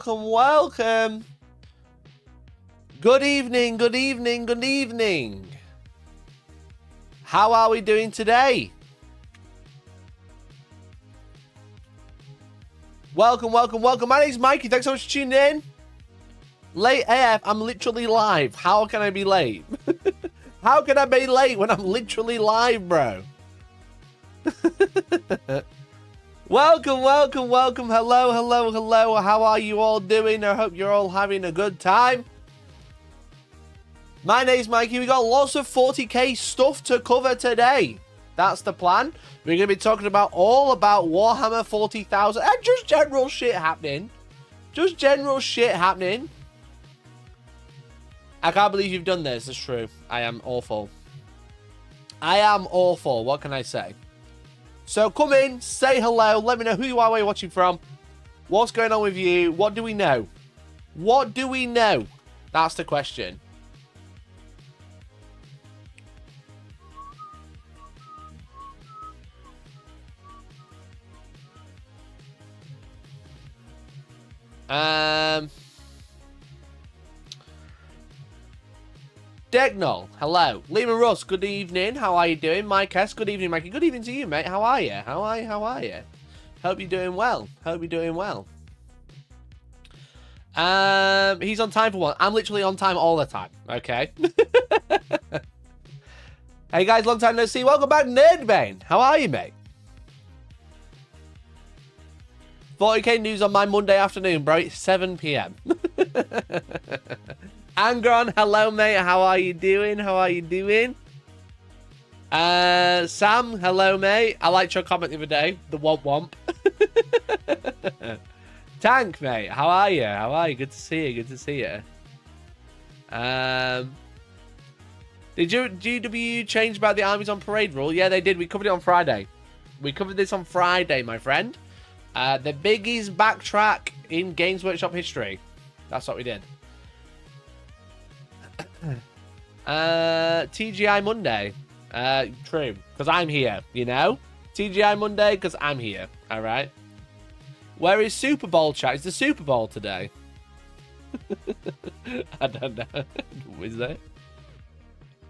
welcome. Good evening, good evening, good evening. How are we doing today? Welcome, welcome, welcome. My name's Mikey. Thanks so much for tuning in. Late AF, I'm literally live. How can I be late? How can I be late when I'm literally live, bro? Welcome, welcome, welcome. Hello, hello, hello. How are you all doing? I hope you're all having a good time. My name's Mikey. We got lots of 40k stuff to cover today. That's the plan. We're going to be talking about all about Warhammer 40,000 and just general shit happening. Just general shit happening. I can't believe you've done this. It's true. I am awful. I am awful. What can I say? So come in, say hello, let me know who you are, where you're watching from, what's going on with you, what do we know? What do we know? That's the question. Degnol, hello. Lehman Russ, good evening. How are you doing? Mike S, good evening, Mikey. Good evening to you, mate. How are you? How are you? Hope you're doing well. Hope you're doing well. He's on time for one. I'm literally on time all the time. Okay. Hey guys, long time no see. Welcome back, Nerdbane. How are you, mate? 40k news on my Monday afternoon, bro. It's 7 PM. Angron, hello, mate. How are you doing? How are you doing? Sam, hello, mate. I liked your comment the other day. The womp womp. Tank, mate. How are you? How are you? Good to see you. Good to see you. Did GW change about the armies on parade rule? Yeah, they did. We covered it on Friday. We covered this on Friday, my friend. The biggies backtrack in Games Workshop history. That's what we did. TGI Monday. True. Because I'm here, you know? TGI Monday because I'm here. Alright. Where is Super Bowl chat? Is the Super Bowl today? I don't know. Is it?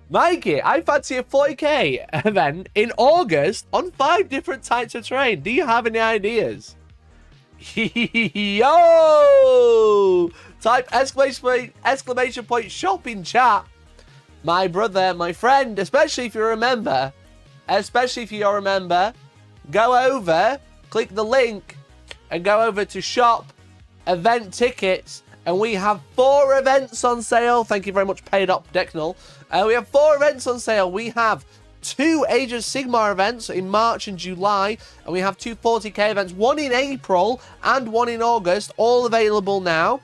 Mikey, I fancy a 40k event in August on 5 different types of terrain. Do you have any ideas? Yo! Type exclamation point shop in chat. My brother, my friend, especially if you remember, go over, click the link, and go over to shop, event tickets, and we have 4 events on sale. Thank you very much, Paid Up Decknell. We have 4 events on sale. We have 2 Age of Sigmar events in March and July, and we have 2 40k events, one in April and one in August, all available now.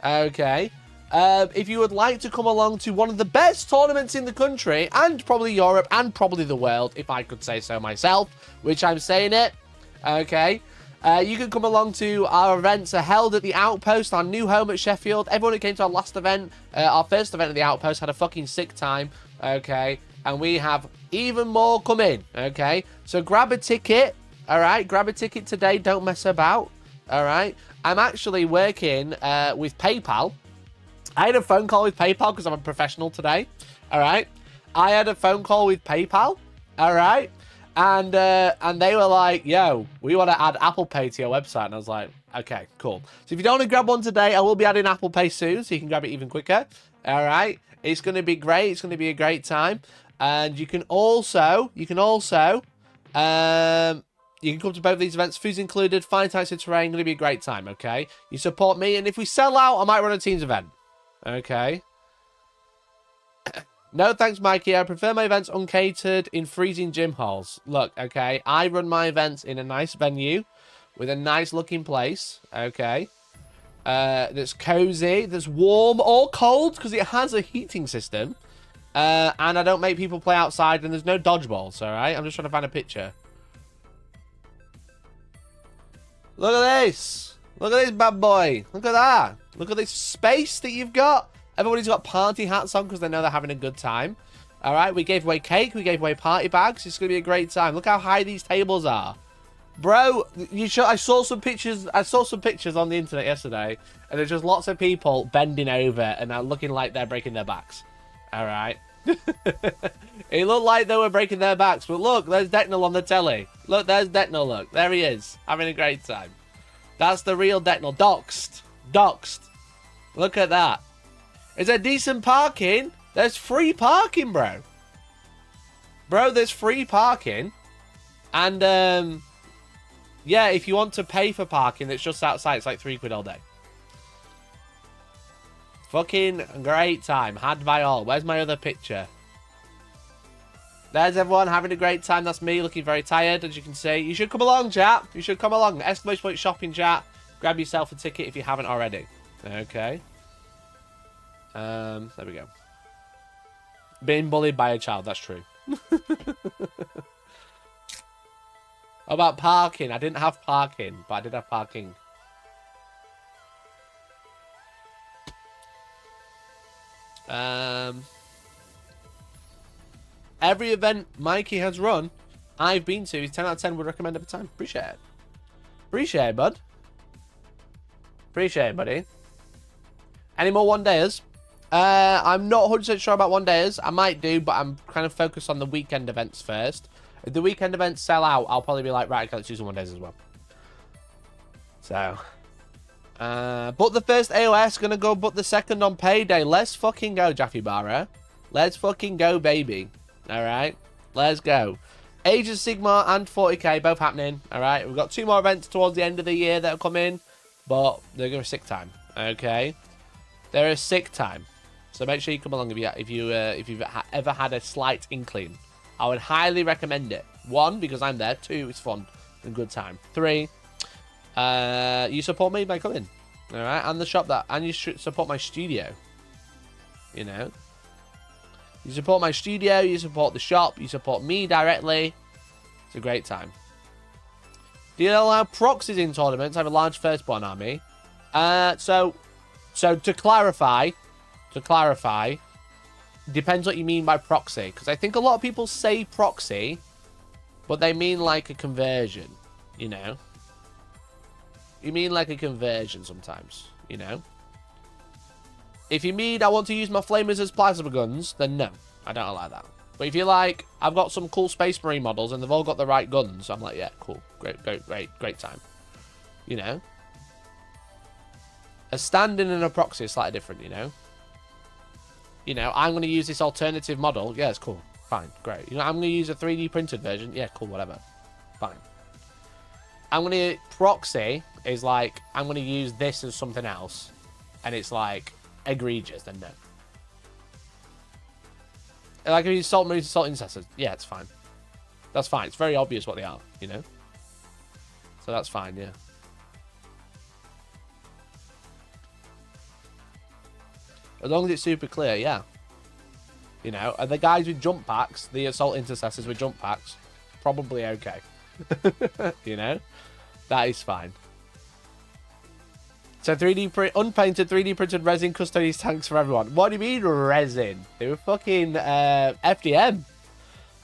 Okay. If you would like to come along to one of the best tournaments in the country, and probably Europe, and probably the world, if I could say so myself, which I'm saying it, okay, you can come along to our events are held at the Outpost, our new home at Sheffield. Everyone who came to our last event, our first event at the Outpost, had a fucking sick time, okay, and we have even more coming, okay, so grab a ticket, all right, grab a ticket today, don't mess about, all right. I'm actually working with PayPal. I had a phone call with PayPal because I'm a professional today. All right. I had a phone call with PayPal. All right. And they were like, yo, we want to add Apple Pay to your website. And I was like, okay, cool. So if you don't want to grab one today, I will be adding Apple Pay soon, so you can grab it even quicker. All right. It's going to be great. It's going to be a great time. And you can also, you can come to both of these events, food's included, fine types of terrain, going to be a great time, okay? You support me, and if we sell out, I might run a teams event. Okay. No thanks, Mikey. I prefer my events uncatered in freezing gym halls. Look, okay, I run my events in a nice venue with a nice looking place, okay? That's cozy, that's warm or cold because it has a heating system. And I don't make people play outside, and there's no dodgeballs, all right? I'm just trying to find a picture. Look at this. Look at this bad boy. Look at that. Look at this space that you've got. Everybody's got party hats on because they know they're having a good time. All right, we gave away cake. We gave away party bags. It's going to be a great time. Look how high these tables are. Bro, I saw some pictures. I saw some pictures on the internet yesterday, and there's just lots of people bending over and are looking like they're breaking their backs. All right. It looked like they were breaking their backs, but look, there's Decknell on the telly. Look, there's Decknell. Look, there he is, having a great time. That's the real Decknell. Doxed. Doxed. Look at that. Is there decent parking? There's free parking, bro. Bro, there's free parking. And, yeah, if you want to pay for parking, it's just outside. It's like £3 all day. Fucking great time. Had by all. Where's my other picture? There's everyone having a great time. That's me looking very tired, as you can see. You should come along, chat. You should come along. Exclamation point shopping, chat. Grab yourself a ticket if you haven't already. Okay. There we go. Being bullied by a child. That's true. About parking. I didn't have parking, but I did have parking. Every event Mikey has run, I've been to, he's 10 out of 10 would recommend every time. Appreciate it. Appreciate it, bud. Appreciate it, buddy. Any more one-dayers? I'm not 100% sure about one-dayers. I might do, but I'm kind of focused on the weekend events first. If the weekend events sell out, I'll probably be like, right, okay, let's do some one-days as well. So... but the first AOS, gonna go but the second on payday. Let's fucking go, Jaffe Barra. Let's fucking go, baby. Alright, let's go. Age of Sigmar and 40k, both happening. Alright, we've got 2 more events towards the end of the year that'll come in, but they're going to sick time. Okay, they're a sick time. So make sure you come along if you've ever had a slight inkling. I would highly recommend it. 1, because I'm there. 2, it's fun and good time. 3, you support me by coming, all right, and the shop and you should support my studio. You know, you support my studio, you support the shop, you support me directly. It's a great time. Do you allow proxies in tournaments? I have a large firstborn army. So to clarify, depends what you mean by proxy, because I think a lot of people say proxy, but they mean like a conversion. You know. You mean like a conversion sometimes, you know? If you mean I want to use my flamers as plasma guns, then no, I don't allow that. But if you're like, I've got some cool Space Marine models and they've all got the right guns, I'm like, yeah, cool, great time. You know? A stand-in and a proxy is slightly different, you know? You know, I'm going to use this alternative model. Yeah, it's cool. Fine, great. You know, I'm going to use a 3D printed version. Yeah, cool, whatever. Fine. I'm going to proxy is like, I'm going to use this as something else. And it's like egregious, then no. Like if you salt marines and salt intercessors, yeah, it's fine. That's fine. It's very obvious what they are, you know? So that's fine, yeah. As long as it's super clear, yeah. You know, and the guys with jump packs, the assault intercessors with jump packs, probably okay. You know? That is fine. So unpainted 3D printed resin Custodes tanks for everyone. What do you mean resin? They were fucking FDM.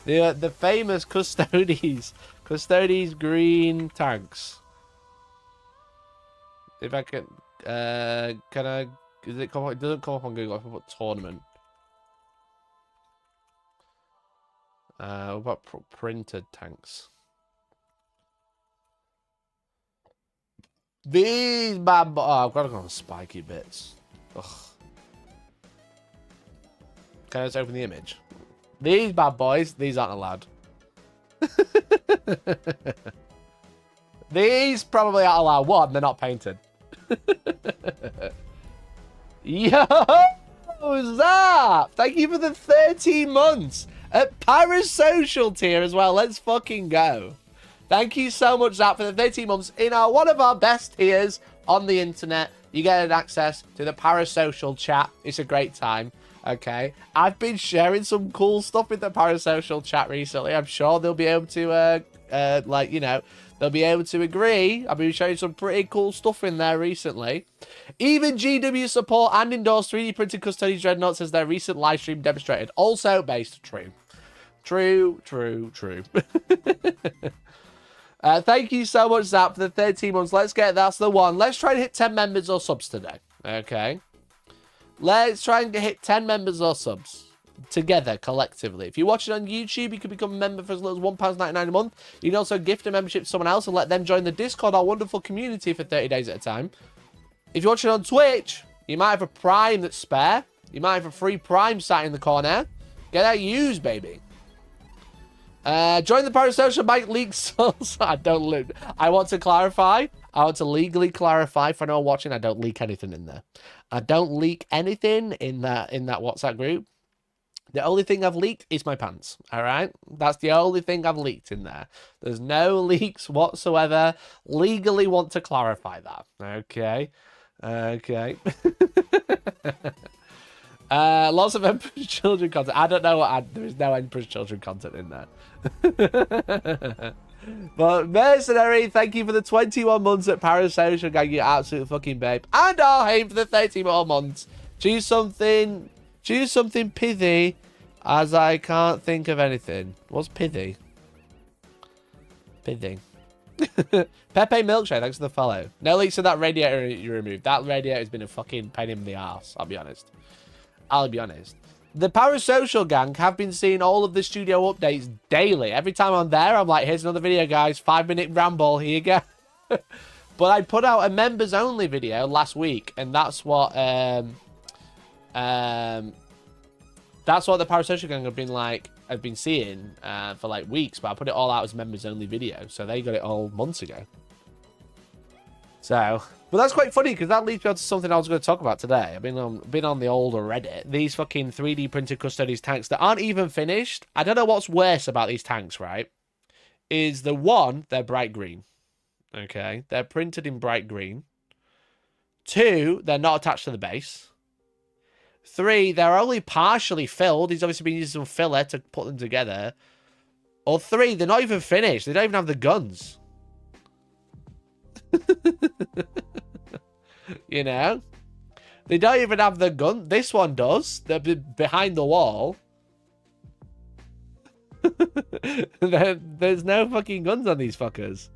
The famous Custodes. Custodes green tanks. If I can I... It doesn't come up on Google. I can put tournament. What about printed tanks? These bad boys. Oh, I've got to go on spiky bits. Ugh. Can I just open the image? These bad boys. These aren't allowed. These probably aren't allowed. One, they're not painted. Yo, Zap! Thank you for the 13 months at Parasocial tier as well. Let's fucking go. Thank you so much, Zap, for the 13 months in one of our best tiers on the internet. You get access to the Parasocial chat. It's a great time. Okay. I've been sharing some cool stuff in the Parasocial chat recently. I'm sure they'll be able to, like, you know, they'll be able to agree. I've been showing some pretty cool stuff in there recently. Even GW support and endorse 3D printed Custodes Dreadnoughts as their recent live stream demonstrated. Also based. True. True. Thank you so much, Zap, for the 13 months. Let's get that's the one. Let's try and hit 10 members or subs today. Okay. Let's try and hit 10 members or subs together, collectively. If you're watching on YouTube, you can become a member for as little as £1.99 a month. You can also gift a membership to someone else and let them join the Discord, our wonderful community, for 30 days at a time. If you're watching on Twitch, you might have a Prime that's spare. You might have a free Prime sat in the corner. Get that used, baby. Join the parasocial bike leak source. I want to clarify. I want to legally clarify for anyone watching. I don't leak anything in there. I don't leak anything in that WhatsApp group. The only thing I've leaked is my pants. All right, that's the only thing I've leaked in there. There's no leaks whatsoever. Legally want to clarify that. Okay. Okay. Lots of Emperor's Children content. I don't know there is no Emperor's Children content in there. But Mercenary, thank you for the 21 months at Parasocial Gang, you absolute fucking babe. And Arhaim for the 30 more months. Choose something pithy, as I can't think of anything. What's pithy? Pithy. Pepe Milkshake, thanks for the follow. No leaks to that radiator you removed. That radiator has been a fucking pain in the arse, I'll be honest. The Parasocial Gang have been seeing all of the studio updates daily. Every time I'm there, I'm like, here's another video, guys. 5-minute ramble. Here you go. But I put out a members only video last week, and that's what the Parasocial Gang have been seeing for like weeks. But I put it all out as members only video, so they got it all months ago. So, but that's quite funny because that leads me on to something I was going to talk about today. I've been on the older Reddit. These fucking 3D printed Custodes tanks that aren't even finished. I don't know what's worse about these tanks, right? Is the one, they're bright green. Okay, they're printed in bright green. 2, they're not attached to the base. 3, they're only partially filled. He's obviously been using some filler to put them together. Or 3, they're not even finished. They don't even have the guns. You know, they don't even have the gun. This one does. They're behind the wall. There's no fucking guns on these fuckers.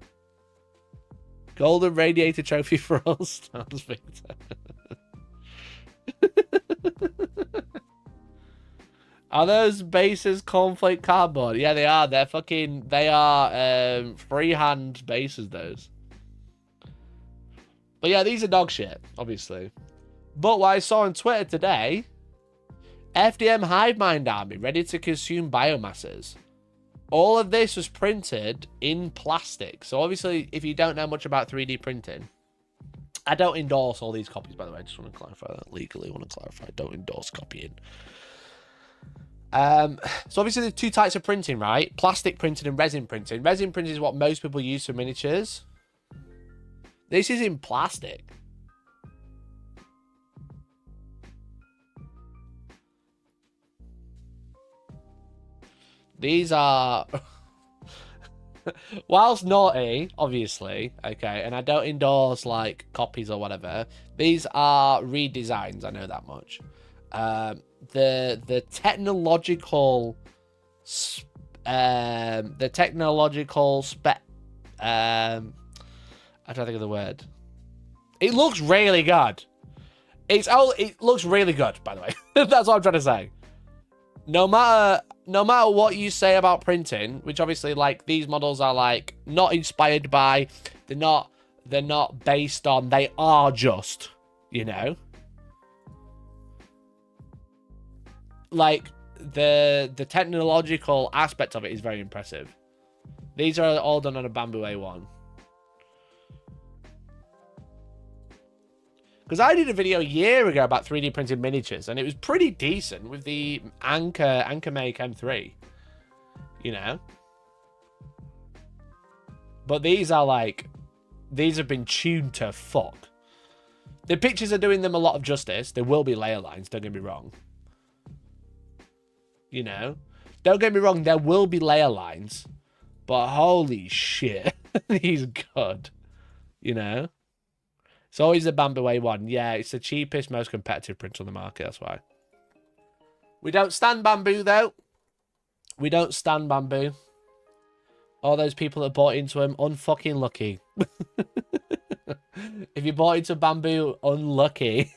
Golden radiator trophy for all stars, Victor. Are those bases cornflake cardboard? Yeah, they are. They are freehand bases, those. But yeah, these are dog shit, obviously. But what I saw on Twitter today, FDM Hive Mind Army, ready to consume biomasses. All of this was printed in plastic. So obviously, if you don't know much about 3D printing, I don't endorse all these copies, by the way. I just want to clarify that legally. I want to clarify. I don't endorse copying. So obviously, there's 2 types of printing, right? Plastic printing and resin printing. Resin printing is what most people use for miniatures. This is in plastic. These are... Whilst naughty, obviously, okay, and I don't endorse, like, copies or whatever, these are redesigns, I know that much. The technological... I don't think of the word. It looks really good. It looks really good, by the way. That's what I'm trying to say. No matter what you say about printing, which obviously like these models are like not inspired by, they're not based on, they are just, you know. Like the technological aspect of it is very impressive. These are all done on a Bamboo A1. Because I did a video a year ago about 3D printed miniatures, and it was pretty decent with the Anchor Make M3, you know. But these are like, these have been tuned to fuck. The pictures are doing them a lot of justice. There will be layer lines, don't get me wrong. You know, don't get me wrong, there will be layer lines, but holy shit, he's good, you know. It's always the Bamboo A1. Yeah, it's the cheapest, most competitive print on the market. That's why. We don't stand Bamboo, though. We don't stand Bamboo. All those people that bought into him, unfucking lucky. If you bought into Bamboo, unlucky.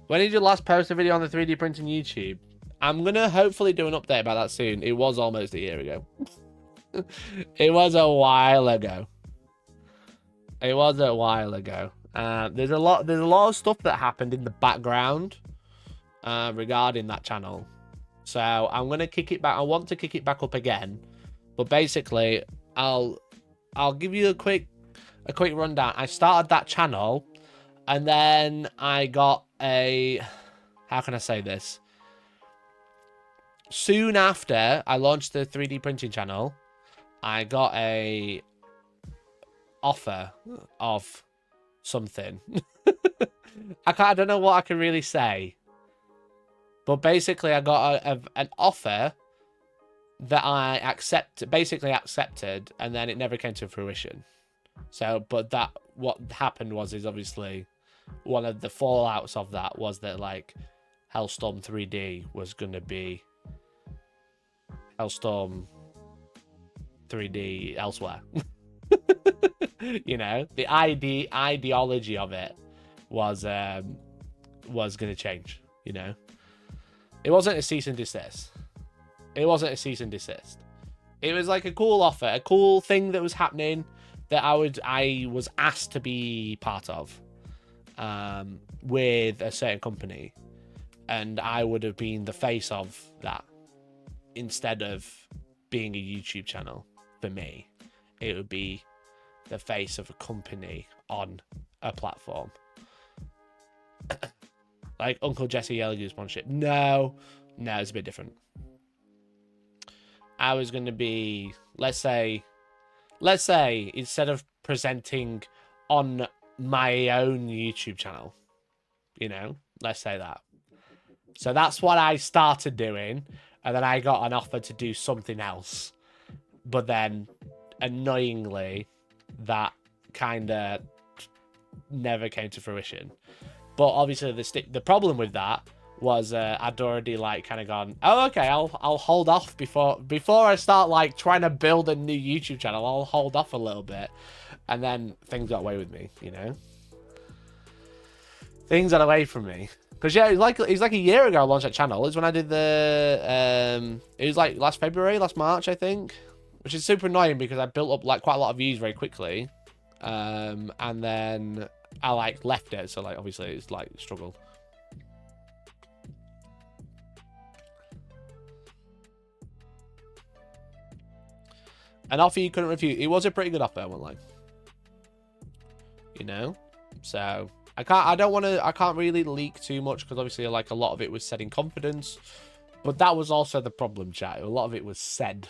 When did you last post a video on the 3D printing YouTube? I'm going to hopefully do an update about that soon. It was almost a year ago. It was a while ago. It was a while ago. There's a lot of stuff that happened in the background regarding that channel. So I'm going to kick it back. I want to kick it back up again. But basically, I'll give you a quick rundown. I started that channel, and then I got a, how can I say this? Soon after I launched the 3D printing channel, I got a offer of something. I don't know what I can really say, but basically I got an offer that I basically accepted, and then it never came to fruition. So, but what happened is obviously one of the fallouts of that was that, like, Hellstorm 3D was going to be Hellstorm 3D elsewhere. You know, the ideology of it was going to change. You know, it wasn't a cease and desist. It wasn't a cease and desist. It was like a cool offer, a cool thing that was happening that I was asked to be part of with a certain company, and I would have been the face of that instead of being a YouTube channel. For me, it would be the face of a company on a platform. Like Uncle Jesse Yellow sponsorship. No, it's a bit different. I was going to be, let's say, instead of presenting on my own YouTube channel, you know, let's say that. So that's what I started doing, and then I got an offer to do something else. But then, annoyingly, that kind of never came to fruition. But obviously, the problem with that was I'd already like kind of gone, oh, okay, I'll hold off before I start like trying to build a new YouTube channel. I'll hold off a little bit, and then things got away with me, you know. Things got away from me. Because yeah, it was like a year ago I launched that channel. It's when I did the it was like last March, I think. Which is super annoying because I built up like quite a lot of views very quickly. And then I like left it, so like obviously it's like struggle. An offer you couldn't refuse. It was a pretty good offer, I won't lie. You know? So I can't really leak too much because obviously like a lot of it was said in confidence. But that was also the problem, chat. A lot of it was said.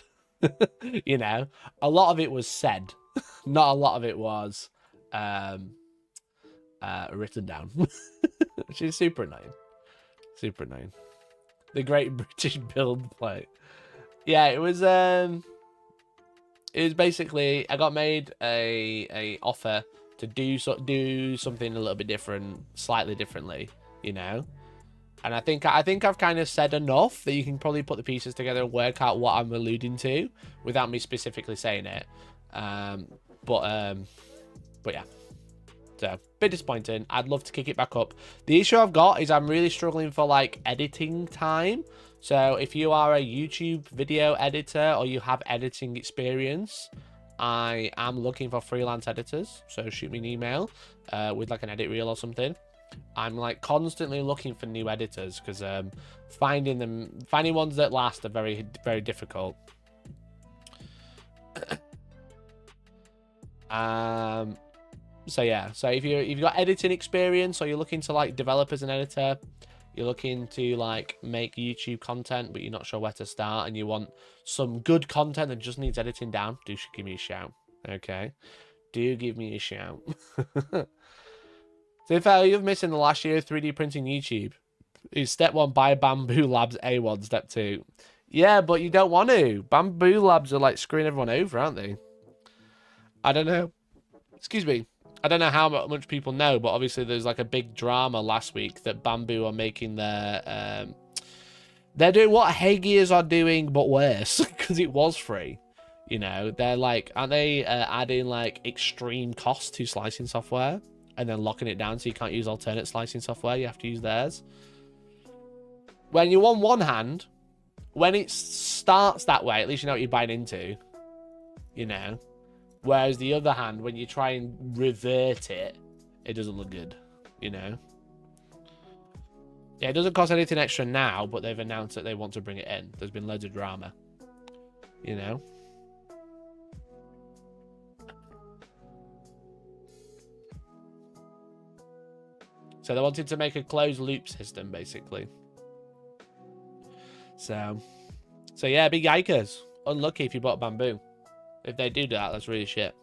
You know? A lot of it was said. Not a lot of it was written down. Which is super annoying. Super annoying. The Great British Build Plate. Yeah, it was basically I got made a offer to do something a little bit different, slightly differently, you know. And I think I've kind of said enough that you can probably put the pieces together and work out what I'm alluding to without me specifically saying it. But yeah. So, bit disappointing. I'd love to kick it back up. The issue I've got is I'm really struggling for like editing time. So if you are a YouTube video editor or you have editing experience, I am looking for freelance editors. So shoot me an email with like an edit reel or something. I'm like constantly looking for new editors because finding ones that last are very, very difficult. So yeah, so if you've got editing experience or you're looking to like develop as an editor, you're looking to like make YouTube content but you're not sure where to start and you want some good content that just needs editing down, do give me a shout. Okay, do give me a shout. So if you've missed in the last year 3D printing YouTube, is step 1 buy Bamboo Labs A1, step 2. Yeah, but you don't want to. Bamboo Labs are like screwing everyone over, aren't they? I don't know. Excuse me. I don't know how much people know, but obviously there's like a big drama last week that Bamboo are making their They're doing what Hey Gears are doing, but worse, because it was free. You know, they're like, aren't they adding like extreme cost to slicing software and then locking it down so you can't use alternate slicing software? You have to use theirs. When you're on one hand, when it starts that way, at least you know what you're buying into, you know. Whereas the other hand, when you try and revert it, it doesn't look good, you know. Yeah, it doesn't cost anything extra now, but they've announced that they want to bring it in. There's been loads of drama, you know. So they wanted to make a closed loop system, basically. So yeah, big yikers. Unlucky if you bought bamboo. If they do that, that's really shit.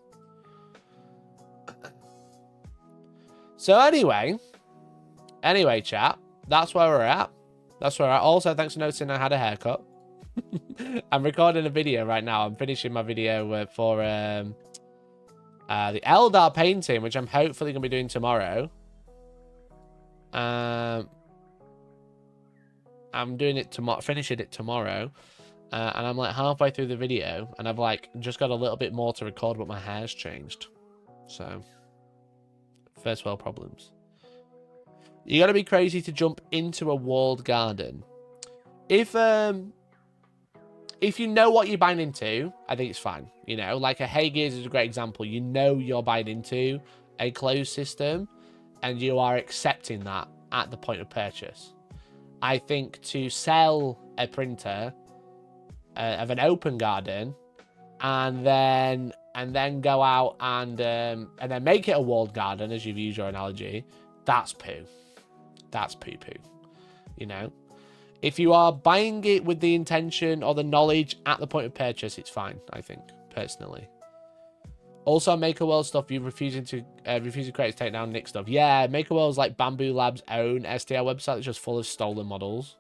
So anyway, chat, that's where we're at. That's where we're at. Also, thanks for noticing I had a haircut. I'm recording a video right now. I'm finishing my video for the Eldar painting, which I'm hopefully going to be doing tomorrow. I'm doing it tomorrow, finishing it tomorrow. And I'm like halfway through the video, and I've like just got a little bit more to record, but my hair's changed. So, first world problems. You got to be crazy to jump into a walled garden. If you know what you're buying into, I think it's fine. You know, like a Hey Gears is a great example. You know you're buying into a closed system, and you are accepting that at the point of purchase. I think to sell a printer of an open garden, and then go out and then make it a walled garden, as you've used your analogy, that's poo. That's poo-poo. You know, if you are buying it with the intention or the knowledge at the point of purchase, it's fine. I think personally. Also, Maker World stuff. You refusing to create take down Nick stuff. Yeah, Maker World's like Bamboo Labs' own STR website that's just full of stolen models.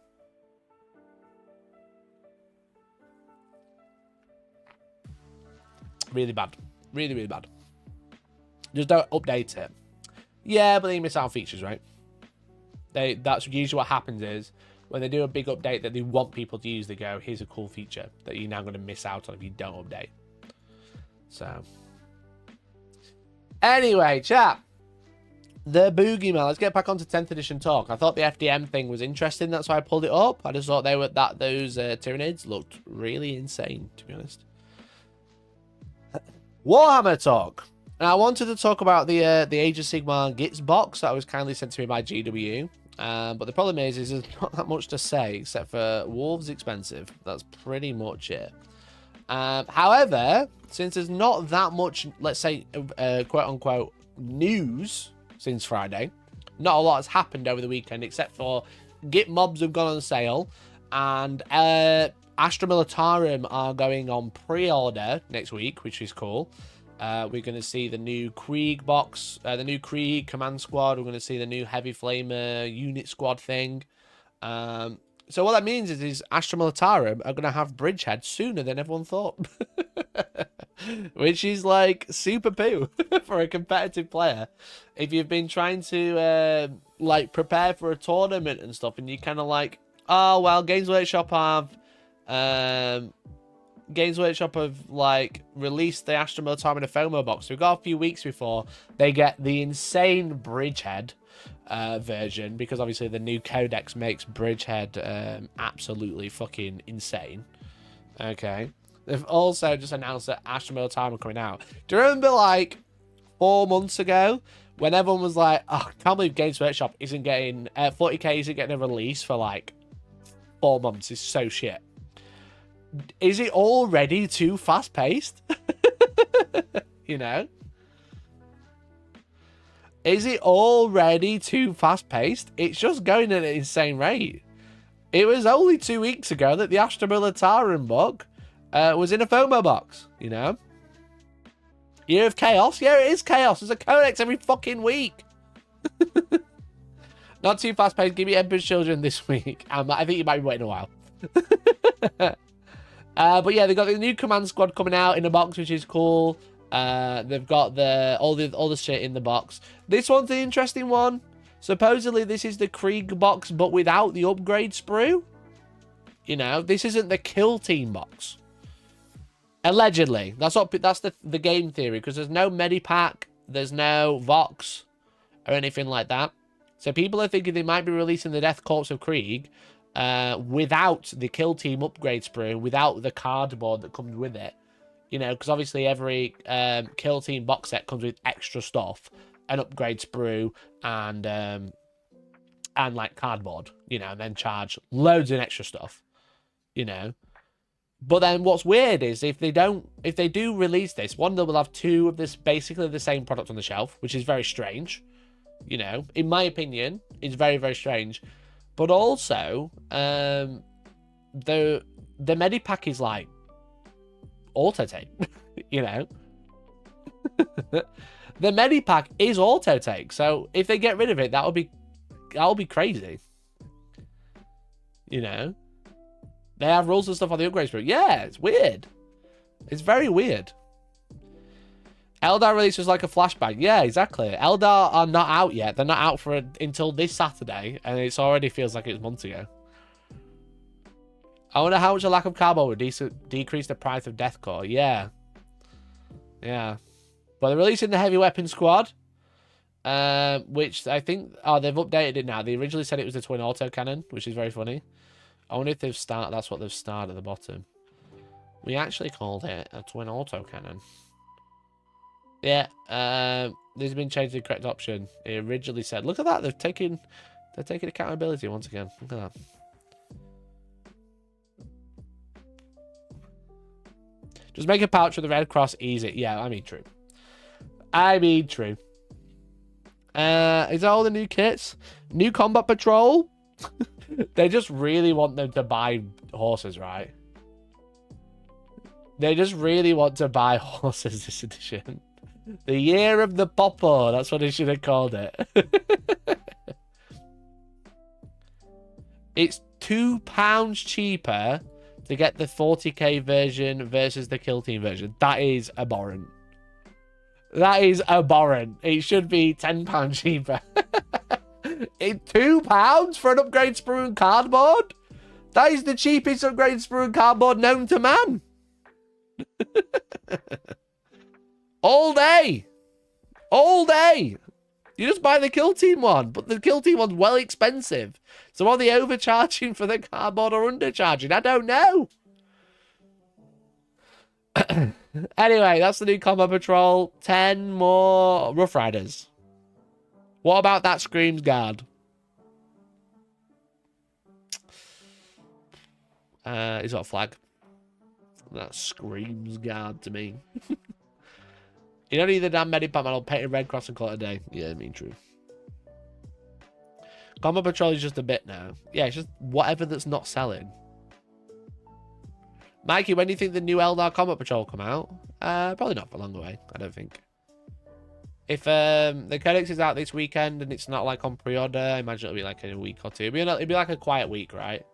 Really bad. Really, really bad. Just don't update it. Yeah, but then you miss out on features, right? That's usually what happens is when they do a big update that they want people to use, they go, here's a cool feature that you're now going to miss out on if you don't update. So, anyway, chat. The boogeyman. Let's get back onto 10th edition talk. I thought the FDM thing was interesting. That's why I pulled it up. I just thought those Tyranids looked really insane, to be honest. Warhammer talk. Now, I wanted to talk about the Age of Sigmar Gits box that was kindly sent to me by GW. But the problem is there's not that much to say except for Wolves expensive. That's pretty much it. However, since there's not that much, let's say, quote-unquote, news since Friday, not a lot has happened over the weekend except for Git mobs have gone on sale, and Astra Militarum are going on pre-order next week, which is cool. We're going to see the new Krieg box, the new Krieg command squad. We're going to see the new Heavy Flamer unit squad thing. So what that means is Astra Militarum are going to have Bridgehead sooner than everyone thought. Which is like super poo for a competitive player. If you've been trying to like prepare for a tournament and stuff, and you kind of like, oh well, Games Workshop have like released the Astra Militarum in a FOMO box. We've got a few weeks before they get the insane Bridgehead version, because obviously the new codex makes Bridgehead absolutely fucking insane. Okay. They've also just announced that Astra Militarum are coming out. Do you remember like 4 months ago when everyone was like, oh, I can't believe Games Workshop isn't getting 40k isn't getting a release for like 4 months. It's so shit. Is it already too fast-paced? You know? Is it already too fast-paced? It's just going at an insane rate. It was only 2 weeks ago that the Astra Militarum book was in a FOMO box, you know? Year of Chaos? Yeah, it is Chaos. There's a codex every fucking week. Not too fast-paced. Give me Emperor's Children this week. I think you might be waiting a while. But yeah, they've got the new command squad coming out in a box, which is cool. They've got all the shit in the box. This one's the interesting one. Supposedly, this is the Krieg box, but without the upgrade sprue. You know, this isn't the kill team box. Allegedly. That's the game theory, because there's no Medipack, there's no Vox, or anything like that. So people are thinking they might be releasing the Death Corpse of Krieg without the kill team upgrade sprue, without the cardboard that comes with it. You know, because obviously every kill team box set comes with extra stuff, an upgrade sprue, and like cardboard, you know, and then charge loads of extra stuff, you know. But then what's weird is if they do release this, one, they will have two of this basically the same product on the shelf, which is very strange. You know, in my opinion, it's very, very strange. But also, the Medipack is like auto take, you know. The Medipack is auto take, so if they get rid of it, that'll be crazy. You know. They have rules and stuff on the upgrades, but yeah, it's weird. It's very weird. Eldar release was like a flashback. Yeah, exactly. Eldar are not out yet. They're not out until this Saturday, and it already feels like it was months ago. I wonder how much a lack of cardboard would decrease the price of Deathcore. Yeah. Yeah. But they're releasing the Heavy Weapon Squad, which I think... Oh, they've updated it now. They originally said it was a twin autocannon, which is very funny. I wonder if they've started... That's what they've started at the bottom. We actually called it a twin autocannon. Yeah, this has been changed to the correct option. It originally said... Look at that. They're taking accountability once again. Look at that. Just make a pouch with the Red Cross easy. Yeah, I mean, true. I mean, true. Is that all the new kits? New Combat Patrol? They just really want them to buy horses, right? They just really want to buy horses this edition. The Year of the Popo. That's what they should have called it. It's £2 cheaper to get the 40k version versus the Kill Team version. That is abhorrent. That is abhorrent. It should be £10 cheaper. It's £2 for an upgrade sprue and cardboard? That is the cheapest upgrade sprue and cardboard known to man. All day. All day. You just buy the Kill Team one, but the Kill Team one's well expensive. So are they overcharging for the cardboard or undercharging? I don't know. Anyway, that's the new Combat Patrol. 10 more Rough Riders. What about that Screams Guard? He's got a flag. That Screams Guard to me. You don't need the damn Medipack, man. I'll paint a Red Cross and call it a day. Yeah, I mean, true. Combat Patrol is just a bit now. Yeah, it's just whatever that's not selling. Mikey, when do you think the new Eldar Combat Patrol come out? Probably not for long away, I don't think. If the Codex is out this weekend and it's not like on pre-order, I imagine it'll be like in a week or two. It'll be like a quiet week, right?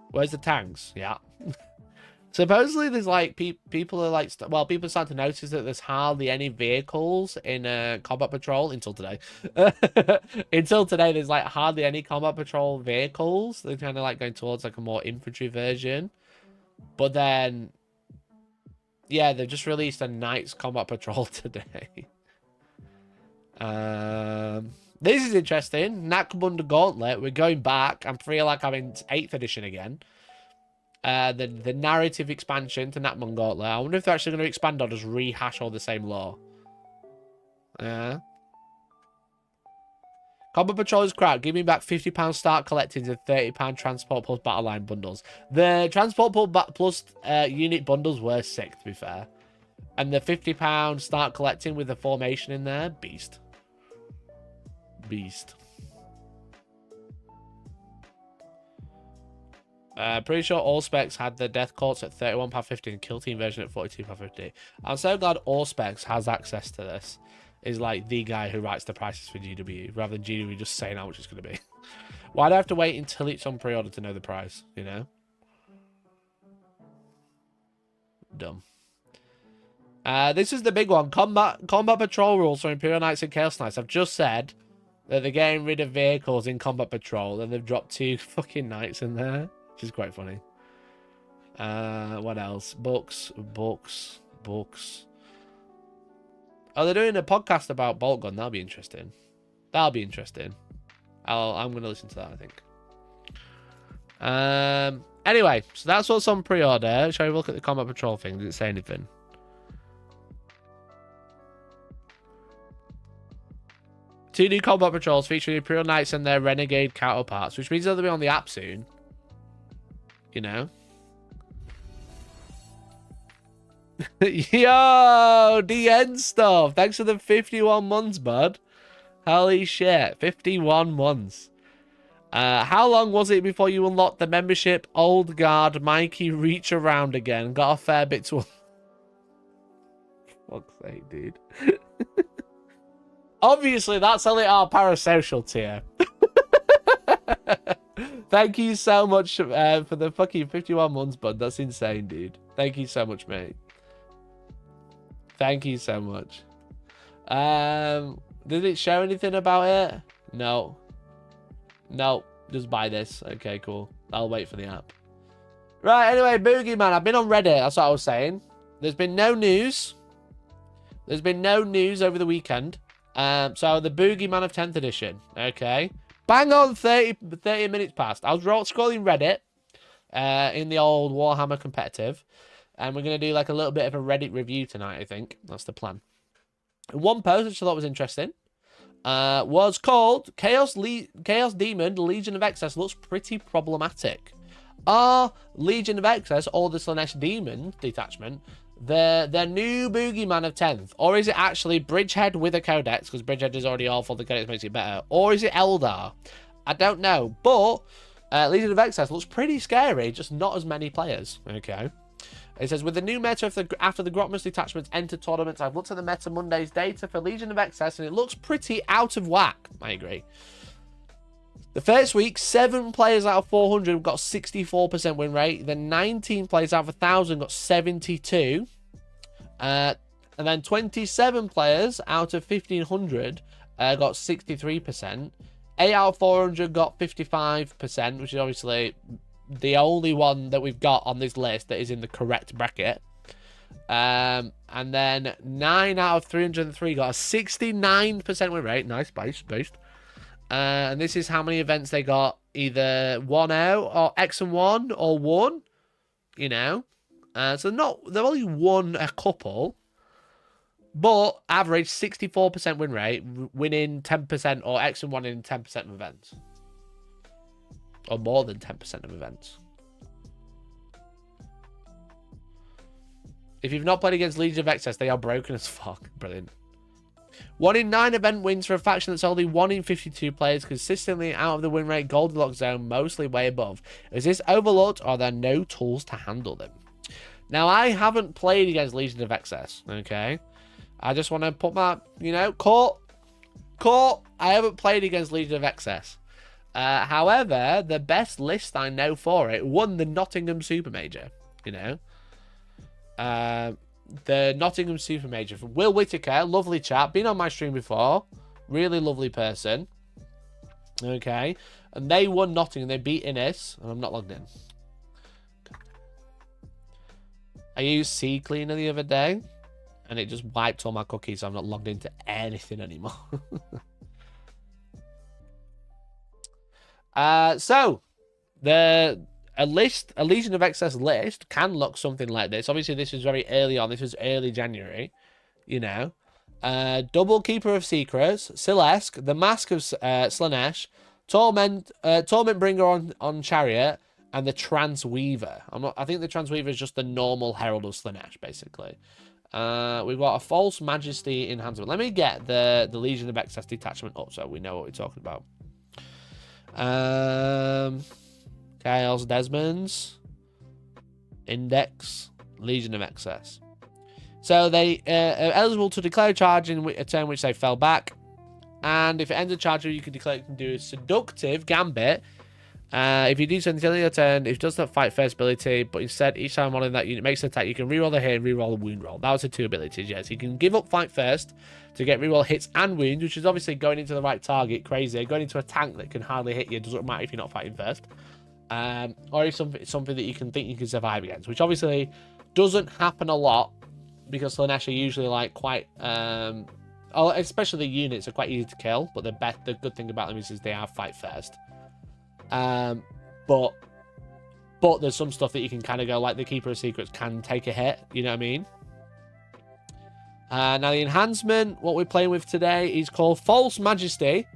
Where's the tanks? Yeah. Supposedly there's like people are like, well, people are starting to notice that there's hardly any vehicles in Combat Patrol until today. Until today, there's like hardly any Combat Patrol vehicles. They're kind of like going towards like a more infantry version. But then, yeah, they've just released a Knights Combat Patrol today. This is interesting. Nakmund Gauntlet. We're going back. I feel like I'm in 8th edition again. The narrative expansion to Nakmund Gauntlet. I wonder if they're actually going to expand or just rehash all the same lore. Yeah. Combat Patrol is crap. Give me back £50 start collecting to £30 Transport plus Battle Line bundles. The Transport plus unit bundles were sick, to be fair. And the £50 start collecting with the formation in there, beast. Beast. Pretty sure all specs had the Death Courts at £31.50 and Kill Team version at £42.50. I'm so glad all specs has access to this. Is like the guy who writes the prices for GW, rather than GW just saying how much it's going to be. Why do I have to wait until it's on pre-order to know the price, you know? Dumb. This is the big one. Combat Patrol rules for Imperial Knights and Chaos Knights. I've just said that they're getting rid of vehicles in combat patrol, and they've dropped 2 fucking knights in there, which is quite funny. What else? Books. Oh, they're doing a podcast about bolt gun. That'll be interesting. I'm gonna listen to that, I think. Anyway, so that's what's on pre-order. Shall we look at the combat patrol thing? Did it say anything? Two new combat patrols featuring Imperial Knights and their renegade counterparts, which means they'll be on the app soon. You know? Yo, DN stuff. Thanks for the 51 months, bud. Holy shit, 51 months. How long was it before you unlocked the membership? Old guard, Mikey, reach around again. Got a fair bit to... Fuck's sake, dude. Obviously, that's only our parasocial tier. Thank you so much for the fucking 51 months, bud. That's insane, dude. Thank you so much, mate. Thank you so much. Did it show anything about it? No. No. Just buy this. Okay, cool. I'll wait for the app. Right, anyway, Boogeyman. I've been on Reddit. That's what I was saying. There's been no news. There's been no news over the weekend. So the Boogeyman of 10th edition. Okay. Bang on 30 minutes past. I was scrolling Reddit in the old Warhammer competitive. And we're going to do like a little bit of a Reddit review tonight, I think. That's the plan. One post, which I thought was interesting, was called Chaos Demon Legion of Excess looks pretty problematic. Are Legion of Excess or the Slanesh Demon detachment the new Boogeyman of 10th? Or is it actually Bridgehead with a Codex? Because Bridgehead is already awful, the Codex makes it better. Or is it Eldar? I don't know. But Legion of Excess looks pretty scary, just not as many players. Okay. It says, with the new meta after the Grotmus detachments enter tournaments, I've looked at the Meta Monday's data for Legion of Excess, and it looks pretty out of whack. I agree. The first week, 7 players out of 400 got 64% win rate. Then 19 players out of 1,000 got 72. And then 27 players out of 1,500 got 63%. 8 out of 400 got 55%, which is obviously the only one that we've got on this list that is in the correct bracket. And then 9 out of 303 got a 69% win rate. Nice, based. And this is how many events they got, either 1-0 or X and 1 or 1, you know. So they've only won a couple, but average 64% win rate, winning 10% or X and 1 in 10% of events. Or more than 10% of events. If you've not played against Legion of Excess, they are broken as fuck. Brilliant. 1 in 9 event wins for a faction that's only 1 in 52 players, consistently out of the win rate Goldilocks zone, mostly way above. Is this overlooked, or are there no tools to handle them? Now, I haven't played against Legion of Excess, okay? I just want to put my, you know, court. I haven't played against Legion of Excess. However, the best list I know for it won the Nottingham Super Major, you know. The Nottingham Super Major from Will Whitaker, lovely chap, been on my stream before, really lovely person. Okay, and they won Nottingham, they beat Innis, and I'm not logged in. I used Sea Cleaner the other day, and it just wiped all my cookies, so I'm not logged into anything anymore. So a Legion of Excess list can look something like this. Obviously, this was very early on. This was early January, you know. Double Keeper of Secrets, Silesk, the Mask of Slanesh, Torment Bringer on Chariot, and the Transweaver. I think the Transweaver is just the normal Herald of Slanesh, basically. We've got a False Majesty Enhancement. Let me get the Legion of Excess detachment up so we know what we're talking about. Chaos Desmonds, Index, Legion of Excess. So they are eligible to declare a charge in a turn which they fell back. And if it ends a charge, you can declare it can do a Seductive Gambit. If you do something until your turn, it does not fight first ability, but instead, each time one of that unit makes an attack, you can reroll the hit and reroll the wound roll. That was the 2 abilities, yes. You can give up fight first to get reroll hits and wounds, which is obviously going into the right target, crazy. Going into a tank that can hardly hit you, doesn't matter if you're not fighting first. Or if something that you can think you can survive against, which obviously doesn't happen a lot, because Slanesh are usually like quite, especially the units are quite easy to kill, but the good thing about them is they are fight first. But there's some stuff that you can kind of go, like the Keeper of Secrets can take a hit, you know what I mean? Now the enhancement, what we're playing with today is called False Majesty.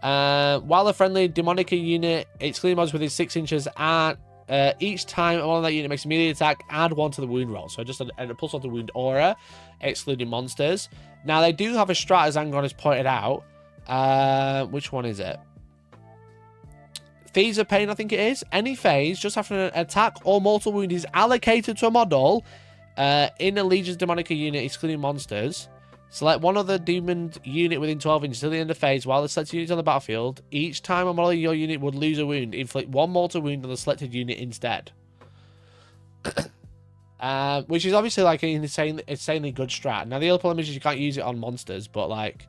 While a friendly Demonica unit excluding mods within 6 inches and each time one of that unit makes a melee attack, add 1 to the wound roll. So just a plus on the wound aura, excluding monsters. Now they do have a strat, as Angon has pointed out. Which one is it? Phase of Pain, I think it is. Any phase, just after an attack or mortal wound is allocated to a model in a Legion's Demonica unit, excluding monsters. Select one other demon unit within 12 inches till the end of phase while the selected unit is on the battlefield. Each time a model of your unit would lose a wound, inflict 1 mortal wound on the selected unit instead. Which is obviously like an insanely good strat. Now the other problem is you can't use it on monsters, but like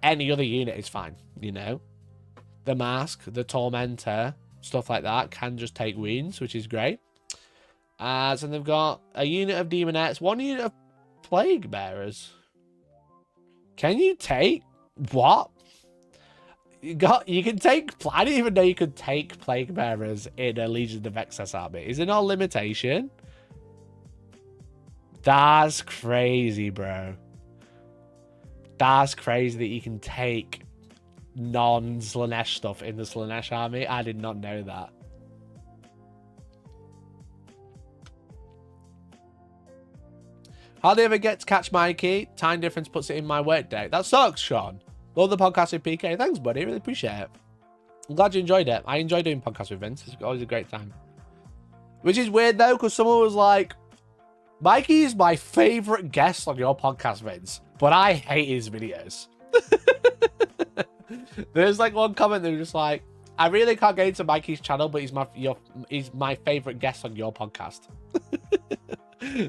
any other unit is fine, you know? The Mask, the Tormentor, stuff like that can just take wounds, which is great. So they've got a unit of Demonettes, 1 unit of Plague Bearers. Can you take what? You can take. I didn't even know you could take Plague Bearers in a Legion of Excess army. Is it not a limitation? That's crazy, bro. That's crazy that you can take non-Slanesh stuff in the Slanesh army. I did not know that. Hardly ever get to catch Mikey. Time difference puts it in my work day. That sucks, Sean. Love the podcast with PK. Thanks, buddy. Really appreciate it. I'm glad you enjoyed it. I enjoy doing podcasts with Vince. It's always a great time. Which is weird, though, because someone was like, Mikey is my favorite guest on your podcast, Vince, but I hate his videos. There's like one comment that was just like, I really can't get into Mikey's channel, but he's my favorite guest on your podcast.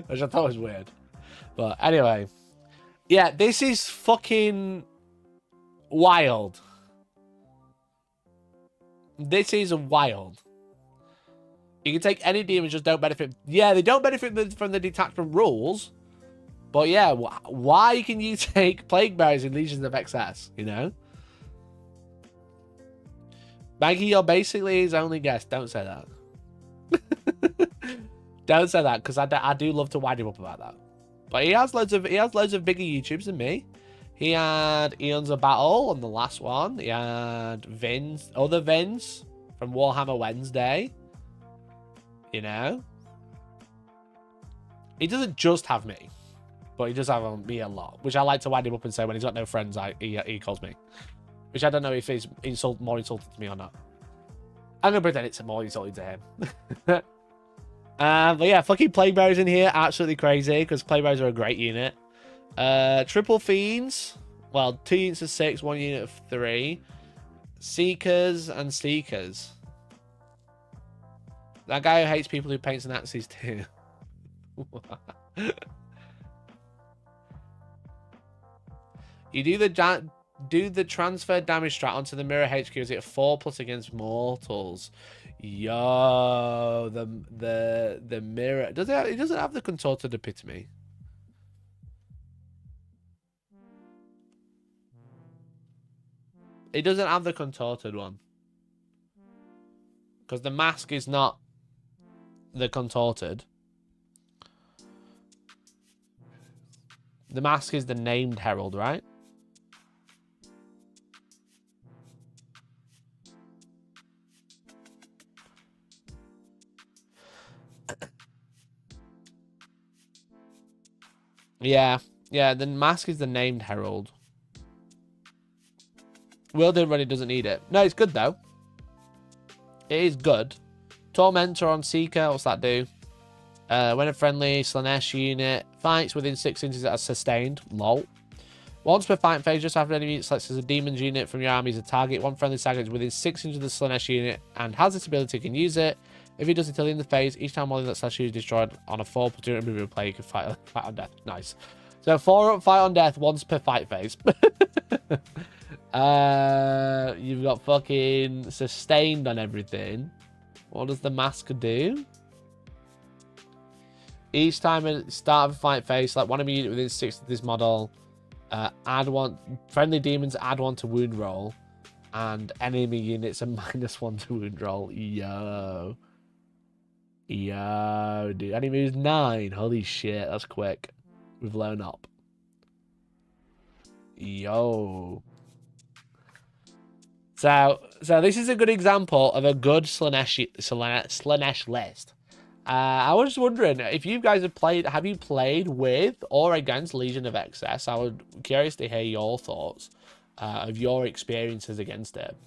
Which I thought was weird. But anyway, yeah, this is fucking wild. This is wild. You can take any demons, just don't benefit. Yeah, they don't benefit from the detachment rules. But yeah, why can you take Plague Bearers in Legions of Excess, you know? Maggie, you're basically his only guest. Don't say that. Don't say that, because I do love to wind him up about that. But he has loads of bigger YouTubes than me. He had Eons of Battle on the last one. He had other Vince from Warhammer Wednesday. You know? He doesn't just have me, but he does have me a lot, which I like to wind him up and say when he's got no friends, he calls me. Which I don't know if he's more insulted to me or not. I'm going to pretend it's more insulting to him. But yeah, fucking Plague Bearers in here, absolutely crazy, because Plague Bearers are a great unit. Triple Fiends, well, 2 units of 6, 1 unit of 3. Seekers and Seekers. That guy who hates people who paints Nazis too. You do the transfer damage strat onto the mirror HQ. Is it 4+ against mortals? Yo, the mirror. It doesn't have the contorted epitome. It doesn't have the contorted one. Because the mask is not the contorted. The mask is the named herald, right? Yeah, the mask is the named herald. Wielded when it doesn't need it. No, it's good though. It is good. Tormentor on Seeker, what's that do? When a friendly Slanesh unit fights within 6 inches at a sustained, lol. Once per fighting phase, just after an enemy selects as a Daemons unit from your army as a target, one friendly target is within 6 inches of the Slanesh unit and has this ability, can use it. If he does it till the end of the phase, each time one of that Slash unit is destroyed on a 4 platoon movement player, you can fight on death. Nice. So 4 fight on death once per fight phase. You've got fucking sustained on everything. What does the mask do? Each time at the start of a fight phase, like one enemy unit within 6 of this model, add one. Friendly demons add 1 to wound roll, and enemy units are -1 to wound roll. Yo, dude. Enemy moves 9. Holy shit, that's quick. We've blown up. Yo. So this is a good example of a good Slanesh list. I was just wondering if you guys have you played with or against Legion of Excess? I would be curious to hear your thoughts of your experiences against it.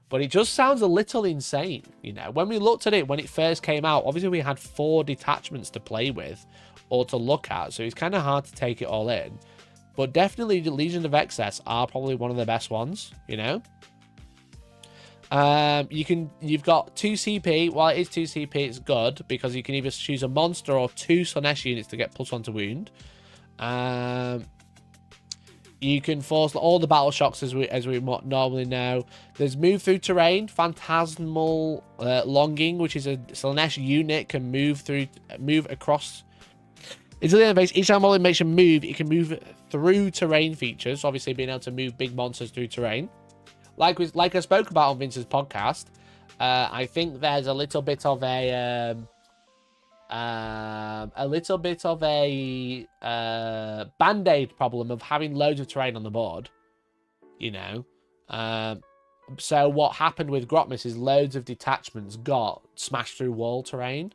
But it just sounds a little insane, you know. When we looked at it when it first came out, obviously we had 4 detachments to play with or to look at, so it's kind of hard to take it all in. But definitely the Legion of Excess are probably one of the best ones, you know. You've got 2 CP. While it is 2 CP, it's good because you can either choose a monster or 2 Slanesh units to get +1 to wound. You can force all the battle shocks as we normally know. There's move through terrain, phantasmal longing, which is a Slanesh unit can move across. Until the end of the base, each time it makes a move, it can move through terrain features. Obviously, being able to move big monsters through terrain. Like I spoke about on Vince's podcast, I think there's a little bit of a band-aid problem of having loads of terrain on the board, you know. So what happened with Grotmus is loads of detachments got smashed through wall terrain,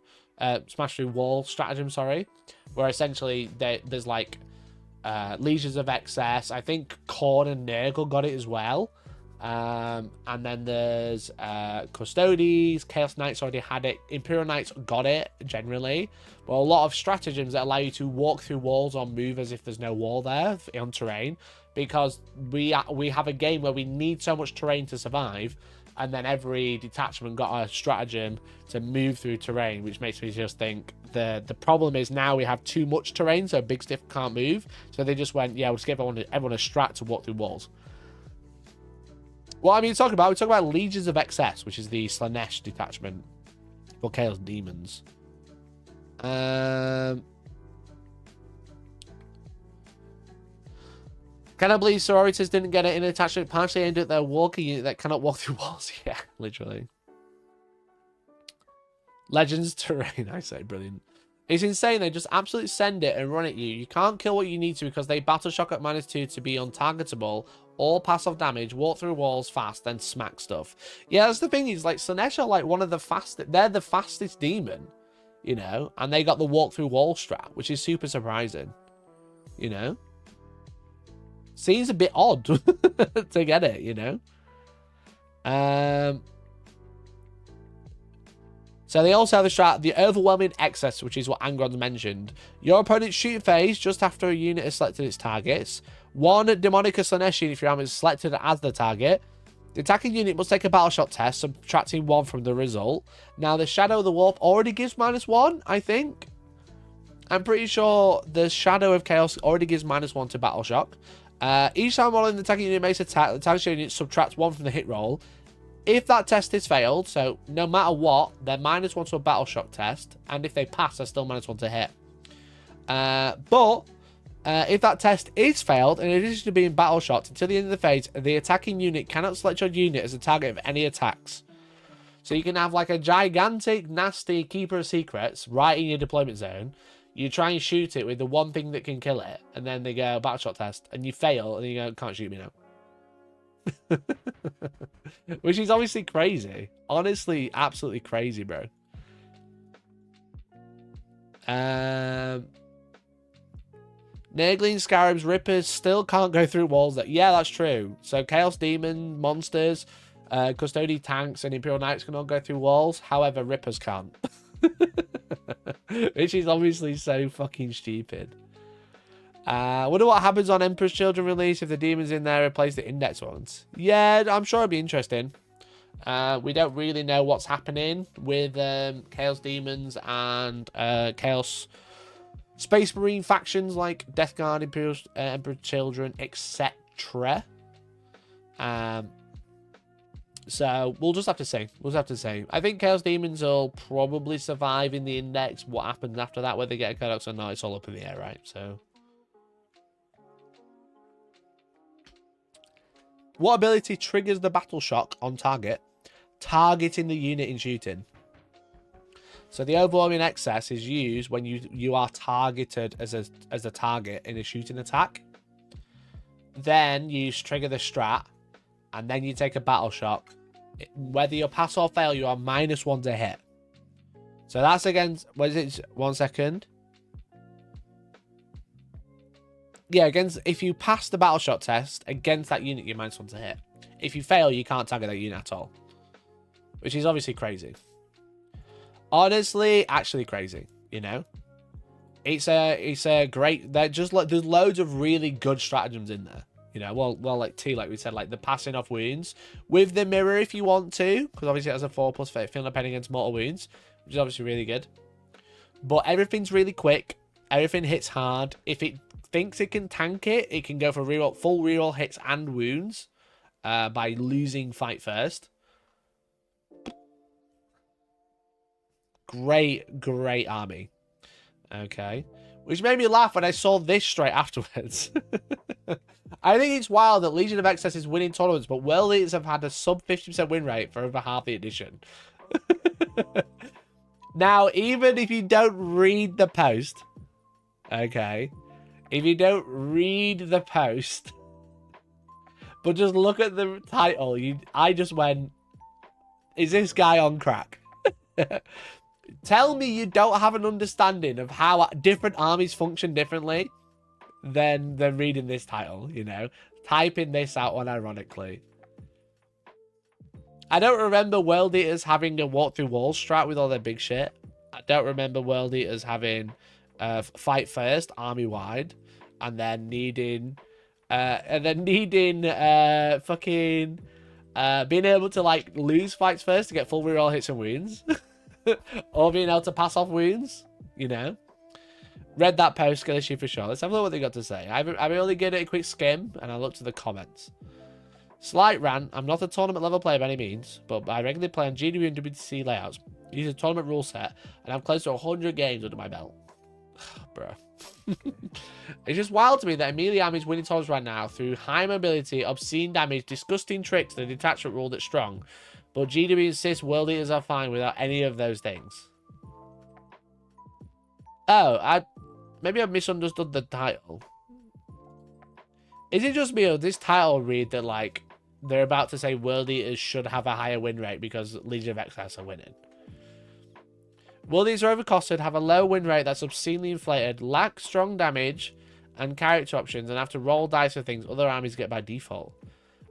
smashed through wall stratagem, sorry, where essentially there's like Legions of Excess. I think Korn and Nurgle got it as well. And then there's Custodes, Chaos Knights already had it, Imperial Knights got it generally, but a lot of stratagems that allow you to walk through walls or move as if there's no wall there on terrain, because we have a game where we need so much terrain to survive, and then every detachment got a stratagem to move through terrain, which makes me just think the problem is now we have too much terrain, so Big Stiff can't move, so they just went, yeah, we'll just give everyone a strat to walk through walls. What I mean, we're talking about Legions of Excess, which is the Slanesh detachment for Chaos Demons. Can I believe sororities didn't get it in an attachment partially aimed at their walking unit that cannot walk through walls? Yeah, literally. Legends terrain, I say, brilliant. It's insane. They just absolutely send it and run at you. You can't kill what you need to because they battle shock at -2 to be untargetable, or pass off damage, walk through walls fast, then smack stuff. Yeah, that's the thing is, like, Slanesh are like one of the fastest. They're the fastest demon, you know, and they got the walk through wall strat, which is super surprising, you know. Seems a bit odd to get it, you know. So they also have the strat, the overwhelming excess, which is what Angron's mentioned. Your opponent's shoot phase just after a unit has selected its targets. 1 Demonica Slanesh unit if your army is selected as the target. The attacking unit must take a battle shot test, subtracting 1 from the result. Now the Shadow of the Warp already gives -1, I think. I'm pretty sure the Shadow of Chaos already gives -1 to battle shock. Each time while the attacking unit makes attack, the target unit subtracts 1 from the hit roll. If that test is failed, so no matter what, they're -1 to a battle shock test, and if they pass, they're still -1 to hit. If that test is failed, in addition to being battle shocked until the end of the phase, the attacking unit cannot select your unit as a target of any attacks. So you can have like a gigantic, nasty Keeper of Secrets right in your deployment zone. You try and shoot it with the one thing that can kill it, and then they go battle shot test, and you fail, and you go, can't shoot me now. Which is obviously crazy. Honestly, absolutely crazy, bro. Nurgling, Scarabs, Rippers still can't go through walls. Yeah, that's true. So Chaos Demon, Monsters, Custody Tanks, and Imperial Knights can all go through walls. However, Rippers can't. Which is obviously so fucking stupid. Wonder what happens on Emperor's Children release if the demons in there replace the index ones. Yeah, I'm sure it'll be interesting. We don't really know what's happening with Chaos Demons and Chaos Space Marine factions like Death Guard, Emperor's Children, etc. So we'll just have to see. We'll just have to see. I think Chaos Demons will probably survive in the index. What happens after that, whether they get a Codex or not, it's all up in the air, right? So, what ability triggers the battle shock on target, targeting the unit in shooting? So the overwhelming excess is used when you are targeted as a target in a shooting attack. Then you trigger the strat, and then you take a battle shock. Whether you pass or fail, you are -1 to hit. So that's against, what is it? 1 second. Yeah, against, if you pass the battle shock test against that unit, you're -1 to hit. If you fail, you can't target that unit at all. Which is obviously crazy. Honestly, actually crazy, you know? It's a great, there's loads of really good stratagems in there. You know, well, like we said, like the passing off wounds with the mirror if you want to, because obviously it has a 4+ feeling pain against mortal wounds, which is obviously really good. But everything's really quick. Everything hits hard. If it thinks it can tank it, it can go for reroll, full reroll hits and wounds by losing fight first. Great army. Okay. Which made me laugh when I saw this straight afterwards. I think it's wild that Legion of Excess is winning tournaments, but World Eaters have had a sub 50% win rate for over half the edition. Now, even if you don't read the post, okay, if you don't read the post, but just look at the title, I just went, is this guy on crack? Tell me you don't have an understanding of how different armies function differently than reading this title, you know? Typing this out unironically. I don't remember World Eaters having a walk through walls strat with all their big shit. I don't remember World Eaters having fight first, army wide, and then needing fucking being able to like lose fights first to get full reroll hits and wounds. Or being able to pass off wounds, you know. Read that post, skill issue for sure. Let's have a look what they got to say. I only gave it a quick skim, and I looked at the comments. Slight rant. I'm not a tournament level player by any means, but I regularly play on GW and WTC layouts. Use a tournament rule set, and I'm close to 100 games under my belt. Bruh. It's just wild to me that Amelia Army's winning tournaments right now through high mobility, obscene damage, disgusting tricks, and a detachment rule that's strong. But GW insists World Eaters are fine without any of those things. Oh, maybe I misunderstood the title. Is it just me or this title read that like they're about to say World Eaters should have a higher win rate because Legion of Excess are winning? World Eaters are overcosted, have a low win rate that's obscenely inflated, lack strong damage and character options, and have to roll dice for things other armies get by default.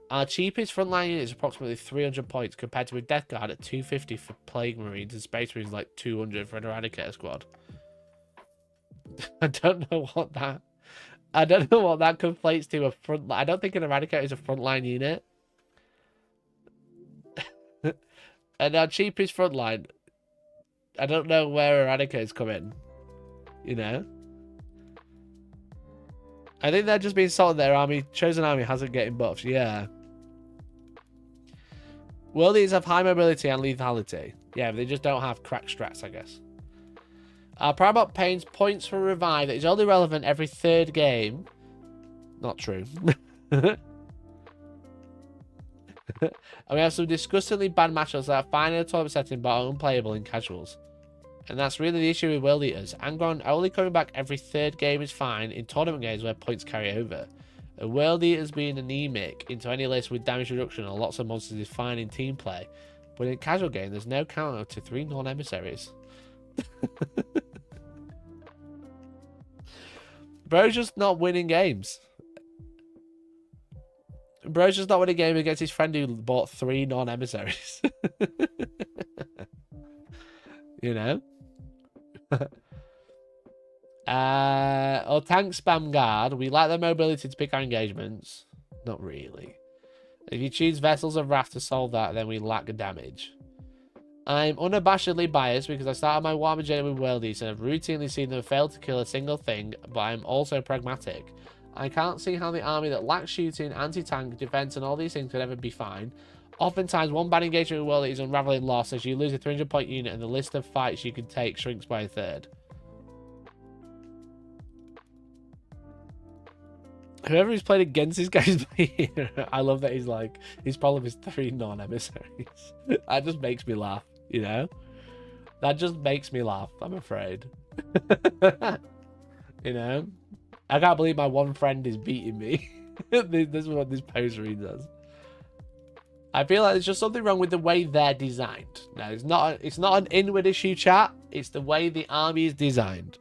Our cheapest frontline unit is approximately 300 points compared to a Death Guard at 250 for Plague Marines and Space Marines like 200 for an Eradicator squad. I don't know what that conflates to a front. I don't think an Eradicator is a frontline unit. And our cheapest frontline, I don't know where Eradicators come in. You know? I think they're just being sold their army. Chosen army hasn't getting buffs. Yeah. Worldies have high mobility and lethality. Yeah, but they just don't have crack strats, I guess. Paramount Pain's points for revive that is only relevant every third game. Not true. And we have some disgustingly bad matchups that are fine in a tournament setting but are unplayable in casuals. And that's really the issue with World Eaters. Angron only coming back every third game is fine in tournament games where points carry over. And World Eaters being anemic into any list with damage reduction and lots of monsters is fine in team play. But in a casual game, there's no counter to 3 non-emissaries. Bro's just not winning games. Bro's just not winning a game against his friend who bought 3 non-emissaries. You know? Or tank spam guard. We lack the mobility to pick our engagements. Not really. If you choose Vessels of Wrath to solve that, then we lack damage. I'm unabashedly biased because I started my Warhammer journey with Worldies and have routinely seen them fail to kill a single thing, but I'm also pragmatic. I can't see how the army that lacks shooting, anti-tank, defense, and all these things could ever be fine. Oftentimes, one bad engagement with Worldies is unraveling loss as you lose a 300-point unit and the list of fights you can take shrinks by a third. Whoever he's played against this guy's playing, I love that he's probably his 3 non-emissaries. That just makes me laugh, you know? That just makes me laugh, I'm afraid. You know? I can't believe my one friend is beating me. This is what this poser does. I feel like there's just something wrong with the way they're designed. Now, it's not an inward issue, chat. It's the way the army is designed.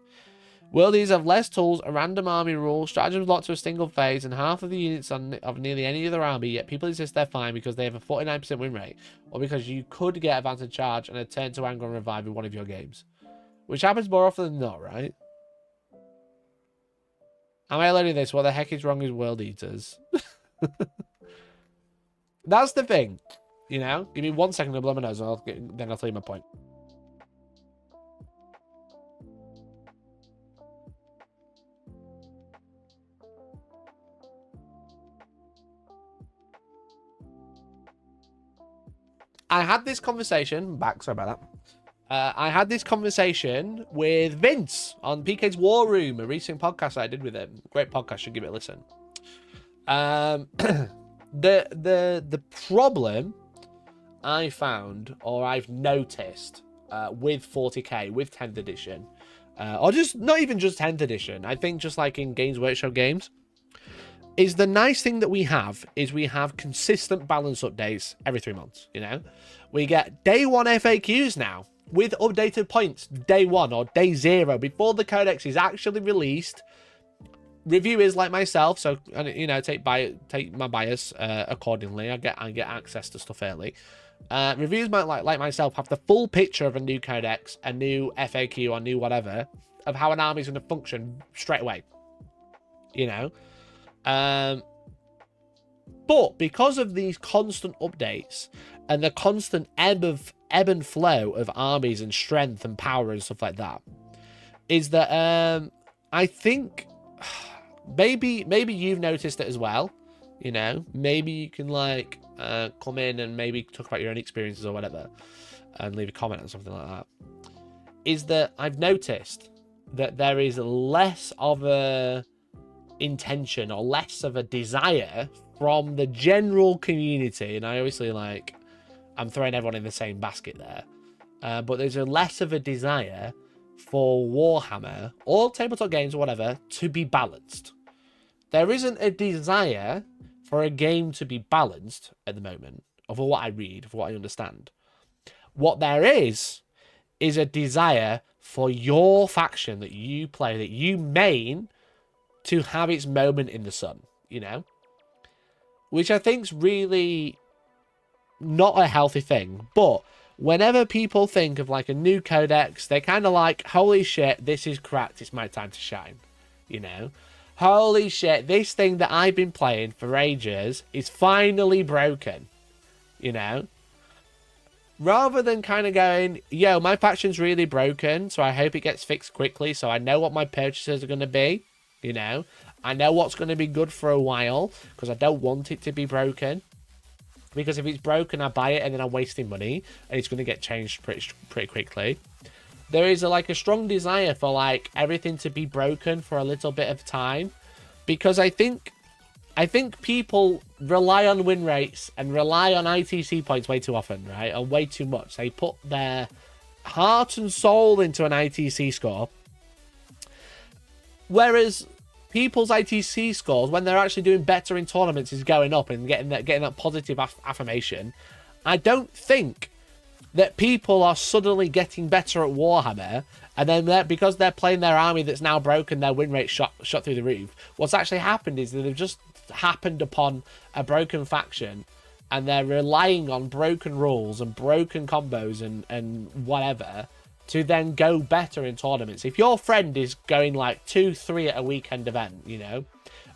Worldies have less tools, a random army rule, stratagems locked to a single phase, and half of the units of nearly any other army, yet people insist they're fine because they have a 49% win rate, or because you could get advanced charge and a turn to anger and revive in one of your games. Which happens more often than not, right? Am I learning this? What the heck is wrong with World Eaters? That's the thing, you know? Give me 1 second to blow my nose, and then I'll tell you my point. I had this conversation, sorry about that. I had this conversation with Vince on PK's War Room, a recent podcast I did with him. Great podcast, should give it a listen. The problem I found, or I've noticed, with 40k, with 10th edition, or just not even just 10th edition, I think just like in Games Workshop games, is the nice thing that we have consistent balance updates every 3 months, you know? We get day 1 FAQs now with updated points day 1 or day 0 before the codex is actually released. Reviewers like myself, so, you know, take my bias accordingly. I get access to stuff early. Reviewers like myself have the full picture of a new codex, a new FAQ, or new whatever, of how an army is going to function straight away, you know? But because of these constant updates and the constant ebb and flow of armies and strength and power and stuff like that, is that I think maybe you've noticed it as well, you know? Maybe you can like come in and maybe talk about your own experiences or whatever and leave a comment or something like that. Is that I've noticed that there is less of a intention or less of a desire from the general community, and I obviously I'm throwing everyone in the same basket there, but there's a less of a desire for Warhammer or tabletop games or whatever to be balanced. There isn't a desire for a game to be balanced at the moment, of what I read, of what I understand. What there is a desire for your faction that you play, that you main, to have its moment in the sun, you know? Which I think's really not a healthy thing. But whenever people think of like a new codex, they kind of like, holy shit, this is cracked, it's my time to shine, you know? Holy shit, this thing that I've been playing for ages is finally broken, you know? Rather than kind of going, yo, my faction's really broken, so I hope it gets fixed quickly so I know what my purchases are going to be. You know, I know what's going to be good for a while because I don't want it to be broken. Because if it's broken, I buy it and then I'm wasting money and it's going to get changed pretty quickly. There is a strong desire for like everything to be broken for a little bit of time, because I think people rely on win rates and rely on ITC points way too often, right? Or way too much. They put their heart and soul into an ITC score. Whereas people's ITC scores, when they're actually doing better in tournaments, is going up and getting that positive affirmation. I don't think that people are suddenly getting better at Warhammer, and then because they're playing their army that's now broken, their win rate shot through the roof. What's actually happened is that they've just happened upon a broken faction, and they're relying on broken rules and broken combos and whatever to then go better in tournaments. If your friend is going like 2-3 at a weekend event, you know,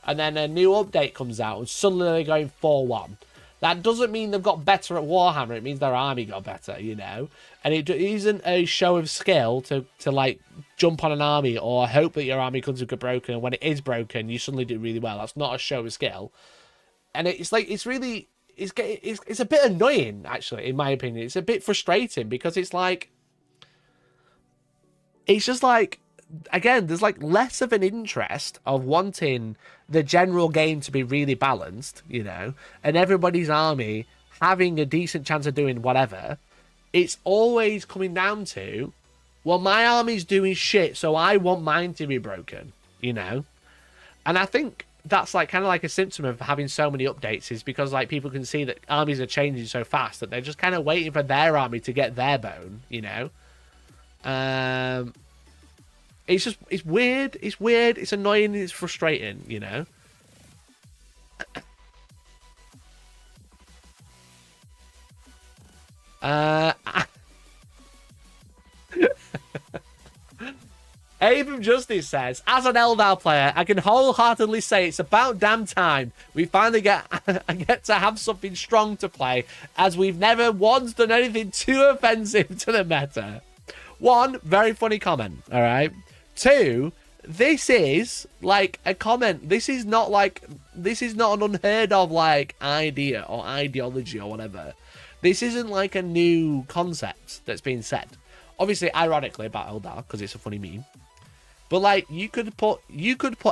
and then a new update comes out and suddenly they're going 4-1, that doesn't mean they've got better at Warhammer. It means their army got better, you know. And it isn't a show of skill to like jump on an army or hope that your army comes to get broken. And when it is broken, you suddenly do really well. That's not a show of skill. And it's like, it's really, it's a bit annoying, actually, in my opinion. It's a bit frustrating because it's like, it's just like, again, there's like less of an interest of wanting the general game to be really balanced, you know, and everybody's army having a decent chance of doing whatever. It's always coming down to, well, my army's doing shit, so I want mine to be broken, you know. And I think that's like kind of like a symptom of having so many updates, is because like people can see that armies are changing so fast that they're just kind of waiting for their army to get their bone, you know. It's just, it's weird, it's annoying, it's frustrating, you know. Abram Justice says, as an Eldar player, I can wholeheartedly say it's about damn time we finally get to have something strong to play, as we've never once done anything too offensive to the meta. One, very funny comment, all right? Two, this is like a comment. This is not an unheard of like idea or ideology or whatever. This isn't like a new concept that's being said. Obviously, ironically about Eldar, because it's a funny meme. But like, you could put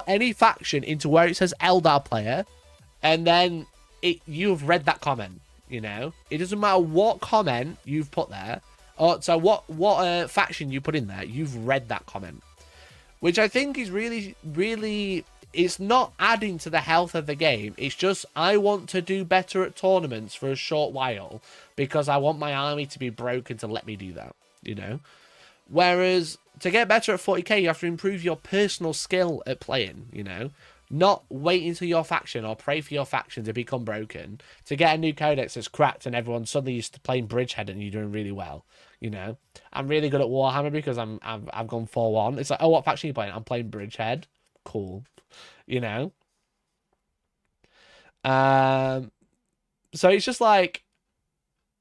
any faction into where it says Eldar player, and then you've read that comment. You know, it doesn't matter what comment you've put there, or so what faction you put in there. You've read that comment, which I think is really, really. It's not adding to the health of the game. It's just, I want to do better at tournaments for a short while because I want my army to be broken to let me do that, you know? Whereas to get better at 40k, you have to improve your personal skill at playing, you know? Not wait until your faction or pray for your faction to become broken to get a new codex that's cracked and everyone suddenly used to playing Bridgehead and you're doing really well, you know? I'm really good at Warhammer because I've gone 4-1. It's like, oh, what faction are you playing? I'm playing Bridgehead. Cool. You know? So it's just like,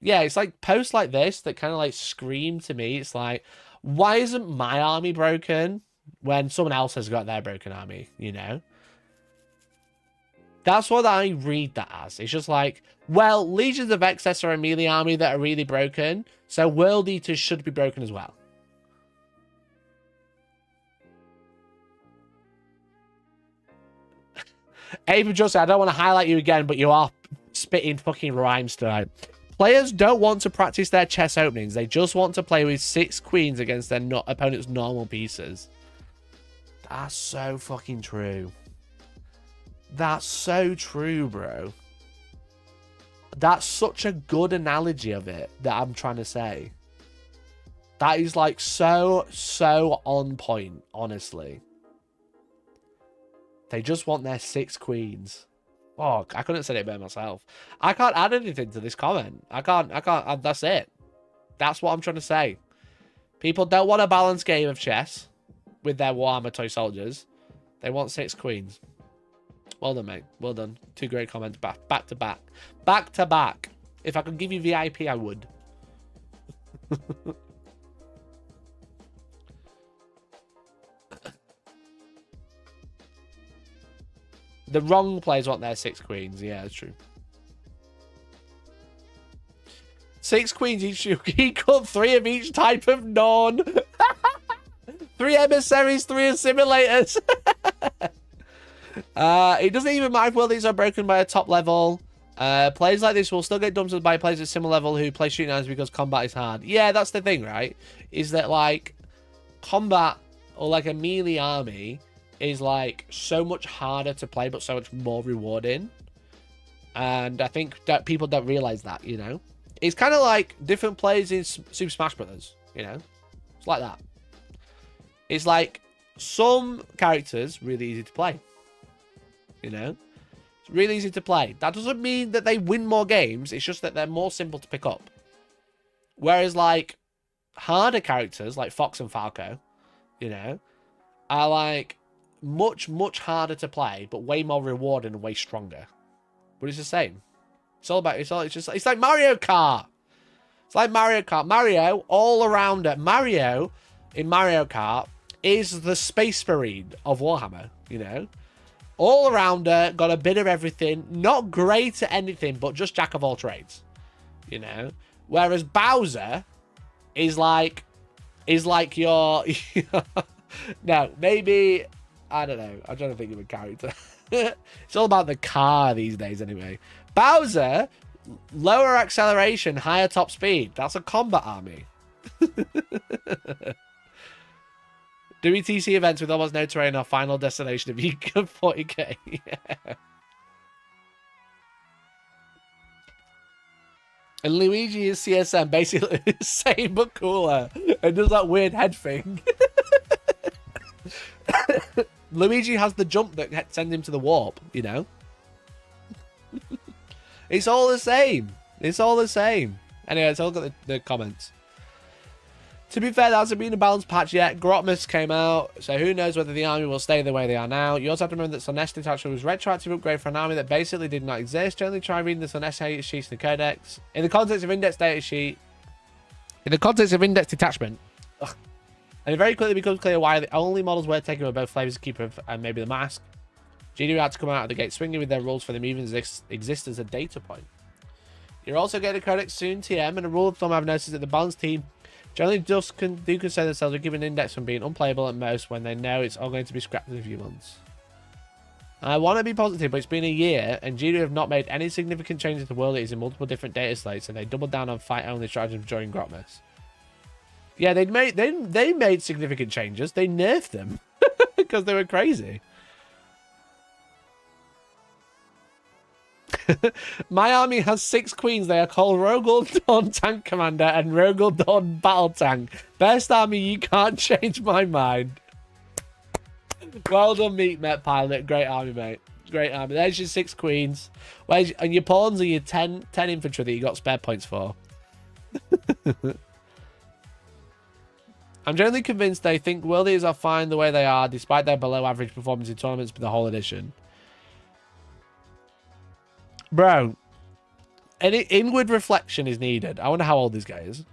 yeah, it's like posts like this that kind of like scream to me. It's like, why isn't my army broken when someone else has got their broken army, you know? That's what I read that as. It's just like, well, Legions of Excess are a melee army that are really broken, so World Eaters should be broken as well. Abe Justin, I don't want to highlight you again, but you are spitting fucking rhymes tonight. Players don't want to practice their chess openings. They just want to play with 6 queens against their opponent's normal pieces. That's so fucking true. That's so true, bro. That's such a good analogy of it that I'm trying to say. That is like so on point, honestly. They just want their 6 queens. Oh, I couldn't say it better myself. I can't add anything to this comment. I can't, that's it. That's what I'm trying to say. People don't want a balanced game of chess with their Warhammer toy soldiers. They want 6 queens. Well done, mate. Well done. 2 great comments back to back. Back to back. If I could give you VIP, I would. The wrong players want their 6 queens. Yeah, that's true. 6 queens each equal 3 of each type of Norn. 3 emissaries, 3 assimilators. It doesn't even matter if world leaders are broken by a top level. Players like this will still get dumped by players at similar level who play shooting arms because combat is hard. Yeah, that's the thing, right? Is that like combat or like a melee army is like so much harder to play but so much more rewarding, and I think that people don't realize that, you know. It's kind of like different players in Super Smash Brothers, you know. It's like that. It's like some characters really easy to play, you know. It's really easy to play. That doesn't mean that they win more games. It's just that they're more simple to pick up. Whereas like harder characters like Fox and Falco, you know, are like much harder to play, but way more rewarding and way stronger. But it's the same. It's like Mario Kart. It's like Mario Kart. Mario all around it. Mario in Mario Kart is the Space Marine of Warhammer, you know. All around it, got a bit of everything. Not great at anything, but just jack of all trades, you know. Whereas Bowser is like your no, maybe, I don't know. I'm trying to think of a character. It's all about the car these days anyway. Bowser, lower acceleration, higher top speed. That's a combat army. WTC events with almost no terrain or final destination if you get 40k. Yeah. And Luigi is CSM, basically the same but cooler. And does that weird head thing. Luigi has the jump that sends him to the warp, you know? It's all the same. It's all the same. Anyway, let's look at the comments. To be fair, there hasn't been a balanced patch yet. Grotmus came out, so who knows whether the army will stay the way they are now. You also have to remember that Sonest Detachment was a retroactive upgrade for an army that basically did not exist. Generally try reading the Sonest data sheets in the codex. In the context of index data sheet, in the context of index detachment, and it very quickly becomes clear why the only models worth taking were both Flavors Keeper and maybe the Mask. GDU had to come out of the gate swinging with their rules for them even exist as a data point. You're also getting a codex soon, TM, and a rule of thumb I've noticed that the balanced team generally do concern themselves with giving an index from being unplayable at most when they know it's all going to be scrapped in a few months. I want to be positive, but it's been a year, and GDU have not made any significant changes to World Eaters in multiple different data slates, and they doubled down on fight-only strategies during Grotmus. Yeah, they made significant changes. They nerfed them because they were crazy. My army has 6 queens. They are called Rogel Dawn Tank Commander and Rogel Dawn Battle Tank. Best army, you can't change my mind. Well done, Meat Met Pilot. Great army, mate. Great army. There's your 6 queens. And your pawns are your 10 infantry that you got spare points for. I'm generally convinced they think World Eaters are fine the way they are, despite their below average performance in tournaments for the whole edition. Bro, any inward reflection is needed. I wonder how old this guy is.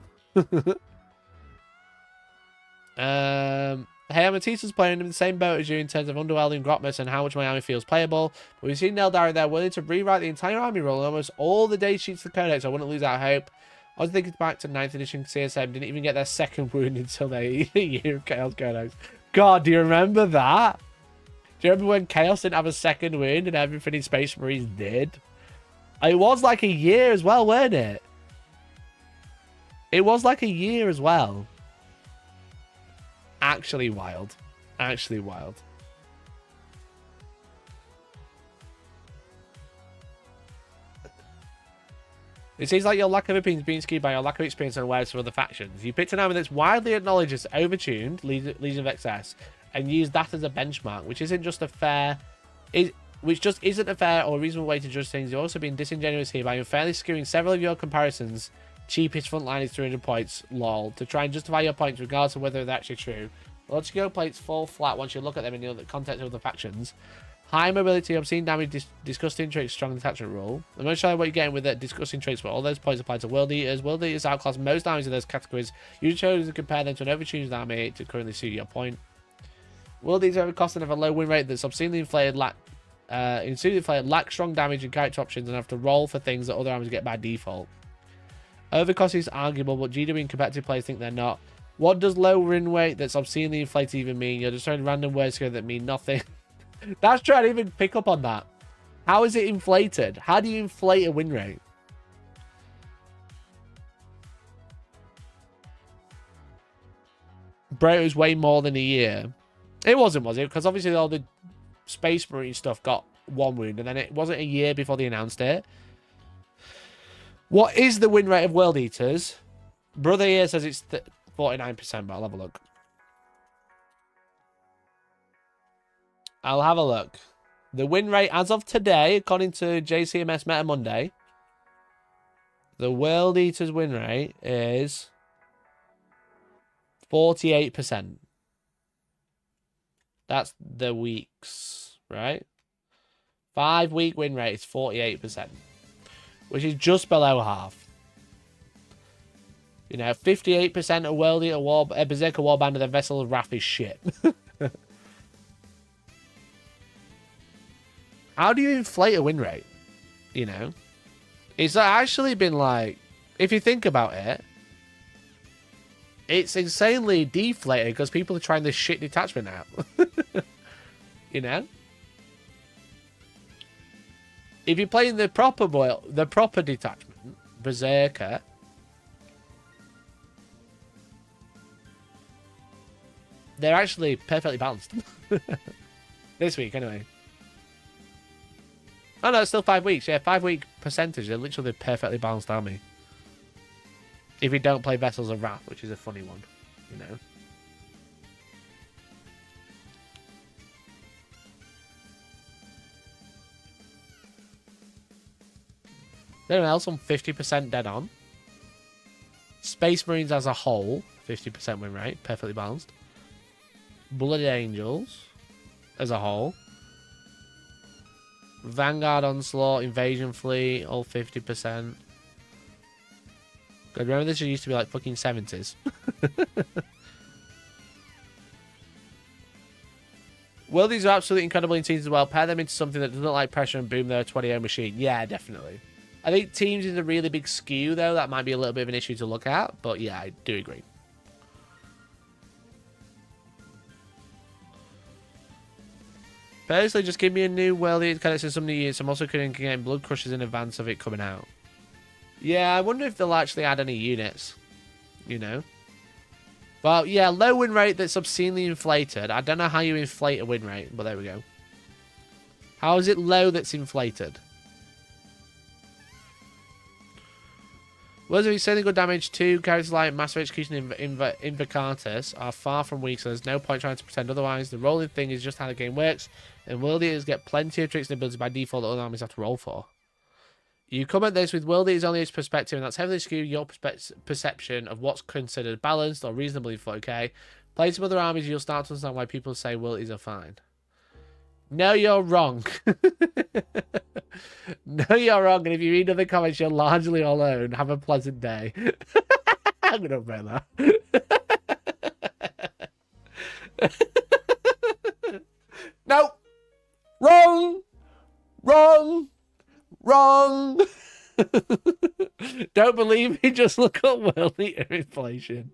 Hey, Amatita's playing in the same boat as you in terms of underwhelming Grotmus and how much my army feels playable. But we've seen Neldari there willing to rewrite the entire army role and almost all the day sheets of the codex. I wouldn't lose that hope. I was thinking back to 9th edition CSM. Didn't even get their second wound until their year of Chaos Codex. God, do you remember that? Do you remember when Chaos didn't have a second wound and everything in Space Marines did? It was like a year as well, weren't it? It was like a year as well. Actually wild. Actually wild. It seems like your lack of opinion is being skewed by your lack of experience and awareness of other factions. You picked an army that's widely acknowledged as overtuned, Legion of Excess, and used that as a benchmark, which isn't just a fair... Which just isn't a fair or reasonable way to judge things. You're also being disingenuous here by unfairly skewing several of your comparisons. Cheapest frontline is 300 points, lol, to try and justify your points regardless of whether they're actually true. Logical plates fall flat once you look at them in the context of the factions. High mobility, obscene damage, disgusting traits, strong detachment rule. I'm not sure what you're getting with the disgusting traits, but all those points apply to World Eaters. World Eaters outclass most armies in those categories. You chose to compare them to an overtuned army to currently suit your point. World Eaters have a cost and have a low win rate that's obscenely inflated, lack strong damage and character options and have to roll for things that other armies get by default. Overcost is arguable, but GW and competitive players think they're not. What does low win rate that's obscenely inflated even mean? You're just throwing random words together that mean nothing. That's true, I didn't even pick up on that. How is it inflated? How do you inflate a win rate? Bro, it was way more than a year. It wasn't, was it? Because obviously all the Space Marine stuff got 1 wound, and then it wasn't a year before they announced it. What is the win rate of World Eaters? Brother here says it's 49%, but I'll have a look. I'll have a look. The win rate as of today, according to JCMS Meta Monday, the World Eaters win rate is 48%. That's the weeks, right? 5-week win rate is 48%, which is just below half. You know, 58% of World Eater War, Berserker Warband of the Vessel of Wrath is shit. How do you inflate a win rate? You know? It's actually been like, if you think about it, it's insanely deflated because people are trying this shit detachment out. You know? If you're playing the proper detachment, Berserker, they're actually perfectly balanced. This week, anyway. Oh no, it's still 5 weeks. Yeah, 5-week percentage. They're literally a perfectly balanced army. If you don't play Vessels of Wrath, which is a funny one, you know. Anyone else on 50% dead on? Space Marines as a whole, 50% win rate, perfectly balanced. Blooded Angels as a whole. Vanguard Onslaught, Invasion Fleet, all 50%. God, remember this used to be like fucking 70s. Well, these are absolutely incredible in teams as well. Pair them into something that doesn't like pressure and boom, they're a 20-0 machine. Yeah, definitely. I think teams is a really big skew, though. That might be a little bit of an issue to look at. But yeah, I do agree. Personally, just give me a new World Eater credits in some new years. I'm also getting Blood Crushers in advance of it coming out. Yeah, I wonder if they'll actually add any units. You know? Well, yeah, low win rate that's obscenely inflated. I don't know how you inflate a win rate, but there we go. How is it low that's inflated? Words of insanely good damage to characters like Massive Execution and Invocatus are far from weak, so there's no point trying to pretend otherwise. The rolling thing is just how the game works, and World Eaters get plenty of tricks and abilities by default that other armies have to roll for. You come at this with World Eaters only its perspective, and that's heavily skewed your perception of what's considered balanced or reasonably okay. Play some other armies, you'll start to understand why people say World Eaters are fine. No, you're wrong. No, you're wrong. And if you read other comments, you're largely alone. Have a pleasant day. I'm going to burn that. No. Wrong. Wrong. Wrong. Don't believe me. Just look up World Eater inflation.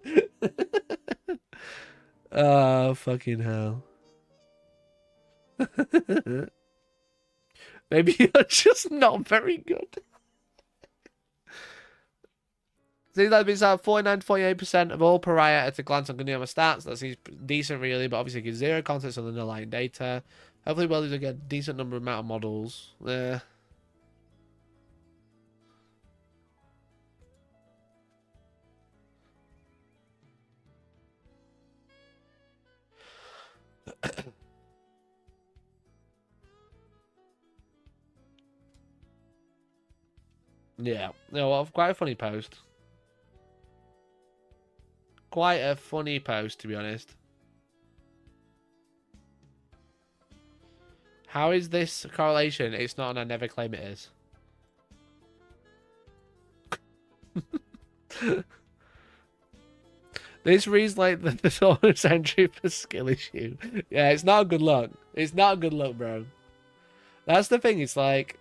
Oh, fucking hell. Maybe you're just not very good. Seems like it's at 49 to 48% of all pariah at a glance on Gunnyama stats. That seems decent, really, but obviously gives zero context on the underlying data. Hopefully, well, these will get a decent number amount of models. Yeah, no, well, quite a funny post. Quite a funny post, to be honest. How is this correlation? It's not, and I never claim it is. This reads like the Taurus entry for skill issue. Yeah, it's not a good look. It's not a good look, bro. That's the thing. It's like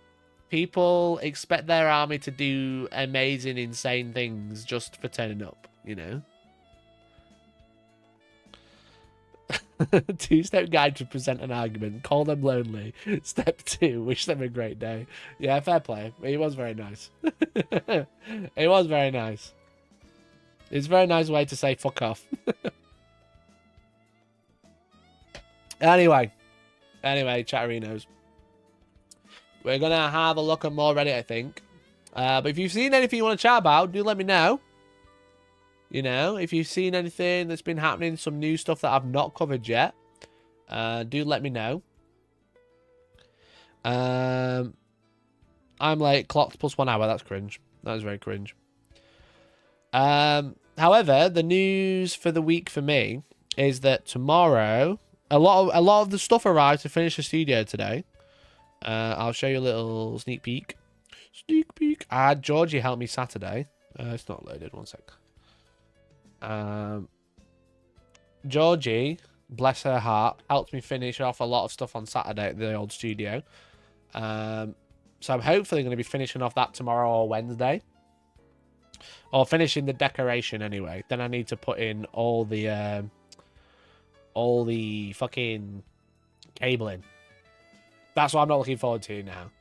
people expect their army to do amazing, insane things just for turning up, you know? 2-step guide to present an argument. Call them lonely. Step 2, wish them a great day. Yeah, fair play. It was very nice. It was very nice. It's a very nice way to say fuck off. Anyway, chatterinos. We're going to have a look at more Reddit, I think. But if you've seen anything you want to chat about, do let me know. You know, if you've seen anything that's been happening, some new stuff that I've not covered yet, do let me know. I'm late, clocked plus 1 hour. That's cringe. That is very cringe. However, the news for the week for me is that tomorrow, a lot of the stuff arrived to finish the studio today. I'll show you a little sneak peek. Sneak peek. I had Georgie help me Saturday. It's not loaded. One sec. Georgie, bless her heart, helped me finish off a lot of stuff on Saturday at the old studio. So I'm hopefully going to be finishing off that tomorrow or Wednesday. Or finishing the decoration anyway. Then I need to put in all the fucking cabling. That's what I'm not looking forward to now.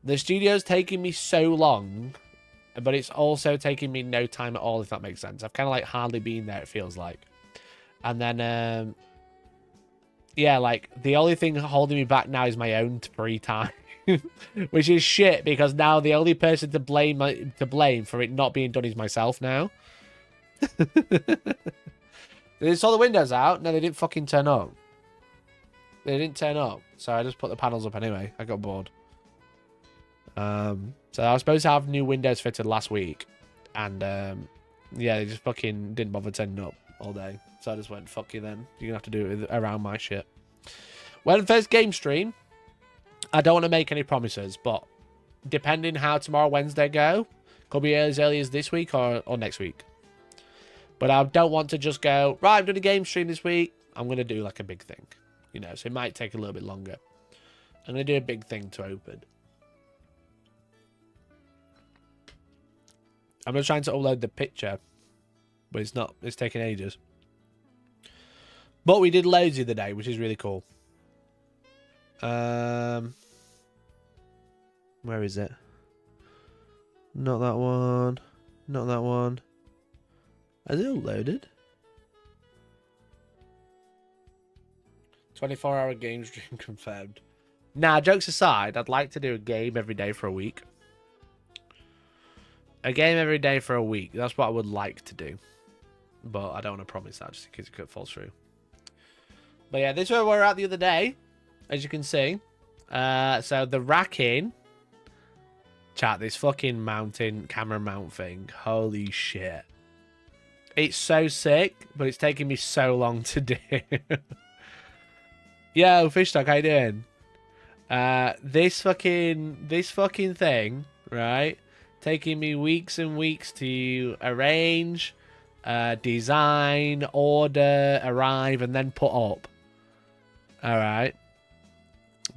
The studio's taking me so long, but it's also taking me no time at all, if that makes sense. I've kind of like hardly been there, it feels like. And then, yeah, like the only thing holding me back now is my own free time. Which is shit, because now the only person to blame for it not being done is myself now. They saw the windows out. No, they didn't fucking turn up. They didn't turn up. So I just put the panels up anyway. I got bored. So I was supposed to have new windows fitted last week. And, yeah, they just fucking didn't bother turning up all day. So I just went, fuck you then. You're going to have to do it around my shit. When first game stream, I don't want to make any promises, but depending how tomorrow, Wednesday go, could be as early as this week or next week. But I don't want to just go, right, I'm doing a game stream this week. I'm going to do like a big thing, you know, so it might take a little bit longer. I'm going to do a big thing to open. I'm just trying to upload the picture, but it's not, it's taking ages. But we did loads the other day, which is really cool. Where is it? Not that one. Not that one. Is it all loaded? 24-hour game stream confirmed. Nah, jokes aside, I'd like to do a game every day for a week. A game every day for a week. That's what I would like to do. But I don't want to promise that just in case it could fall through. But yeah, this is where we were at the other day, as you can see. So the racking. Chat, this fucking mountain camera mount thing. Holy shit. It's so sick, but it's taking me so long to do. Yo, Fishstock, how you doing? This fucking thing, right? Taking me weeks and weeks to arrange, design, order, arrive, and then put up. Alright.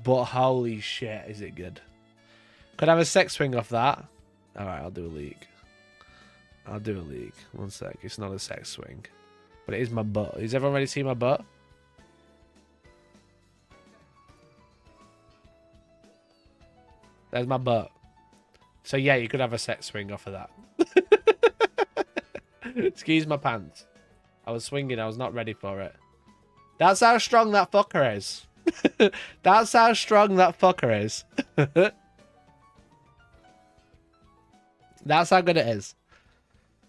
But holy shit, is it good. Could I have a sex swing off that? Alright, I'll do a leak. I'll do a leak. One sec. It's not a sex swing. But it is my butt. Is everyone ready to see my butt? There's my butt. So yeah, you could have a sex swing off of that. Excuse my pants. I was swinging. I was not ready for it. That's how strong that fucker is. That's how strong that fucker is. That's how good it is.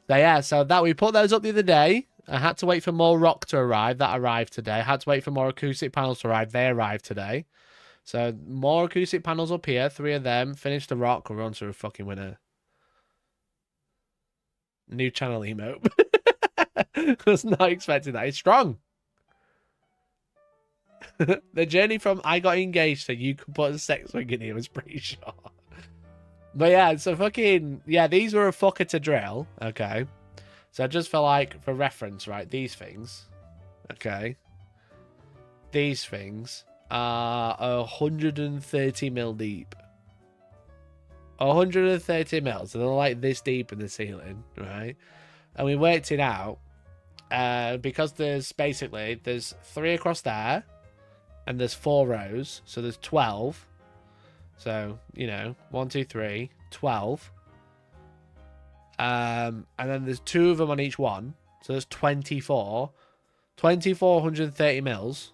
So yeah, so that we put those up the other day. I had to wait for more rock to arrive. That arrived today. I had to wait for more acoustic panels to arrive. They arrived today. So more acoustic panels up here. 3 of them. Finish the rock. We're on to a fucking winner. New channel emote. Was not expecting that. It's strong. The journey from I got engaged to you could put a sex swing in here was pretty short. But yeah, so fucking, yeah, these were a fucker to drill, okay? So I just feel like, for reference, right, these things, okay? These things are 130 mil deep. 130 mil, so they're like this deep in the ceiling, right? And we worked it out, because there's 3 across there, and there's 4 rows, so there's 12. So, you know, 1, 2, 3, 12. And then there's 2 of them on each one. So there's 24. 130 mils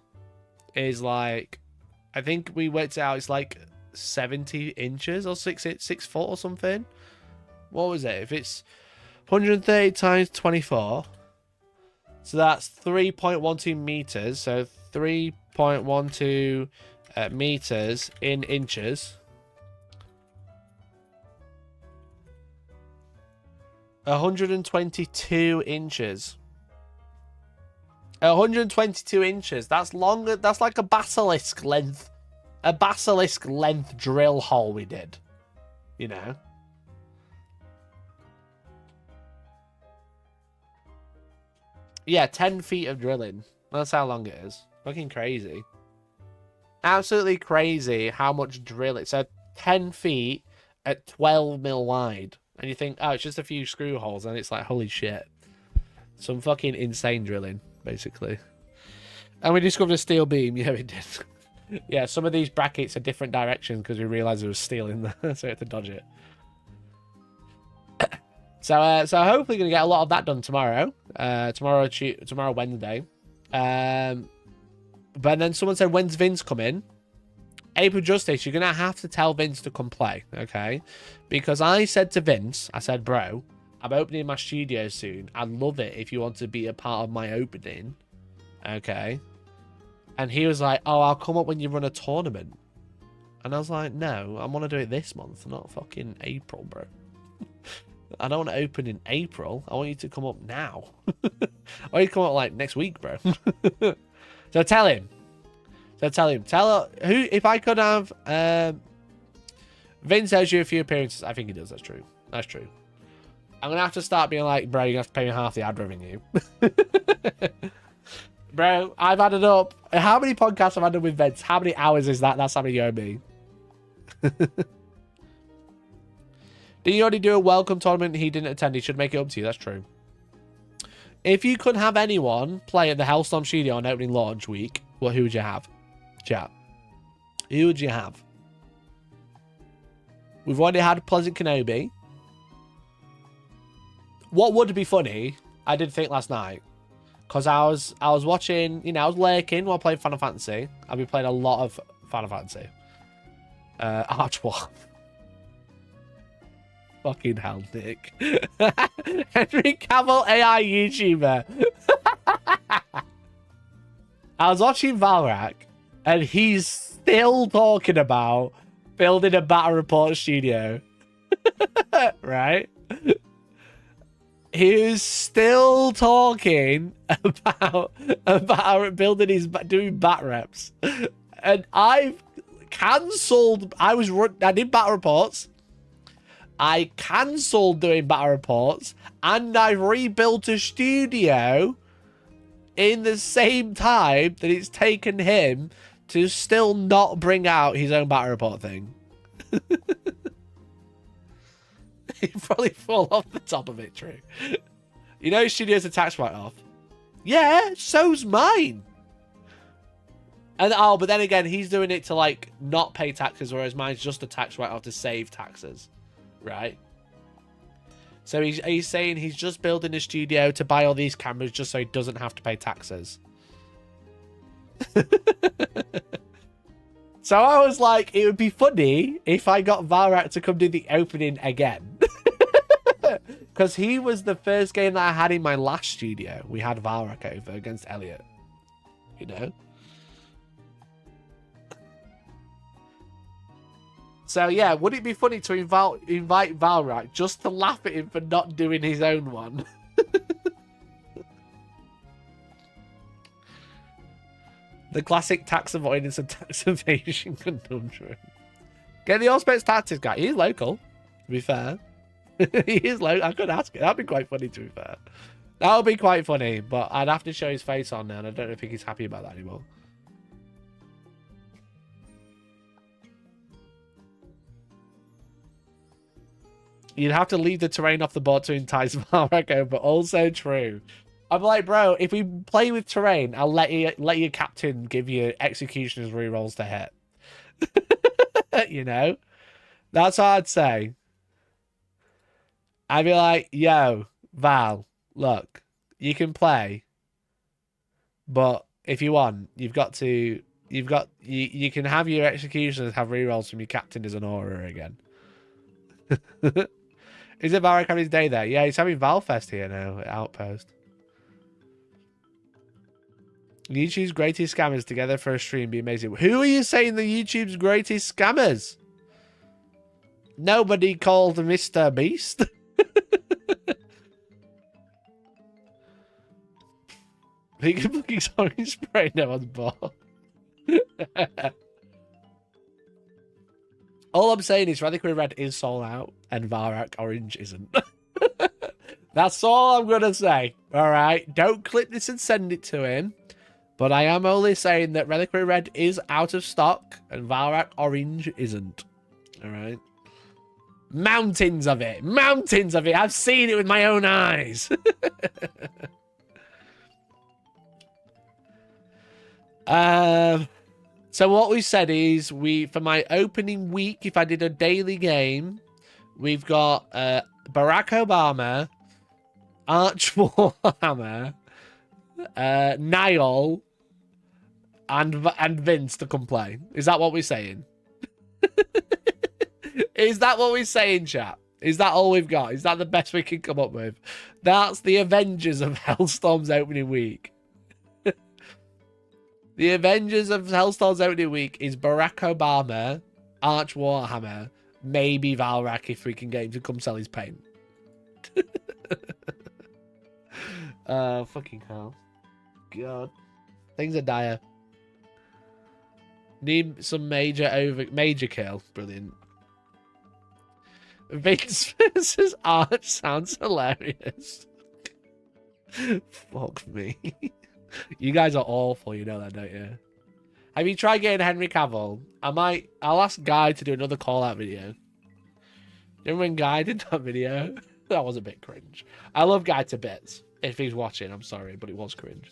is like, I think we worked it out, it's like 70 inches or 6 foot or something. What was it? If it's 130 times 24. So that's 3.12 meters. So 3.12 meters in inches. 122 inches. 122 inches. That's longer. That's like a basilisk length. A basilisk length drill hole we did. You know? Yeah, 10 feet of drilling. That's how long it is. Fucking crazy. Absolutely crazy how much drilling. So 10 feet at 12 mil wide. And you think, oh, it's just a few screw holes. And it's like, holy shit. Some fucking insane drilling, basically. And we discovered a steel beam. Yeah, we did. Yeah, some of these brackets are different directions because we realised there was steel in there. So we had to dodge it. So hopefully going to get a lot of that done tomorrow. Tomorrow Wednesday. But then someone said, when's Vince coming? April Justice, you're going to have to tell Vince to come play, okay? Because I said to Vince, I said, bro, I'm opening my studio soon. I'd love it if you want to be a part of my opening, okay? And he was like, oh, I'll come up when you run a tournament. And I was like, no, I want to do it this month, not fucking April, bro. I don't want to open in April. I want you to come up now. I want you to come up like next week, bro. So tell him. Tell who, if I could have, Vince owes you a few appearances. I think he does. That's true. That's true. I'm going to have to start being like, bro, you're going to have to pay me half the ad revenue. Bro, I've added up. How many podcasts have I done with Vince? How many hours is that? That's how many you owe me. Did you already do a welcome tournament he didn't attend? He should make it up to you. That's true. If you could have anyone play at the Hellstorm studio on opening launch week, well, who would you have? Chat. Who would you have? We've already had Pleasant Kenobi. What would be funny, I did think last night, because I was watching, you know, I was lurking while playing Final Fantasy. I've been playing a lot of Final Fantasy. Archwar. Fucking hell, Nick. Henry Cavill AI YouTuber. I was watching Valrak, and he's still talking about building a battle report studio. Right? He was still talking about building doing bat reps. And I've cancelled. I did battle reports. I cancelled doing battle reports, and I rebuilt a studio in the same time that it's taken him to still not bring out his own battle report thing. He'd probably fall off the top of it, true. You know his studio's a tax write-off? Yeah, so's mine. And oh, but then again, he's doing it to like not pay taxes, whereas mine's just a tax write-off to save taxes. Right? So he's saying he's just building a studio to buy all these cameras just so he doesn't have to pay taxes. So I was like, it would be funny if I got Valrak to come do the opening again. Because he was the first game that I had in my last studio. We had Valrak over against Elliot. You know? So yeah, would it be funny to invite Valrak just to laugh at him for not doing his own one? The classic tax avoidance and tax evasion conundrum. Get the Allspecs Tactics guy. He's local, to be fair. He is local. I could ask it. That'd be quite funny, to be fair. That would be quite funny, but I'd have to show his face on now, and I don't think he's happy about that anymore. You'd have to leave the terrain off the board to entice Valrak, but also true. I'm like, bro, if we play with terrain, I'll let your captain give you executioner's rerolls to hit. You know? That's what I'd say. I'd be like, yo, Val, look, you can play, but if you want, you can have your executioners have rerolls from your captain as an aura again. Is it Valrak having his day there? Yeah, he's having Valfest here now at Outpost. YouTube's greatest scammers together for a stream be amazing. Who are you saying the YouTube's greatest scammers? Nobody called Mr. Beast. He can fucking orange spray, no one's bought. All I'm saying is Reliquary Red is sold out and Valrak Orange isn't. That's all I'm going to say. All right. Don't clip this and send it to him. But I am only saying that Reliquary Red is out of stock and Valrak Orange isn't. All right. Mountains of it. Mountains of it. I've seen it with my own eyes. So what we said is for my opening week, if I did a daily game, we've got Barack Obama, Arch Warhammer, Niall, and Vince to come play. Is that what we're saying? Is that what we're saying, chat? Is that all we've got? Is that the best we can come up with? That's the Avengers of Hellstorm's opening week. The Avengers of Hellstorm's opening week is Barack Obama, Arch Warhammer, maybe Valrak if we can get him to come sell his paint. Fucking hell. God. Things are dire. Need some major kill. Brilliant. Vince versus Arch sounds hilarious. Fuck me. You guys are awful, you know that, don't you? Have you tried getting Henry Cavill? I'll ask Guy to do another call-out video. Remember when Guy did that video? That was a bit cringe. I love Guy to bits. If he's watching, I'm sorry, but it was cringe.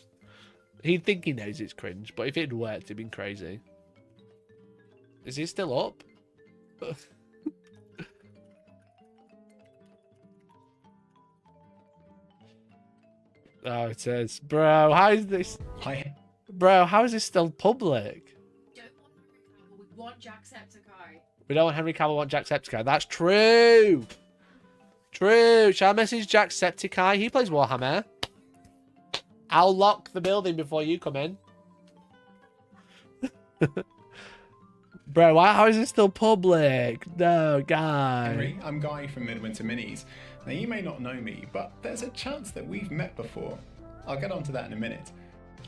He'd think he knows it's cringe, but if it had worked, it'd been crazy. Is he still up? Oh, it says, bro, how is this? Hi. Bro, how is this still public? We want Jacksepticeye. We don't want Henry Cavill, we want Jacksepticeye. That's true. True. Shall I message Jacksepticeye? He plays Warhammer. I'll lock the building before you come in. Bro, how is it still public? No, Guy. Henry, I'm Guy from Midwinter Minis. Now, you may not know me, but there's a chance that we've met before. I'll get onto that in a minute.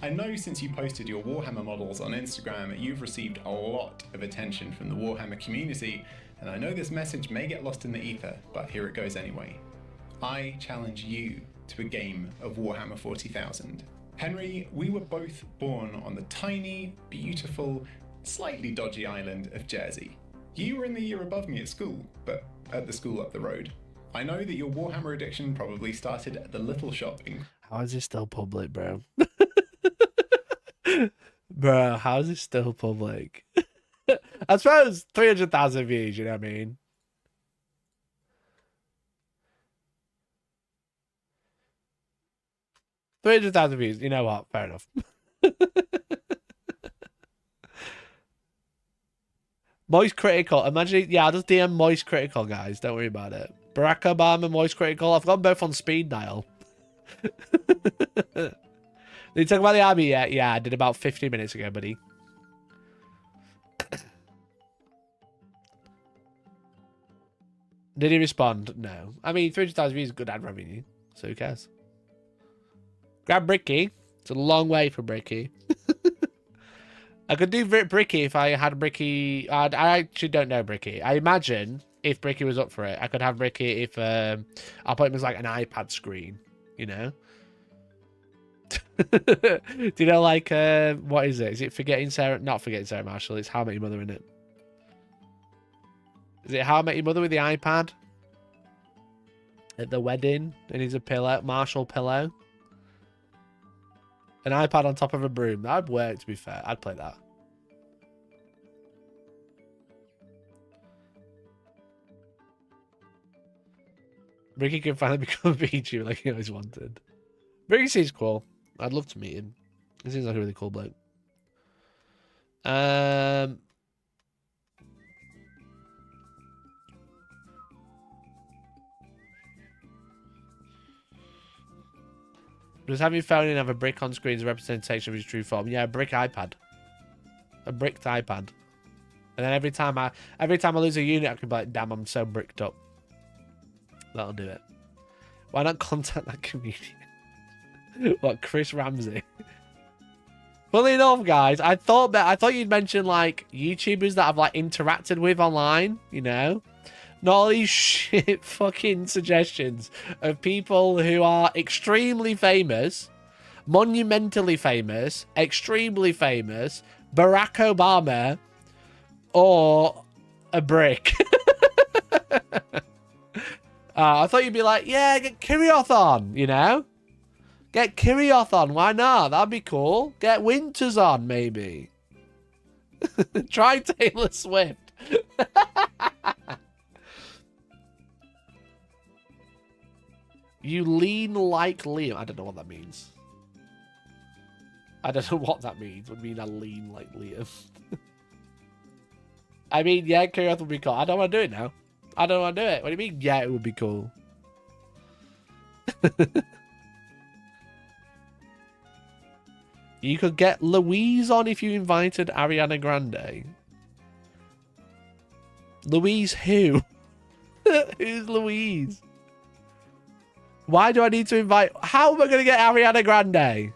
I know since you posted your Warhammer models on Instagram, you've received a lot of attention from the Warhammer community, and I know this message may get lost in the ether, but here it goes anyway. I challenge you to a game of Warhammer 40,000. Henry, we were both born on the tiny, beautiful, slightly dodgy island of Jersey. You were in the year above me at school, but at the school up the road. I know that your Warhammer addiction probably started at the little shop in... How is this still public, bro? Bro, how is this still public? I suppose 300,000 views, you know what I mean? $300,000 views, you know what? Fair enough. Moist Critical. Imagine, yeah, I'll just DM Moist Critical, guys. Don't worry about it. Barack Obama, Moist Critical. I've got them both on speed dial. Did you talk about the army yet? Yeah, I did about 15 minutes ago, buddy. Did he respond? No. I mean, 300,000 views is good ad revenue, so who cares? Grab Bricky. It's a long way from Bricky. I could do Bricky if I had Bricky. I actually don't know Bricky. I imagine if Bricky was up for it, I could have Bricky if I'll put him as like an iPad screen, you know? Do you know, like, what is it? Is it Forgetting Sarah? Not Forgetting Sarah Marshall. It's How I Met Your Mother, isn't it? Is it How I Met Your Mother with the iPad? At the wedding, and he's a pillow, Marshall pillow. An iPad on top of a broom. That'd work, to be fair. I'd play that. Ricky can finally become a VTuber like he always wanted. Ricky seems cool. I'd love to meet him. He seems like a really cool bloke. Does having your phone and have a brick on screen as a representation of his true form? Yeah, a brick iPad. A bricked iPad. And then every time I lose a unit, I can be like, damn, I'm so bricked up. That'll do it. Why not contact that comedian? What, Chris Ramsey? Funnily enough, guys, I thought you'd mention like YouTubers that I've like interacted with online, you know? Not all these shit fucking suggestions of people who are extremely famous, monumentally famous, extremely famous, Barack Obama, or a brick. I thought you'd be like, yeah, get Kirioth on, you know? Get Kirioth on, why not? That'd be cool. Get Winters on, maybe. Try Taylor Swift. You lean like Liam. I don't know what that means. I don't know what that means. Would mean I lean like Liam. I mean, yeah, Kirioth would be cool. I don't want to do it now. I don't want to do it. What do you mean? Yeah, it would be cool. You could get Louise on if you invited Ariana Grande. Louise who? Who's Louise? Why do I need to invite... How am I going to get Ariana Grande?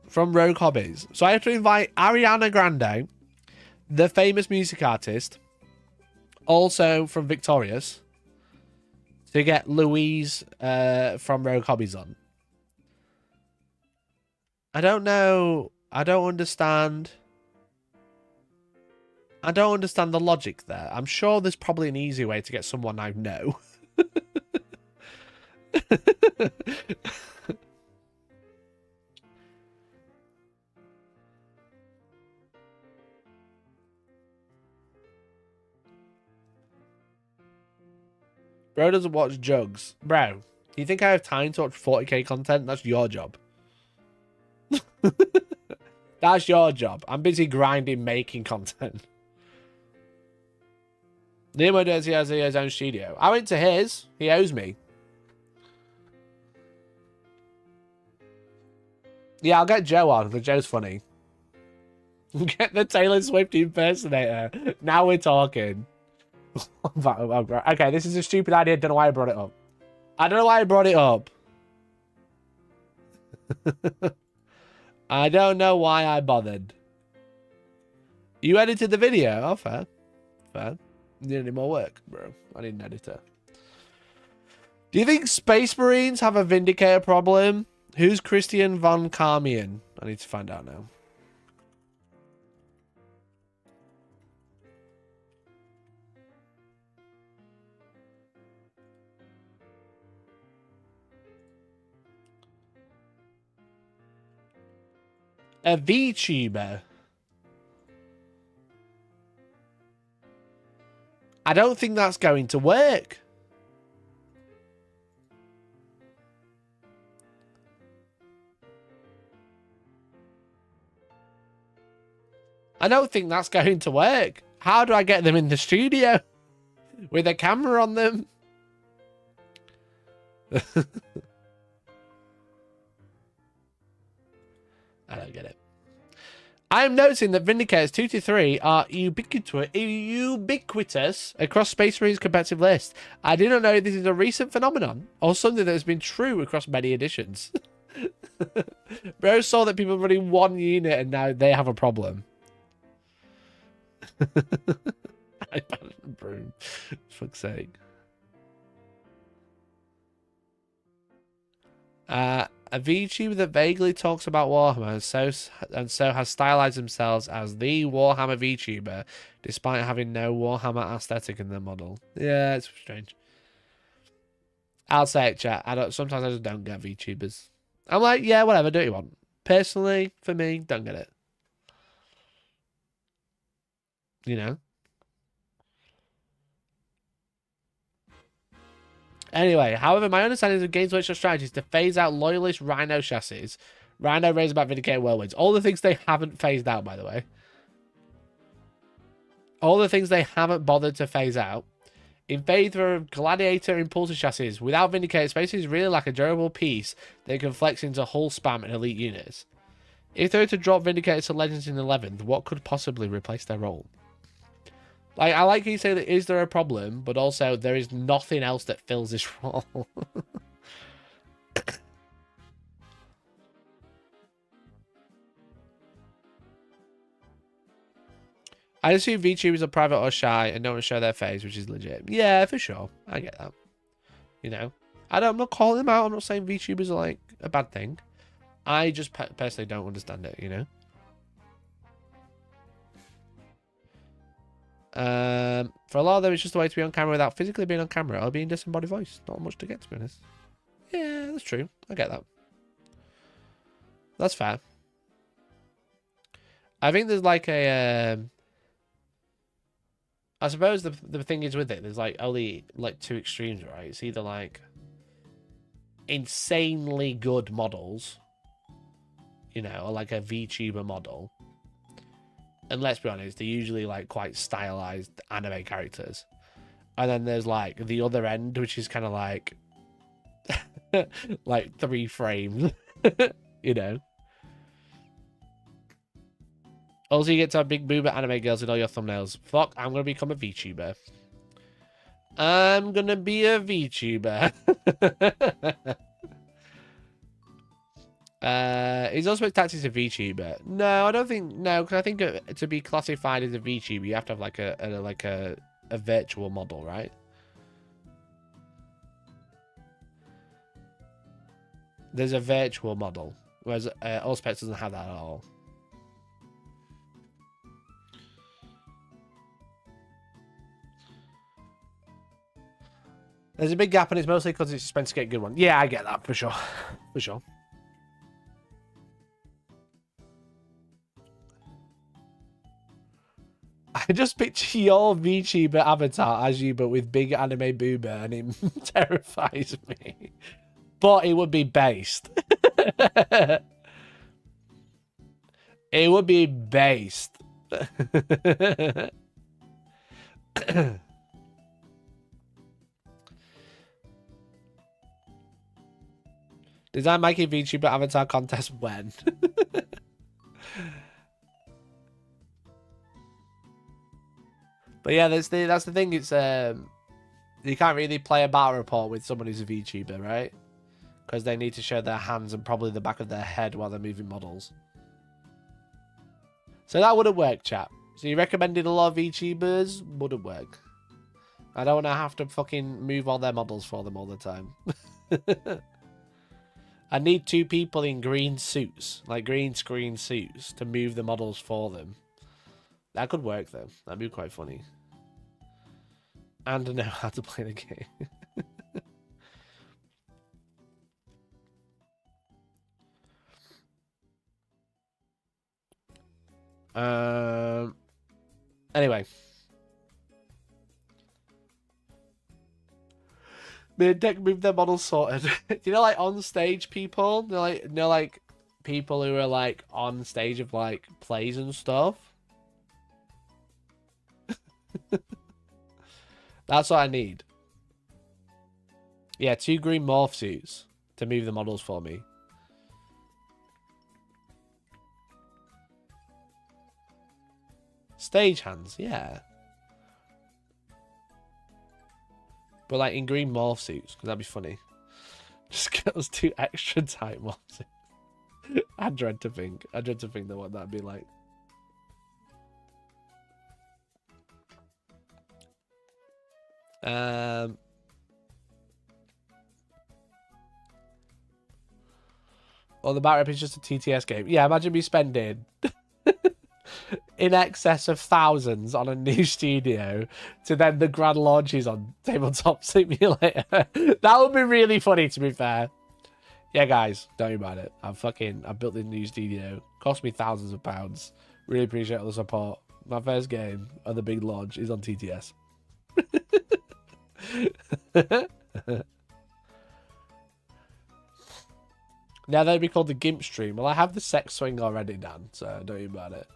From Rogue Hobbies. So I have to invite Ariana Grande, the famous music artist, also from Victorious, to get Louise from Rogue Hobbies on. I don't know. I don't understand. I don't understand the logic there. I'm sure there's probably an easy way to get someone I know. Bro doesn't watch jugs. Bro, you think I have time to watch 40k content? That's your job. That's your job. I'm busy grinding, making content. Nemo does, he has his own studio. I went to his. He owes me. Yeah, I'll get Joe on, because Joe's funny. Get the Taylor Swift impersonator. Now we're talking. Okay, this is a stupid idea. Don't know why I brought it up. I don't know why I brought it up. I don't know why I bothered. You edited the video? Oh, fair. Fair. You need any more work, bro. I need an editor. Do you think Space Marines have a Vindicator problem? Who's Christian von Carmian? I need to find out now. A VTuber. I don't think that's going to work. I don't think that's going to work. How do I get them in the studio? With a camera on them? I don't get it. I am noticing that Vindicators 2 to 3 are ubiquitous across Space Marine's competitive list. I do not know if this is a recent phenomenon or something that has been true across many editions. Bro saw that people running one unit and now they have a problem. iPad and broom. Fuck's sake. A VTuber that vaguely talks about Warhammer and so has stylized themselves as the Warhammer VTuber, despite having no Warhammer aesthetic in their model. Yeah, it's strange. I'll say it, chat. Sometimes I just don't get VTubers. I'm like, yeah, whatever, do what you want. Personally, for me, don't get it. You know? Anyway, however, my understanding of Games Workshop strategy is to phase out loyalist Rhino chassis. Rhino Razorback Vindicator Whirlwinds. All the things they haven't phased out, by the way. All the things they haven't bothered to phase out. In favor of Gladiator Impulsor chassis. Without Vindicator, Space is really like a durable piece that can flex into hull spam and elite units. If they were to drop Vindicator to Legends in 11th, what could possibly replace their role? Like, I like you say that is there a problem, but also there is nothing else that fills this role. I assume VTubers are private or shy and don't show their face, which is legit. Yeah, for sure. I get that. You know, I'm not calling them out. I'm not saying VTubers are like a bad thing. I just personally don't understand it, you know. For a lot of them, it's just the way to be on camera without physically being on camera or being disembodied voice. Not much to get, to be honest. Yeah, that's true. I get that. That's fair. I think there's like a... I suppose the thing is with it, there's like only like two extremes, right? It's either like insanely good models, you know, or like a VTuber model. And let's be honest, they're usually like quite stylized anime characters. And then there's like the other end, which is kind of like like 3 frames, you know. Also, you get to have big boober anime girls in all your thumbnails. Fuck, I'm going to become a VTuber. I'm going to be a VTuber. He's also a tactics a VTuber. No, I don't think... No, because I think to be classified as a VTuber, you have to have like a virtual model, right? There's a virtual model. Whereas Allspecs doesn't have that at all. There's a big gap, and it's mostly because it's expensive to get a good one. Yeah, I get that, for sure. For sure. I just picture your VTuber avatar as you, but with big anime boober, and it terrifies me. But it would be based. It would be based. Design Mikey VTuber avatar contest when? But yeah, that's the thing. It's you can't really play a battle report with someone who's a VTuber, right? Because they need to show their hands and probably the back of their head while they're moving models. So that wouldn't work, chap. So you recommended a lot of VTubers? Wouldn't work. I don't want to have to fucking move all their models for them all the time. I need 2 people in green suits, like green screen suits, to move the models for them. That could work, though. That'd be quite funny. And to know how to play the game. Anyway. Me and Deck moved their models sorted. You know, like on stage people, they're like, you know, like people who are like on stage of like plays and stuff. That's what I need. Yeah, 2 green morph suits to move the models for me. Stage hands, yeah. But like in green morph suits, because that'd be funny. Just get us 2 extra tight morph suits. I dread to think that what that'd be like. Or the battle rep is just a TTS game. Yeah, imagine me spending in excess of thousands on a new studio to then the grand launches on Tabletop Simulator. That would be really funny, to be fair. Yeah, guys, don't worry about it. I built this new studio. Cost me thousands of pounds. Really appreciate all the support. My first game of the big launch is on TTS. Now that'd be called the GIMP stream. Well, I have the sex swing already, Dan, so don't worry about it.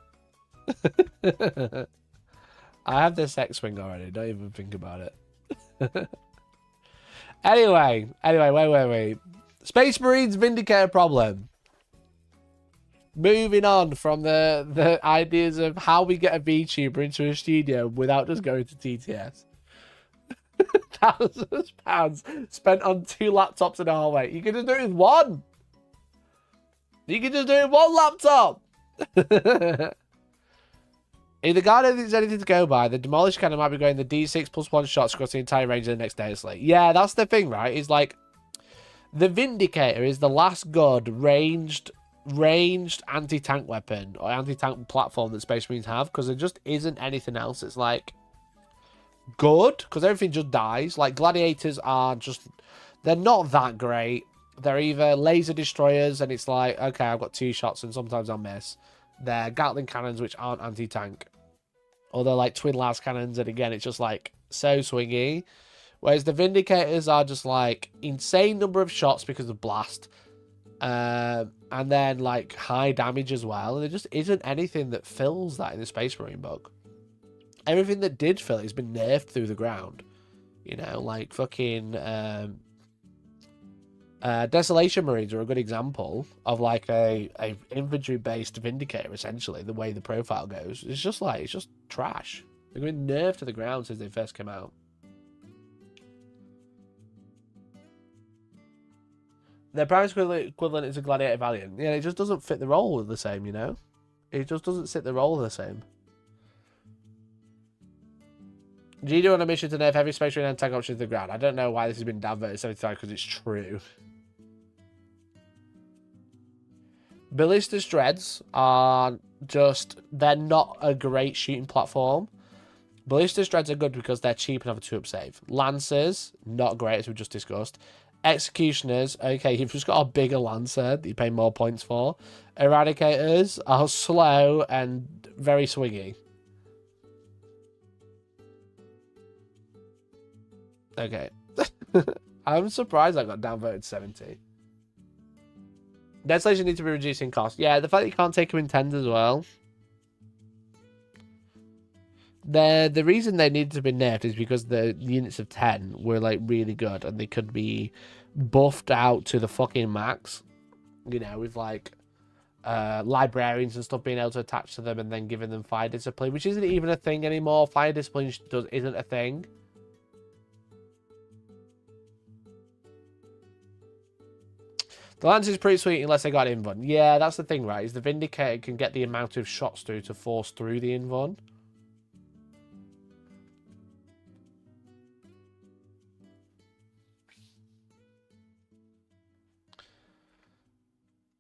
I have the sex swing already. Don't even think about it. Anyway, wait. Space Marines Vindicator problem. moving on from the ideas of how we get a VTuber into a studio without just going to TTS. Thousands of pounds spent on 2 laptops in a hallway. You can just do it with one. You can just do it with one laptop. If the guy don't think there's anything to go by, the demolished cannon might be going the D6 plus 1 shots across the entire range of the next day. Like, yeah, that's the thing, right? It's like the Vindicator is the last good ranged anti-tank weapon or anti-tank platform that Space Marines have, because there just isn't anything else. It's like good, because everything just dies. Like gladiators are just, they're not that great. They're either laser destroyers and it's like, okay, I've got 2 shots and sometimes I'll miss. They're Gatling cannons, which aren't anti-tank, or they're like twin las cannons, and again it's just like so swingy. Whereas the Vindicators are just like insane number of shots because of blast, and then like high damage as well. And there just isn't anything that fills that in the Space Marine book. Everything that did fill it has been nerfed through the ground. You know, like fucking Desolation Marines are a good example of like a infantry based Vindicator. Essentially, the way the profile goes, it's just trash. They've been nerfed to the ground since they first came out. Their primary equivalent is a Gladiator Valiant. Yeah, it just doesn't fit the role the same, you know? It just doesn't sit the role the same. GD on a mission to nerf heavy Space Marine and tank options to the ground. I don't know why this has been downvoted 75 because it's true. Ballistic Dreads are just, they're not a great shooting platform. Ballistic Dreads are good because they're cheap and have a 2-up save. Lancers, not great as we just discussed. Executioners, okay, you've just got a bigger Lancer that you pay more points for. Eradicators are slow and very swingy. Okay. I'm surprised I got downvoted 70. Desolation needs to be reducing cost. Yeah, the fact that you can't take them in 10s as well. The reason they needed to be nerfed is because the units of 10 were like really good and they could be buffed out to the fucking max. You know, with like librarians and stuff being able to attach to them and then giving them fire discipline, which isn't even a thing anymore. Fire discipline isn't a thing. The Lance is pretty sweet unless they got invuln. Yeah, that's the thing, right? Is the Vindicator can get the amount of shots through to force through the invuln.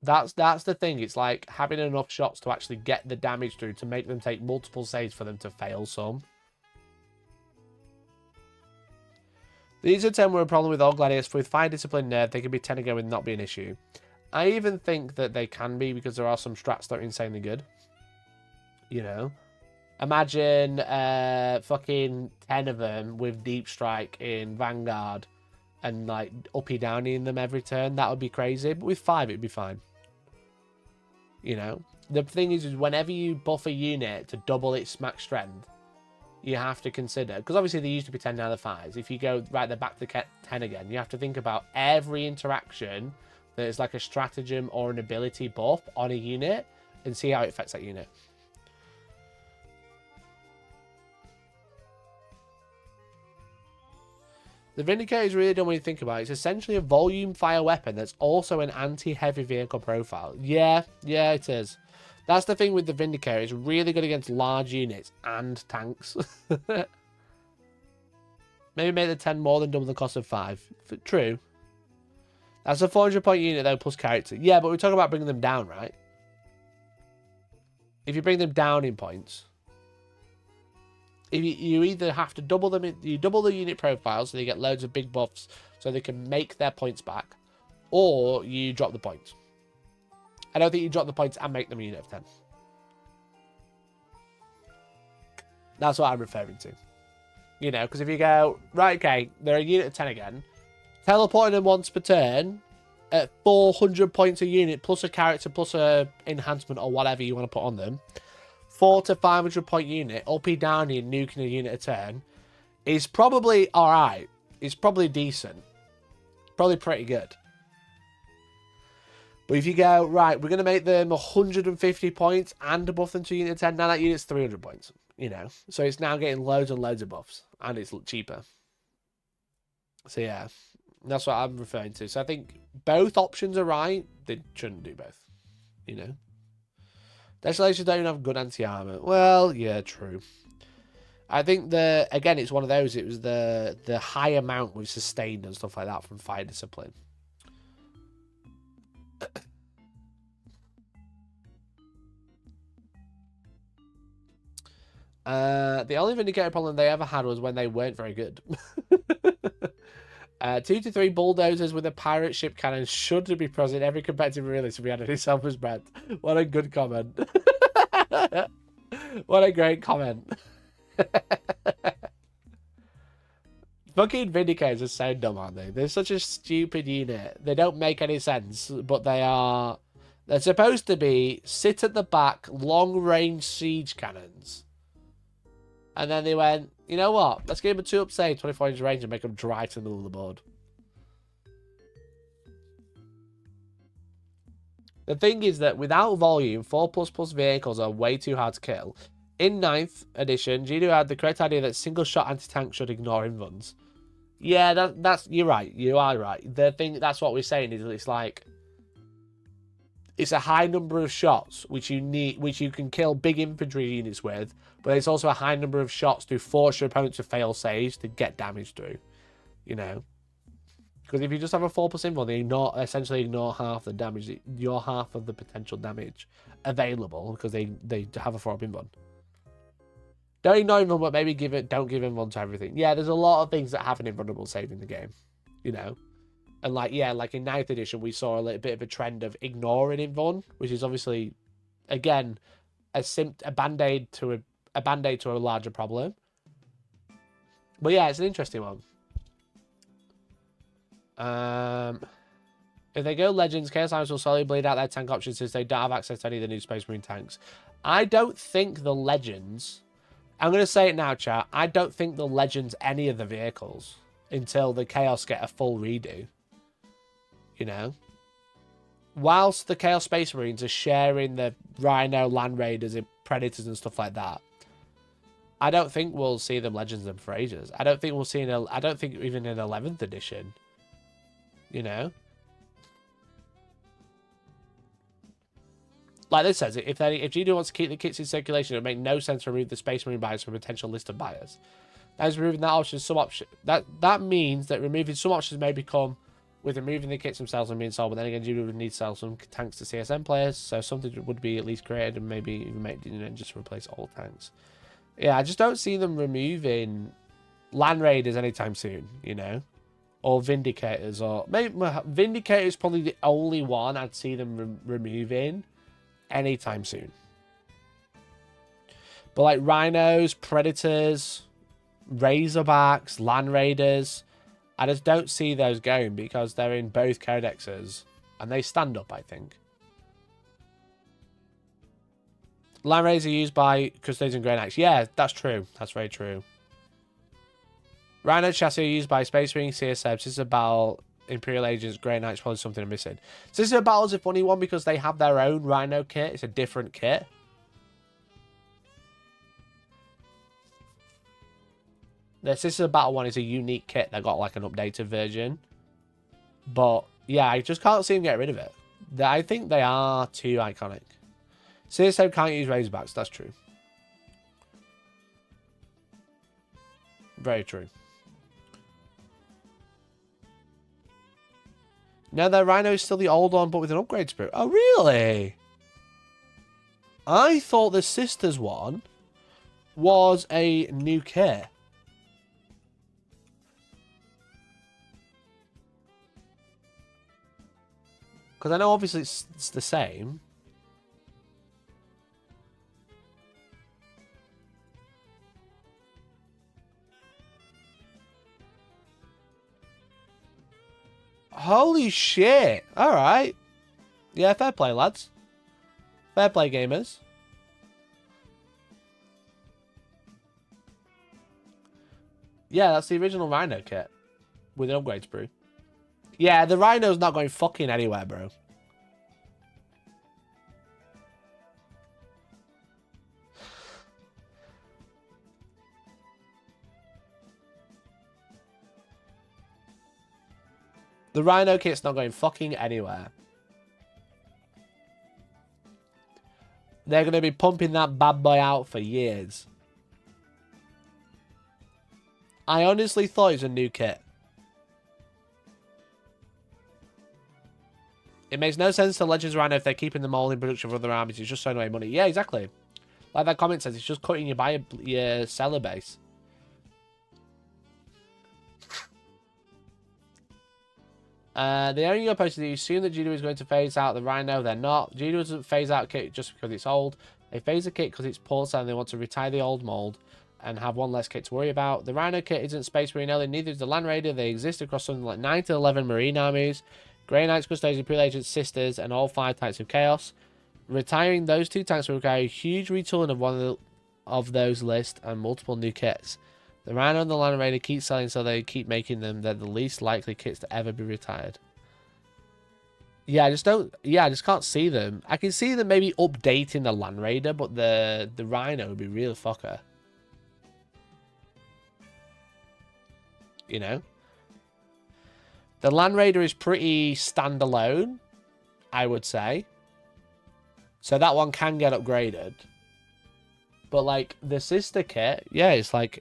That's the thing. It's like having enough shots to actually get the damage through to make them take multiple saves for them to fail some. These are 10 were a problem with all gladiators. With fire discipline nerf, they can be 10 again and not be an issue. I even think that they can be because there are some strats that are insanely good. You know? Imagine fucking 10 of them with deep strike in Vanguard and like uppy downy in them every turn. That would be crazy. But with 5, it'd be fine. You know? The thing is whenever you buff a unit to double its max strength, you have to consider, because obviously they used to be 10 down the 5s. If you go right, they're back to 10 again. You have to think about every interaction that is like a stratagem or an ability buff on a unit and see how it affects that unit. The Vindicator is really dumb when you think about it. It's essentially a volume fire weapon that's also an anti-heavy vehicle profile. Yeah, it is. That's the thing with the Vindicator. It's really good against large units and tanks. Maybe make the 10 more than double the cost of 5. True. That's a 400-point unit, though, plus character. Yeah, but we're talking about bringing them down, right? If you bring them down in points, if you either have to double them, you double the unit profile so they get loads of big buffs so they can make their points back, or you drop the points. I don't think you drop the points and make them a unit of 10. That's what I'm referring to. You know, because if you go, right, okay, they're a unit of 10 again, teleporting them once per turn at 400 points a unit, plus a character, plus a enhancement or whatever you want to put on them, 400 to 500 point unit, up, down, and nuking a unit a turn, is probably alright. It's probably decent. Probably pretty good. But if you go, right, we're going to make them 150 points and buff them to unit 10, now that unit's 300 points, you know. So it's now getting loads and loads of buffs, and it's cheaper. So yeah, that's what I'm referring to. So I think both options are right. They shouldn't do both, you know. Desolations don't even have good anti-armor. Well, yeah, true. I think again, it's one of those. It was the high amount with sustained and stuff like that from fire discipline. The only Vindicator problem they ever had was when they weren't very good. 2 to 3 bulldozers with a pirate ship cannon should be present every competitive release to be added in Selma's brand. What a good comment. What a great comment. Fucking Vindicators are so dumb, aren't they? They're such a stupid unit. They don't make any sense, but they're supposed to be sit at the back, long-range siege cannons. And then they went, you know what? Let's give them a 2-up save, 24-inch range, and make them drive to the middle of the board. The thing is that without volume, 4++ vehicles are way too hard to kill. In 9th edition, Gino had the correct idea that single-shot anti-tank should ignore invuns. Yeah, that's you're right. You are right. The thing that's what we're saying is it's like it's a high number of shots which you can kill big infantry units with, but it's also a high number of shots to force your opponent to fail saves to get damage through. You know, because if you just have a 4+ invul, they essentially ignore half the damage. You're half of the potential damage available because they have a 4-up invul. Don't ignore invul, but maybe don't give invul to everything. Yeah, there's a lot of things that have an invulnerable save in the game, you know. And like in 9th edition, we saw a little bit of a trend of ignoring invul, which is obviously, again, a band-aid to a larger problem. But yeah, it's an interesting one. If they go Legends, Chaos Armies will slowly bleed out their tank options since they don't have access to any of the new Space Marine tanks. I don't think the Legends... I'm going to say it now, chat. I don't think the Legends any of the vehicles until the Chaos get a full redo. You know? Whilst the Chaos Space Marines are sharing the Rhino, Land Raiders, and Predators and stuff like that, I don't think we'll see them Legends them for ages. I don't think we'll see I don't think even in 11th edition. You know? Like this says, if GD wants to keep the kits in circulation, it would make no sense to remove the Space Marine buyers from a potential list of buyers. That is removing that option, some option. That means that removing some options may become with removing the kits themselves and being sold, but then again, GD would need to sell some tanks to CSM players, so something would be at least created and maybe even make just replace all tanks. Yeah, I just don't see them removing Land Raiders anytime soon, you know? Or Vindicators, or maybe Vindicator is probably the only one I'd see them removing anytime soon. But like Rhinos, Predators, Razorbacks, Land Raiders, I just don't see those going because they're in both codexes and they stand up, I think. Land Raiders are used by Custodians and Grey Knights. Yeah, that's true. That's very true. Rhino chassis are used by Space Marine, CSM. This is about Imperial Agents, Grey Knights, probably something I'm missing. So this is about is a funny one because they have their own Rhino kit. It's a different kit. This is a battle one. It's a unique kit. They got like an updated version. But yeah, I just can't see them get rid of it. I think they are too iconic. CSM can't use Razorbacks. That's true. Very true. No, their Rhino is still the old one, but with an upgrade sprue. Oh, really? I thought the Sisters one was a new kit. Because I know obviously it's the same. Holy shit. Alright. Yeah, fair play, lads. Fair play, gamers. Yeah, that's the original Rhino kit. With an upgrade sprue. Yeah, the Rhino's not going fucking anywhere, bro. The Rhino kit's not going fucking anywhere. They're going to be pumping that bad boy out for years. I honestly thought it was a new kit. It makes no sense to Legends Rhino if they're keeping them all in production for other armies. It's just throwing away money. Yeah, exactly. Like that comment says, it's just cutting your seller base. The only Outpost is you assume that Judo is going to phase out the Rhino. They're not. Judo doesn't phase out kit just because it's old. They phase a kit because it's poor, and they want to retire the old mold and have one less kit to worry about. The Rhino kit isn't Space Marine only, neither is the Land Raider. They exist across something like 9 to 11 Marine armies, Grey Knights, Custodians, Imperial Agents, Sisters, and all 5 types of Chaos. Retiring those 2 tanks will require a huge retooling of one of those lists and multiple new kits. The Rhino and the Land Raider keep selling, so they keep making them. They're the least likely kits to ever be retired. Yeah, I just can't see them. I can see them maybe updating the Land Raider, but the Rhino would be real fucker. You know? The Land Raider is pretty standalone, I would say. So that one can get upgraded. But like the sister kit, yeah, it's like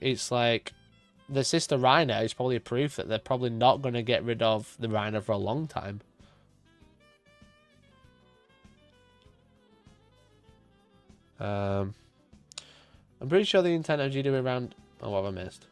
the sister Rhino is probably proof that they're probably not going to get rid of the Rhino for a long time. I'm pretty sure the intent of GW around... Oh, what have I missed?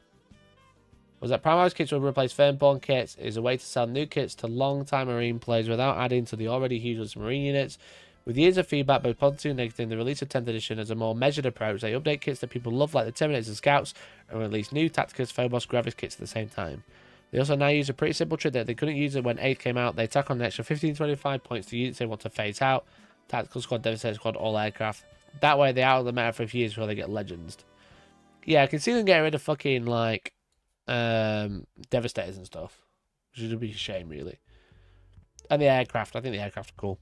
Was that Primaris kits will replace Firmborn kits is a way to sell new kits to long-time Marine players without adding to the already huge list of Marine units. With years of feedback, both positive and negative, the release of 10th edition as a more measured approach. They update kits that people love like the Terminators and Scouts and release new Tacticus, Phobos, Gravis kits at the same time. They also now use a pretty simple trick that they couldn't use it when 8th came out. They tack on an extra 15-25 points to units they want to phase out. Tactical Squad, Devastator Squad, all aircraft. That way they're out of the meta for a few years before they get Legends. Yeah, I can see them getting rid of fucking, like, Devastators and stuff. Which would be a shame, really. And the aircraft. I think the aircraft are cool.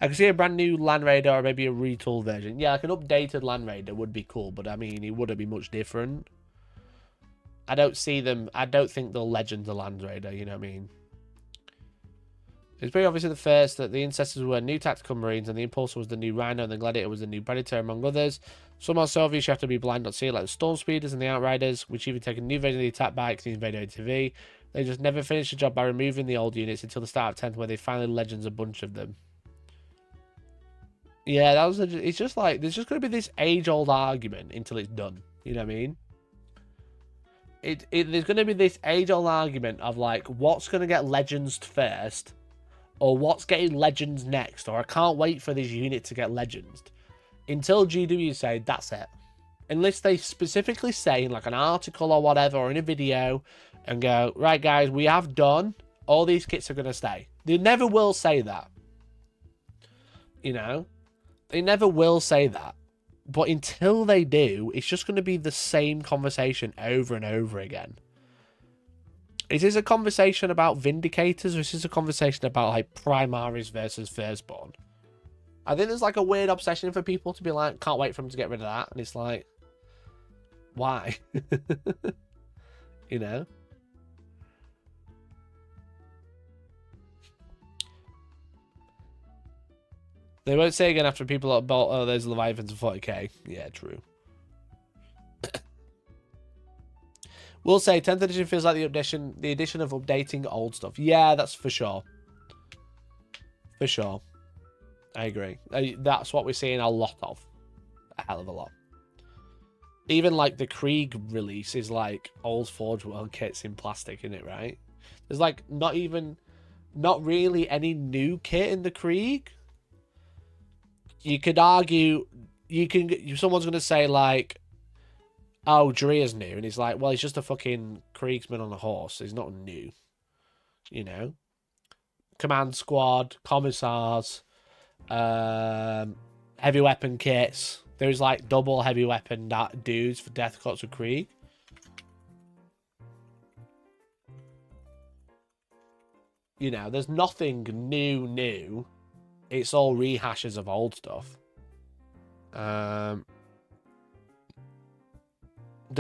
I can see a brand new Land Raider or maybe a retool version. Yeah, like an updated Land Raider would be cool, but I mean, it wouldn't be much different. I don't think they'll legend the Land Raider, you know what I mean? It's pretty obvious at the first that the Ancestors were new Tactical Marines and the Impulsor was the new Rhino and the Gladiator was the new Predator, among others. Some are so obvious you have to be blind not to see it, like the Storm Speeders and the Outriders, which even take a new version of the attack bikes and Invader ATV. They just never finish the job by removing the old units until the start of 10th, where they finally legends a bunch of them. Yeah, it's just like, there's just going to be this age-old argument until it's done. You know what I mean? There's going to be this age-old argument of, like, what's going to get Legends first, or what's getting Legends next, or I can't wait for this unit to get Legends. Until GW say, that's it. Unless they specifically say in, like, an article or whatever, or in a video, and go, right, guys, we have done, all these kits are going to stay. They never will say that. You know? They never will say that. But until they do, it's just going to be the same conversation over and over again. Is this a conversation about Vindicators, or is this a conversation about, like, Primaris versus Firstborn? I think there's, like, a weird obsession for people to be like, can't wait for them to get rid of that. And it's like, why? You know? They won't say again after people have bought, oh, there's Leviathans for 40k. Yeah, true. We'll say 10th edition feels like the addition of updating old stuff. Yeah, that's for sure. For sure. I agree. That's what we're seeing a lot of. A hell of a lot. Even like the Krieg release is like old Forge World kits in plastic, in it, right? There's like not really any new kit in the Krieg. You could argue, someone's going to say, like, oh, Dreer's new. And he's like, well, he's just a fucking Kriegsman on a horse. He's not new. You know? Command Squad, Commissars, heavy weapon kits. There's, like, double heavy weapon dudes for Death Cuts with Krieg. You know, there's nothing new. It's all rehashes of old stuff. The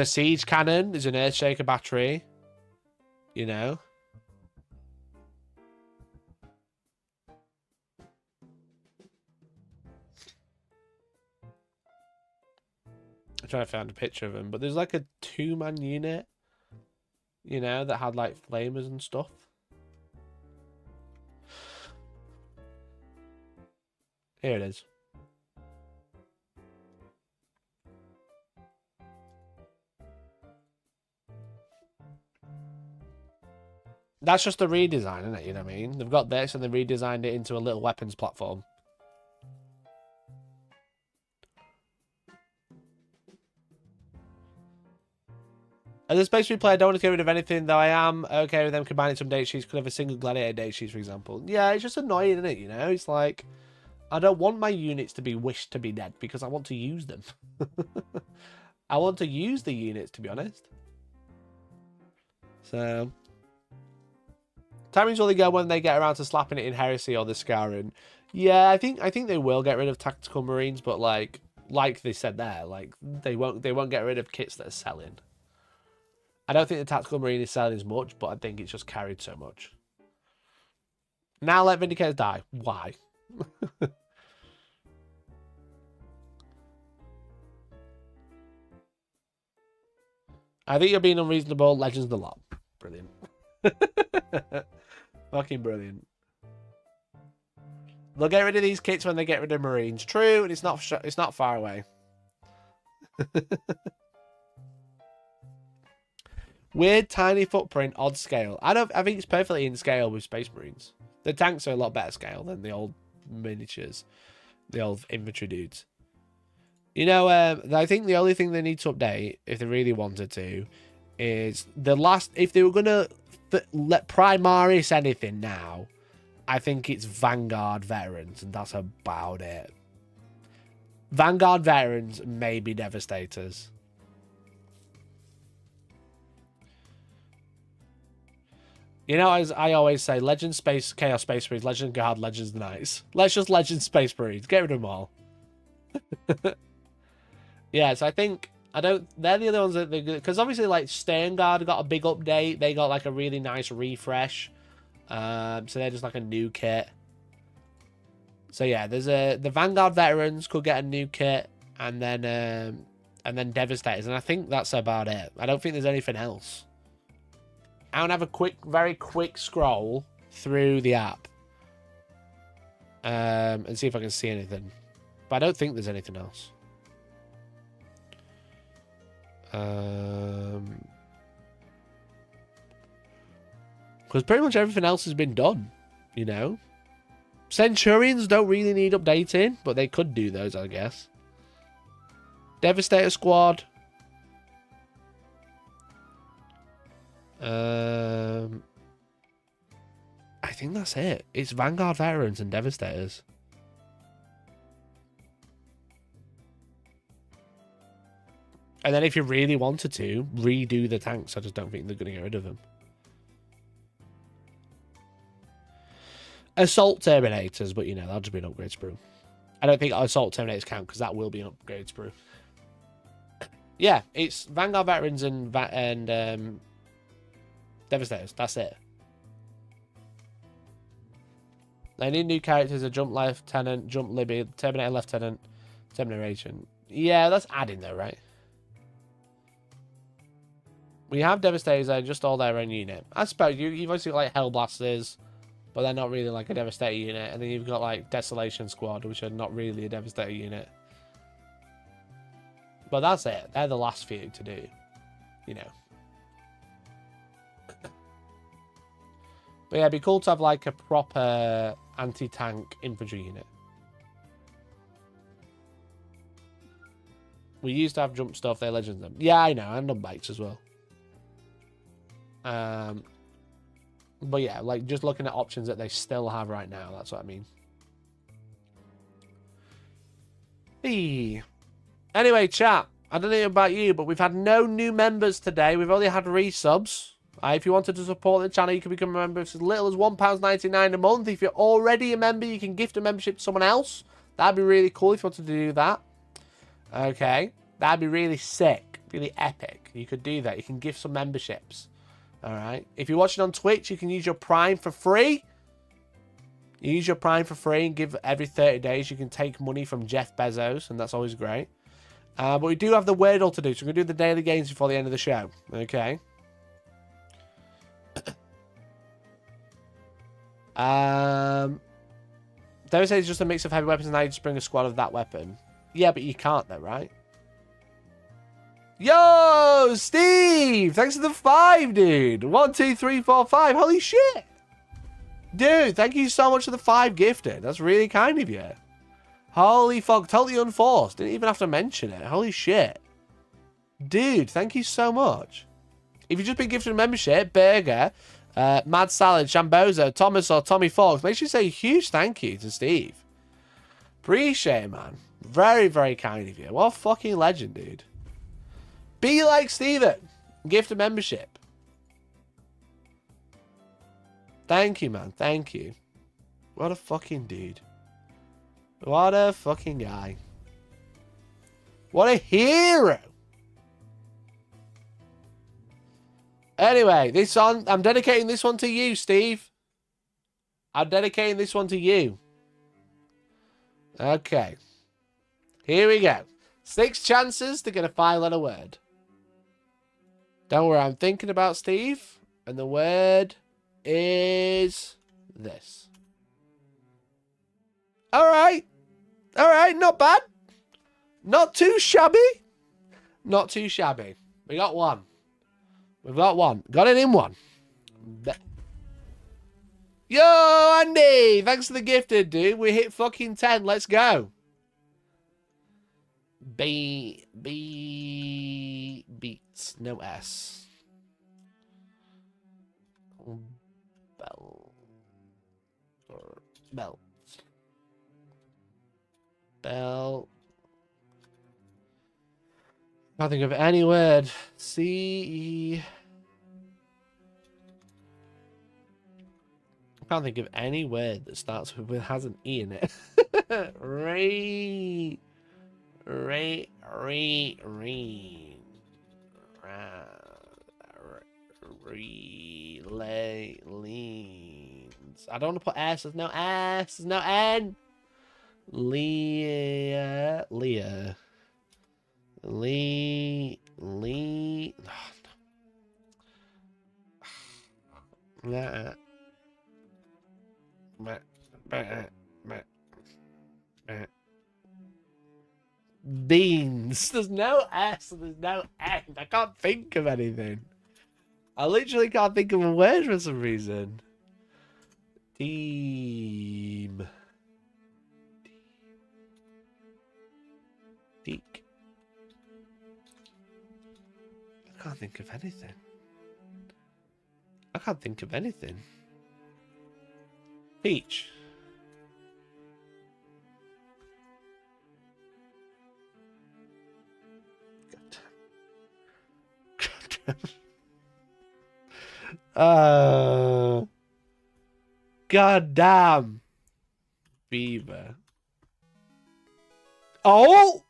Siege Cannon is an Earthshaker battery. You know? I'm trying to find a picture of him, but there's like a 2-man unit, you know, that had like flamers and stuff. Here it is. That's just a redesign, isn't it? You know what I mean? They've got this and they redesigned it into a little weapons platform. As a space replay, I don't want to get rid of anything, though I am okay with them combining some date sheets. Could have a single gladiator date sheet, for example. Yeah, it's just annoying, isn't it? You know, it's like, I don't want my units to be wished to be dead because I want to use them. I want to use the units, to be honest. So, timings only go when they get around to slapping it in Heresy or the Scarring. Yeah, I think they will get rid of tactical marines, but like they said there, like they won't get rid of kits that are selling. I don't think the tactical marine is selling as much, but I think it's just carried so much. Now let Vindicators die. Why? I think you're being unreasonable. Legends the lot. Brilliant. Fucking brilliant. They'll get rid of these kits when they get rid of marines. True, and it's not far away. Weird tiny footprint, odd scale. I think it's perfectly in scale with Space Marines. The tanks are a lot better scale than the old miniatures, the old infantry dudes. You know, I think the only thing they need to update, if they really wanted to, is the last. If they were gonna let Primaris anything now, I think it's Vanguard veterans, and that's about it. Vanguard veterans, maybe Devastators. You know, as I always say, Legend Space, Chaos Space Marines, Legend Guard, Legends Knights. Let's just Legend Space Marines. Get rid of them all. Yeah, so I think, they're the other ones that because obviously, like, Sternguard got a big update. They got, like, a really nice refresh. So they're just, like, a new kit. So, yeah, there's the Vanguard Veterans could get a new kit. And then Devastators. And I think that's about it. I don't think there's anything else. I want to have a very quick scroll through the app and see if I can see anything. But I don't think there's anything else. Because pretty much everything else has been done, you know. Centurions don't really need updating, but they could do those, I guess. Devastator Squad. I think that's it. It's Vanguard Veterans and Devastators. And then if you really wanted to, redo the tanks. I just don't think they're going to get rid of them. Assault Terminators, but you know, that'll just be an upgrade sprue. I don't think Assault Terminators count because that will be an upgrade sprue. Yeah, it's Vanguard Veterans and Devastators. That's it. They need new characters: a Jump Lieutenant, Jump Libby, Terminator Lieutenant, Terminator Agent. Yeah, that's adding though, right? We have Devastators, they're just all their own unit. I suppose you've obviously got like Hellblasters, but they're not really like a Devastator unit. And then you've got like Desolation Squad, which are not really a Devastator unit. But that's it. They're the last few to do, you know. But yeah, it'd be cool to have like a proper anti-tank infantry unit. We used to have jump stuff, they legend them. Yeah, I know, and on bikes as well. But yeah, like just looking at options that they still have right now, that's what I mean. Hey. Anyway, chat, I don't know about you, but we've had no new members today. We've only had resubs. If you wanted to support the channel, you can become a member for as little as £1.99 a month. If you're already a member, you can gift a membership to someone else. That'd be really cool if you wanted to do that. Okay. That'd be really sick. Really epic. You could do that. You can gift some memberships. All right. If you're watching on Twitch, you can use your Prime for free. You use your Prime for free and give every 30 days. You can take money from Jeff Bezos, and that's always great. But we do have the Wordle to do, so we're going to do the daily games before the end of the show. Okay. They say it's just a mix of heavy weapons, and now you just bring a squad of that weapon. Yeah, but you can't, though, right? Yo, Steve! Thanks for the 5, dude. 1, 2, 3, 4, 5. Holy shit! Dude, thank you so much for the 5 gifted. That's really kind of you. Holy fuck, totally unforced. Didn't even have to mention it. Holy shit. Dude, thank you so much. If you've just been gifted a membership, Burger, Mad Salad, Shambozo, Thomas, or Tommy Fox, make sure you say a huge thank you to Steve. Appreciate it, man. Very, very kind of you. What a fucking legend, dude. Be like Steven. Gift a membership. Thank you, man. Thank you. What a fucking dude. What a fucking guy. What a hero. Anyway, this one, I'm dedicating this one to you, Steve. I'm dedicating this one to you. Okay. Here we go. 6 chances to get a 5-letter word. Don't worry, I'm thinking about Steve. And the word is this. Alright. Alright, not bad. Not too shabby. Not too shabby. We got one. We've got one. Got it in one. Yo, Andy! Thanks for the gifted, dude. We hit fucking 10. Let's go. Beats. No S. Bell. Can't think of any word. C-E. I can't think of any word that starts with has an E in it. Rain. Relay leans. I don't want to put S. There's no S. There's no N. Leah. Lee. Nah. Beans. There's no S. There's no N. I can't think of anything. I literally can't think of a word for some reason. Team. Deek. I can't think of anything. I can't think of anything. Peach. God damn. Beaver. Oh!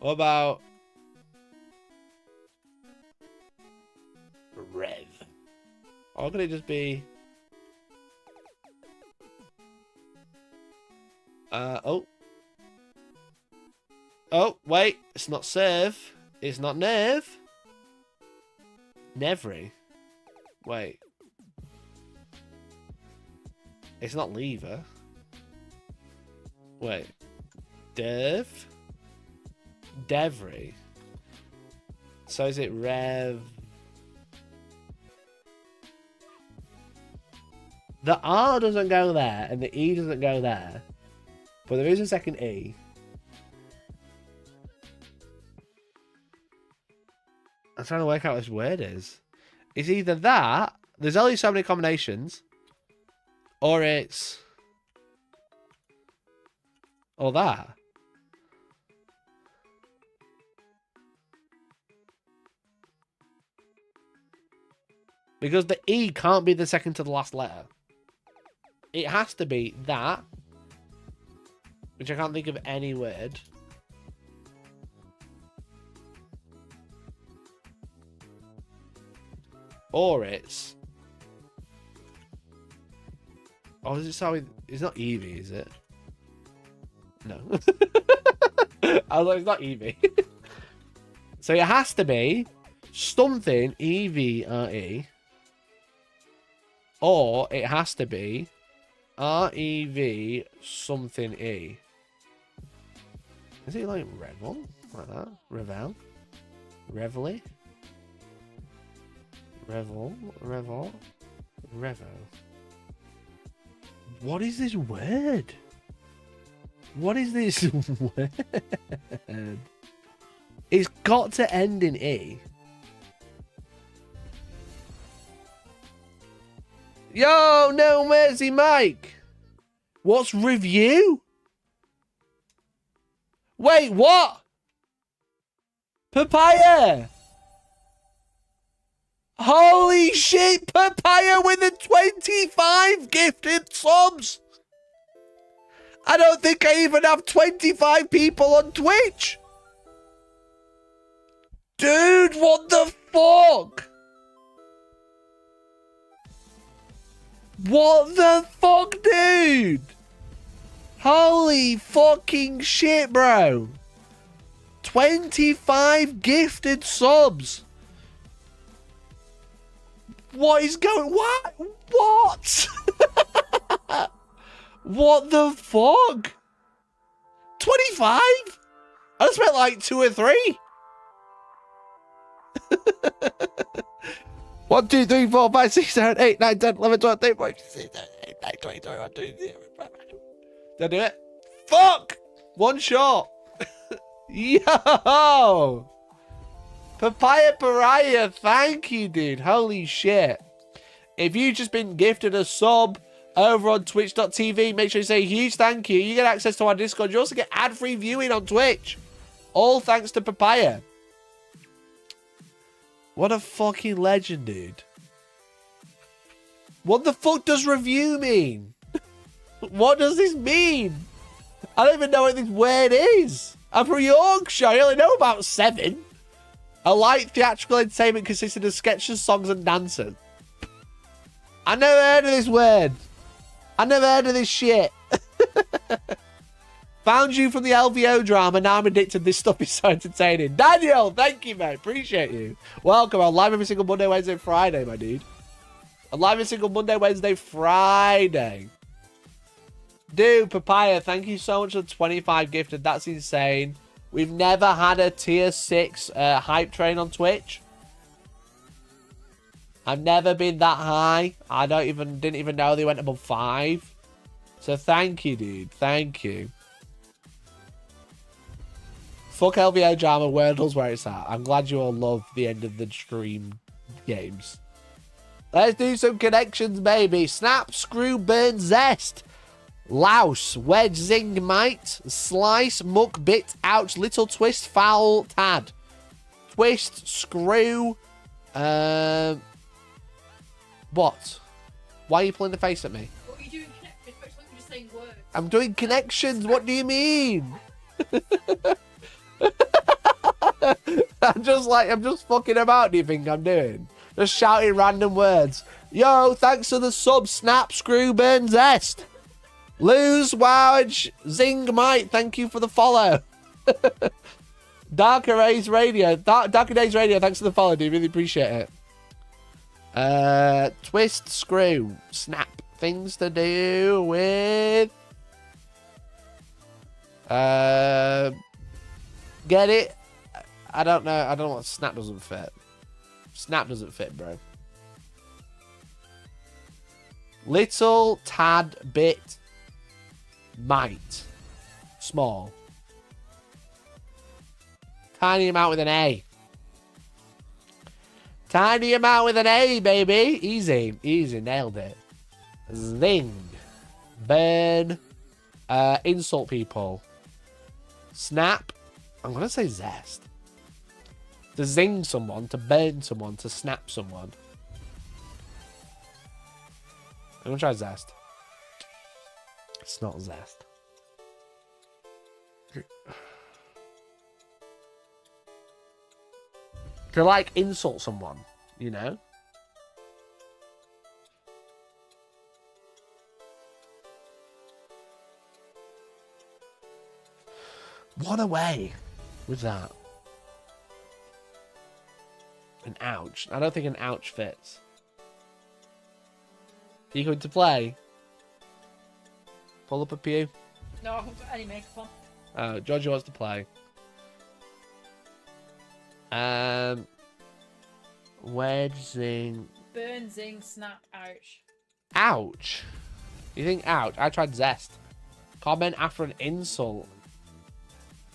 What about Rev? Or could it just be oh, wait, it's not serve. It's not nerve. Nevry. Wait. It's not lever. Wait. Dev? Devry. So is it Rev? The R doesn't go there, and the E doesn't go there. But there is a second E. I'm trying to work out what this word is. It's either that, there's only so many combinations, or it's... or that. Because the E can't be the second to the last letter. It has to be that, which I can't think of any word. Or it's... Oh, does it start with... It's not Eevee, is it? No. I was like, it's not Eevee. So it has to be something E-V-R-E. Or it has to be R-E-V something E. Is it like Revel? Like that? Revel? Reveille? Revel? What is this word? What is this word? It's got to end in E. Yo, no mercy, Mike. What's review? Wait, what? Papaya. Holy shit, Papaya with the 25 gifted subs. I don't think I even have 25 people on Twitch. Dude, what the fuck? What the fuck, dude? Holy fucking shit, bro. 25 gifted subs. What is going... What? What? What the fuck? 25? I just meant like 2 or 3. 1, 2, 3, 4, 5, 6, 7, 8, 9, 10, 11, 12, 13, 14, 15, 16, 17, 18, 19, 20, 21, 22, 23. Did I do it? Fuck! One shot. Yo! Papaya Pariah, thank you, dude. Holy shit. If you've just been gifted a sub over on twitch.tv, make sure you say a huge thank you. You get access to our Discord. You also get ad-free viewing on Twitch. All thanks to Papaya. What a fucking legend, dude. What the fuck does review mean? What does this mean? I don't even know what this word is. I'm from Yorkshire. I only know about 7. A light theatrical entertainment consisting of sketches, songs, and dancing. I never heard of this word. I never heard of this shit. Found you from the LVO drama. Now I'm addicted. This stuff is so entertaining. Daniel, thank you, mate. Appreciate you. Welcome. I'm live every single Monday, Wednesday, Friday, my dude. I'm live every single Monday, Wednesday, Friday. Dude, Papaya, thank you so much for 25 gifted. That's insane. We've never had a tier 6 hype train on Twitch. I've never been that high. I didn't even know they went above 5. So thank you, dude. Thank you. Fuck LVO drama, Wordle's where it's at. I'm glad you all love the end of the stream games. Let's do some connections, baby. Snap, screw, burn, zest. Louse, wedge, zing, mite, slice, muck, bit, ouch, little twist, foul, tad. Twist, screw, what? Why are you pulling the face at me? What are you doing connected? It's like you're just saying words. I'm doing connections. What do you mean? I'm just fucking about. Do you think I'm doing? Just shouting random words. Yo, thanks for the sub. Snap, screw, burn, zest. Lose, wowage, zing, mite. Thank you for the follow. Darker Days Radio. Darker Days Radio. Thanks for the follow, dude. Really appreciate it. Twist, screw, snap. Things to do with. Get it? I don't know. I don't know what snap doesn't fit. Snap doesn't fit, bro. Little, tad, bit, might. Small. Tiny amount with an A. Tiny amount with an A, baby. Easy. Easy. Nailed it. Zing. Burn. Insult people. Snap. I'm going to say zest. To zing someone, to burn someone, to snap someone. I'm going to try zest. It's not zest. To like insult someone, you know? One away with that. An ouch. I don't think an ouch fits. Are you going to play? Pull up a pew. No, I haven't got any makeup on. Oh, Georgie wants to play. Wedge, zing. Burn, zing, snap, ouch. Ouch. You think ouch? I tried zest. Comment after an insult.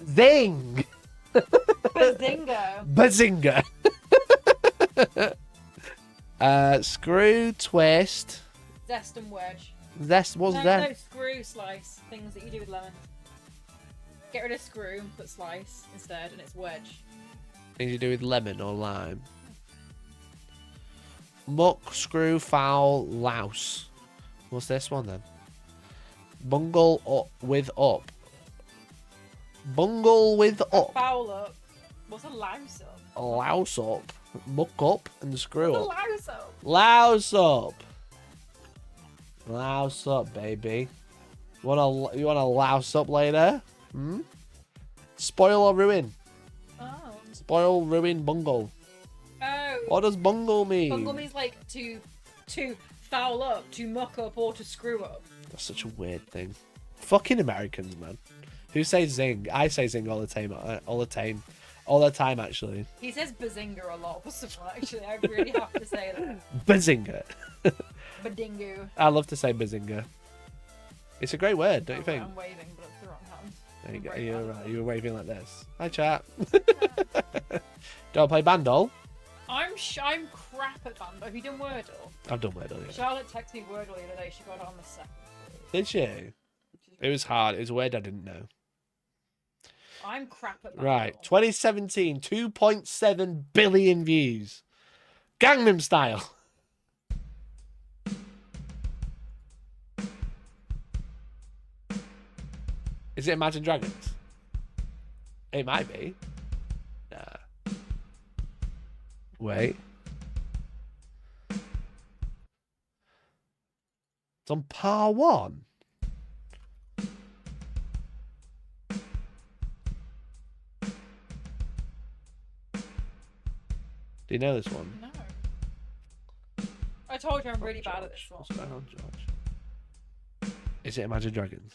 Zing! Bazinga. Bazinga. Screw, twist. Zest and wedge. Zest, what's that? No, screw, slice. Things that you do with lemons. Get rid of screw and put slice instead, and it's wedge. Things you do with lemon or lime. Muck, screw, foul, louse. What's this one then? Bungle up with up. Bungle with up. Foul up. What's a louse up? Louse up. Muck up and screw What's a up. louse up? Louse up. Louse up, baby. You wanna louse up later? Hmm? Spoil or ruin? Oh. Spoil, ruin, bungle. Oh. What does bungle mean? Bungle means like to foul up, to muck up, or to screw up. That's such a weird thing. Fucking Americans, man. Who says zing? I say zing all the time. All the time, actually. He says bazinga a lot for someone, actually. I really have to say that. Bazinga. Badingu. I love to say bazinga. It's a great word, don't you think? I'm waving, but it's the wrong hand. There you go. Very You're bad. right. You were waving like this. Hi, chat. Do I play Bandol? I'm crap at Bando. Have you done Wordle? I've done Wordle, yeah. Charlotte texted me Wordle the other day. She got it on the second. Did she? It was hard. It was a word I didn't know. I'm crap at Bando. Right. 2017, 2.7 billion views. Gangnam Style. Is it Imagine Dragons? It might be. Nah. Wait. It's on par one. Do you know this one? No. I told you I'm really bad at this one. What's going on, George? Is it Imagine Dragons?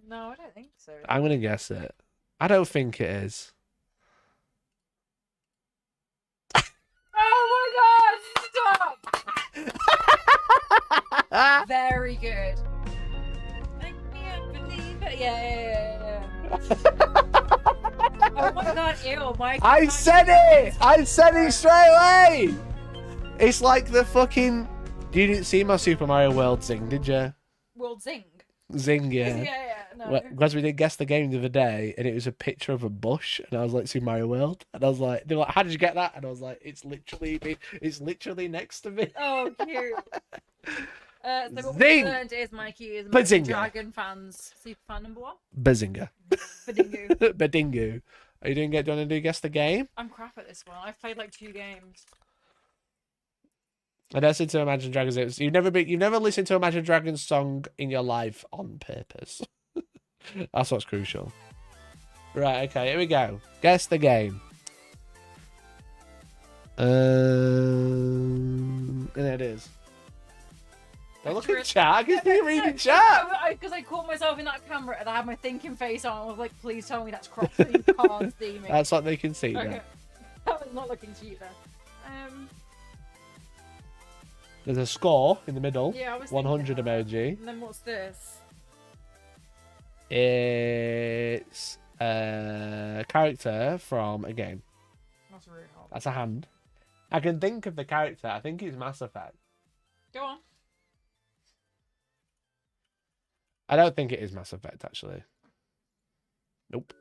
No, I don't think so. I'm going to guess it. I don't think it is. Oh my god! Stop! Very good. I can't believe it. Yeah. Oh my god, ew, Mike. I said it! I said it straight away! It's like the fucking... You didn't see my Super Mario World zing, did you? World Zing. Zing, yeah. Yeah, no. Because we did guess the game the other day, and it was a picture of a bush, and I was like, Super Mario World, and I was like, they were like, how did you get that? And I was like, it's literally next to me. Oh, cute. So what Zing! we learned is Mikey is Bazinga. Dragon fans super fan number one. Bazinga. Badingu. Badingu. Are you doing it? Do you want to do guess the game? I'm crap at this one. I've played like 2 games. I listened to Imagine Dragons. You've never listened to Imagine Dragons song in your life on purpose. That's what's crucial. Right, okay, here we go. Guess the game. And there it is. Don't look at chat. I can see you reading chat. Because I caught myself in that camera and I had my thinking face on. I was like, please tell me that's cropped so you can't see me. That's what they can see now. Okay. I was not looking to you then. There's a score in the middle. Yeah, I was 100 thinking that. emoji. And then what's this? It's a character from a game. That's really hard. That's a hand. I can think of the character. I think it's Mass Effect. Go on. I don't think it is Mass Effect, actually. Nope.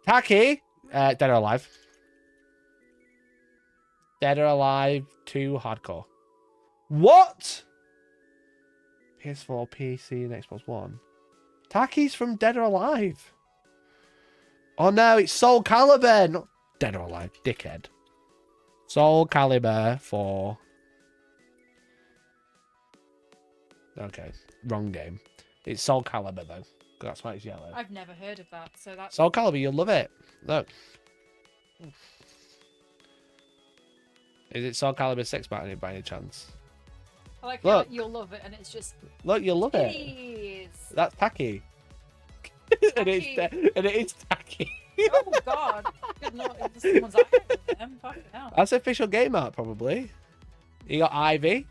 Taki! Dead or Alive. Dead or Alive 2 Hardcore. What? PS4, PC, and Xbox One. Taki's from Dead or Alive. Oh no, it's Soul Calibur, not Dead or Alive, dickhead. Soul Calibur 4. Okay, wrong game. It's Soul Calibur though. That's why it's yellow. I've never heard of that, so that's... Soul Calibur, you'll love it. Look. Is it Soul Calibur 6 by any chance? I like Look. how you'll love it, and it's just... Look, you'll love it. Please. That's tacky. and it is tacky. Oh god. Good lord, if someone's acting with them, fucking hell. That's official game art, probably. You got Ivy.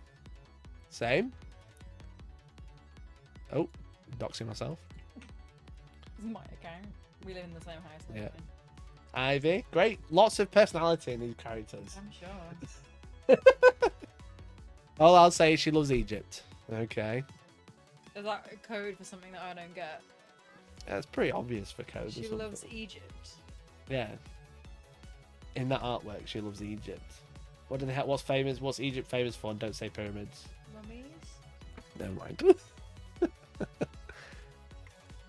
Same. Oh, doxing myself. This is my account. We live in the same house. and Yeah. everything. Ivy. Great. Lots of personality in these characters. I'm sure. All I'll say is she loves Egypt. Okay. Is that a code for something that I don't get? That's pretty obvious for code. She loves Egypt. Yeah. In that artwork, she loves Egypt. What do they have? What's famous? What's Egypt famous for? And don't say pyramids. Mummies? Never mind.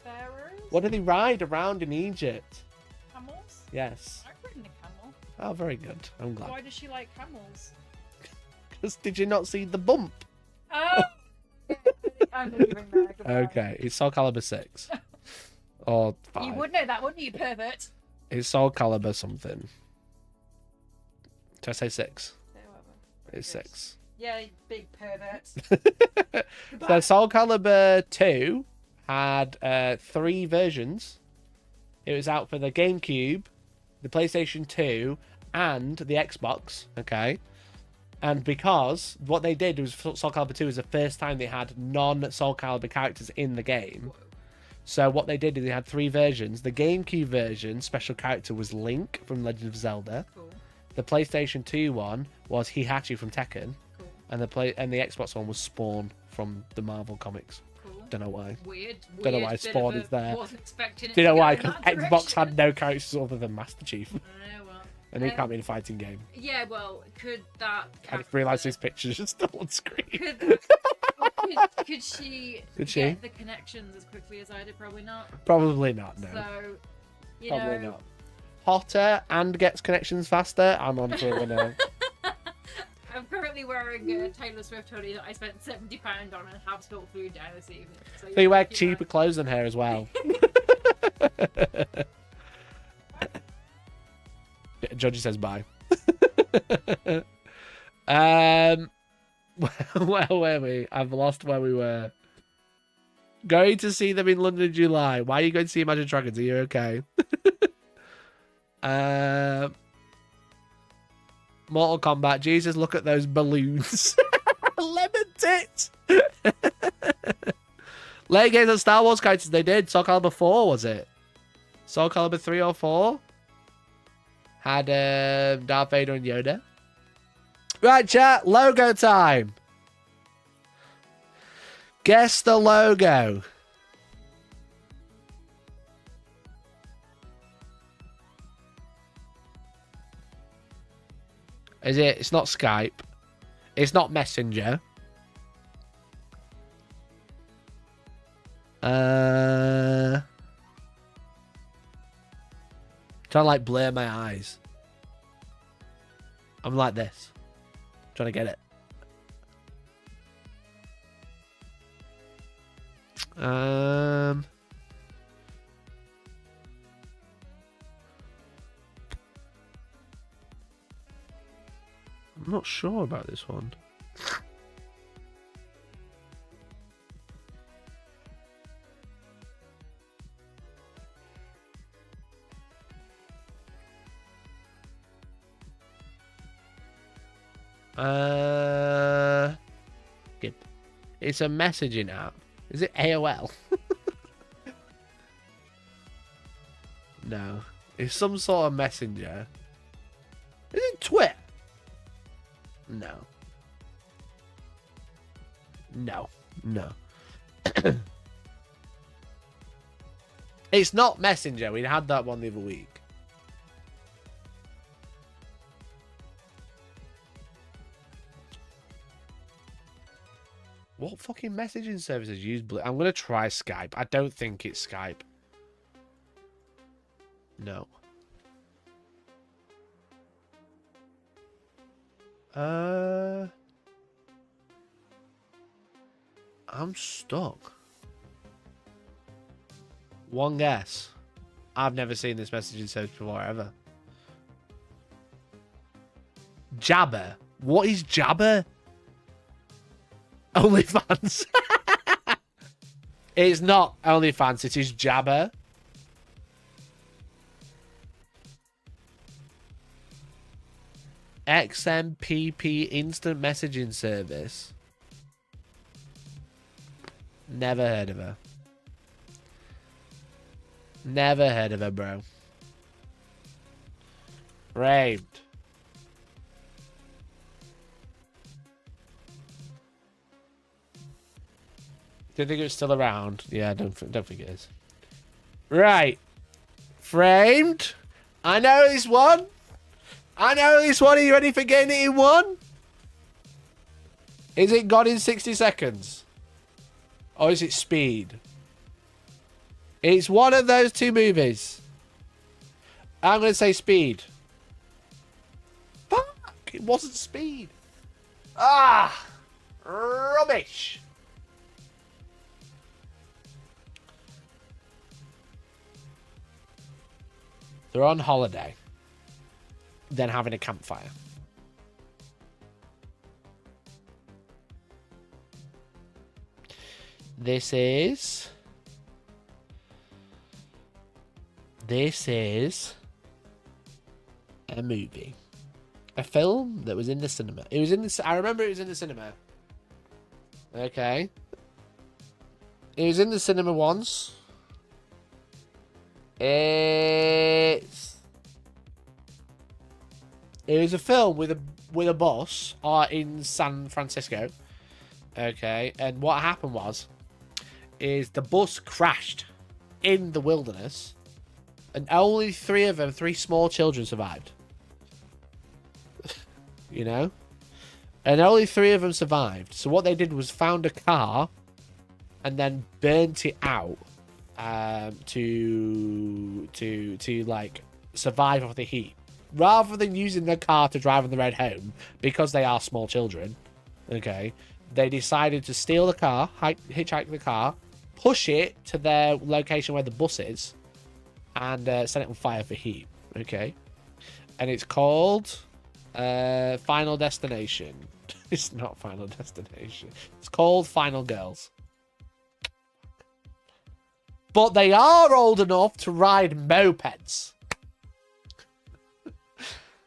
Pharaohs? What do they ride around in Egypt? Camels? Yes. I've ridden a camel. Oh, very good. I'm glad. Why does she like camels? Because did you not see the bump? Oh! I'm leaving there. Goodbye. Okay, it's Soul Calibur 6. Or 5. You would know that, wouldn't you, pervert? It's Soul Calibur something. Did I say 6? Say whatever. It's Good. 6. Yeah, you big pervert. So Soul Calibur 2 had 3 versions. It was out for the GameCube, the PlayStation 2, and the Xbox. Okay. And because what they did was Soul Calibur 2 was the first time they had non-Soul Calibur characters in the game. So what they did is they had 3 versions. The GameCube version, special character was Link from Legend of Zelda. Cool. The PlayStation 2 one was Heihachi from Tekken. Cool. And the Xbox one was Spawn from the Marvel comics. Cool. Don't know why. Weird. Don't know Weird why bit Spawn of is there. Wasn't expecting it Do you to know go why? in Because that Xbox had direction. no characters other than Master Chief. Well. And he can't be in a fighting game. Yeah, well, could that... I just realised his pictures are still on screen. Could she Could she? get the connections as quickly as I did? Probably not. Probably not, no. So, you Probably know... not. Hotter and gets connections faster. I'm on for a winner. I'm currently wearing a Taylor Swift hoodie that I spent £70 on and have spilled food down this evening. So So you wear know. cheaper clothes than her as well. Judge says bye. Where were we? I've lost where we were. Going to see them in London in July. Why are you going to see Imagine Dragons? Are you okay? Mortal Kombat. Jesus, look at those balloons. Lemon tits. Late games on Star Wars characters they did. Soul Calibur 4, was it? Soul Calibur 3 or 4? Had Darth Vader and Yoda. Right, chat. Logo time. Guess the logo. Is it? It's not Skype. It's not Messenger. Trying to like blur my eyes. I'm like this. Trying to get it. I'm not sure about this one. Good. It's a messaging app. Is it AOL? No. It's some sort of messenger. Is it Twitter? No. No. No. It's not Messenger. We had that one the other week. What fucking messaging services use Blue? I'm going to try Skype. I don't think it's Skype. No. I'm stuck. One guess. I've never seen this messaging service before, ever. Jabber. What is Jabber? OnlyFans. It's not OnlyFans, it is Jabber. XMPP instant messaging service. Never heard of her. Never heard of her, bro. Framed. Do you think it's still around? Yeah, don't think it is. Right. Framed. I know this one. I know this one. Are you ready for getting it in one? Is it Gone in 60 Seconds? Or is it Speed? It's one of those two movies. I'm going to say Speed. Fuck! It wasn't Speed. Ah! Rubbish! They're on holiday. Then having a campfire. This is a movie. A film that was in the cinema. It was in the... I remember it was in the cinema. Okay. It was in the cinema once. It was a film with a boss in San Francisco. Okay, and what happened is the bus crashed in the wilderness, and only three small children survived. You know, and only 3 of them survived. So what they did was found a car, and then burnt it out to like survive off the heat. Rather than using the car to drive on the road home, because they are small children, okay, they decided to steal the car, hitchhike the car, push it to their location where the bus is, and set it on fire for heat, okay? And it's called Final Destination. It's not Final Destination. It's called Final Girls. But they are old enough to ride mopeds.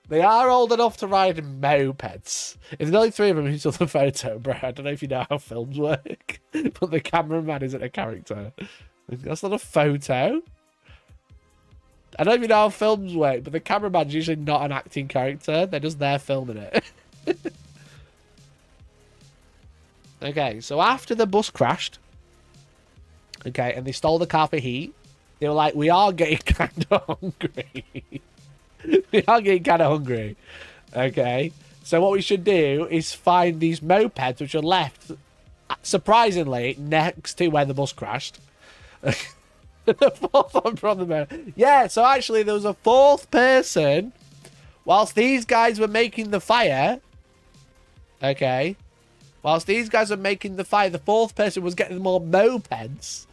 They are old enough to ride mopeds. If there's only 3 of them who took the photo, bro, I don't know if you know how films work, but the cameraman isn't a character. That's not a photo. I don't know if you know how films work, but the cameraman's usually not an acting character. They're just there filming it. Okay, so after the bus crashed, okay, and they stole the car for heat, they were like, we are getting kind of hungry. We are getting kind of hungry. Okay. So what we should do is find these mopeds which are left, surprisingly, next to where the bus crashed. The 4th one from the moon. Yeah, so actually there was a 4th person whilst these guys were making the fire. Okay. Whilst these guys were making the fire, the 4th person was getting them all mopeds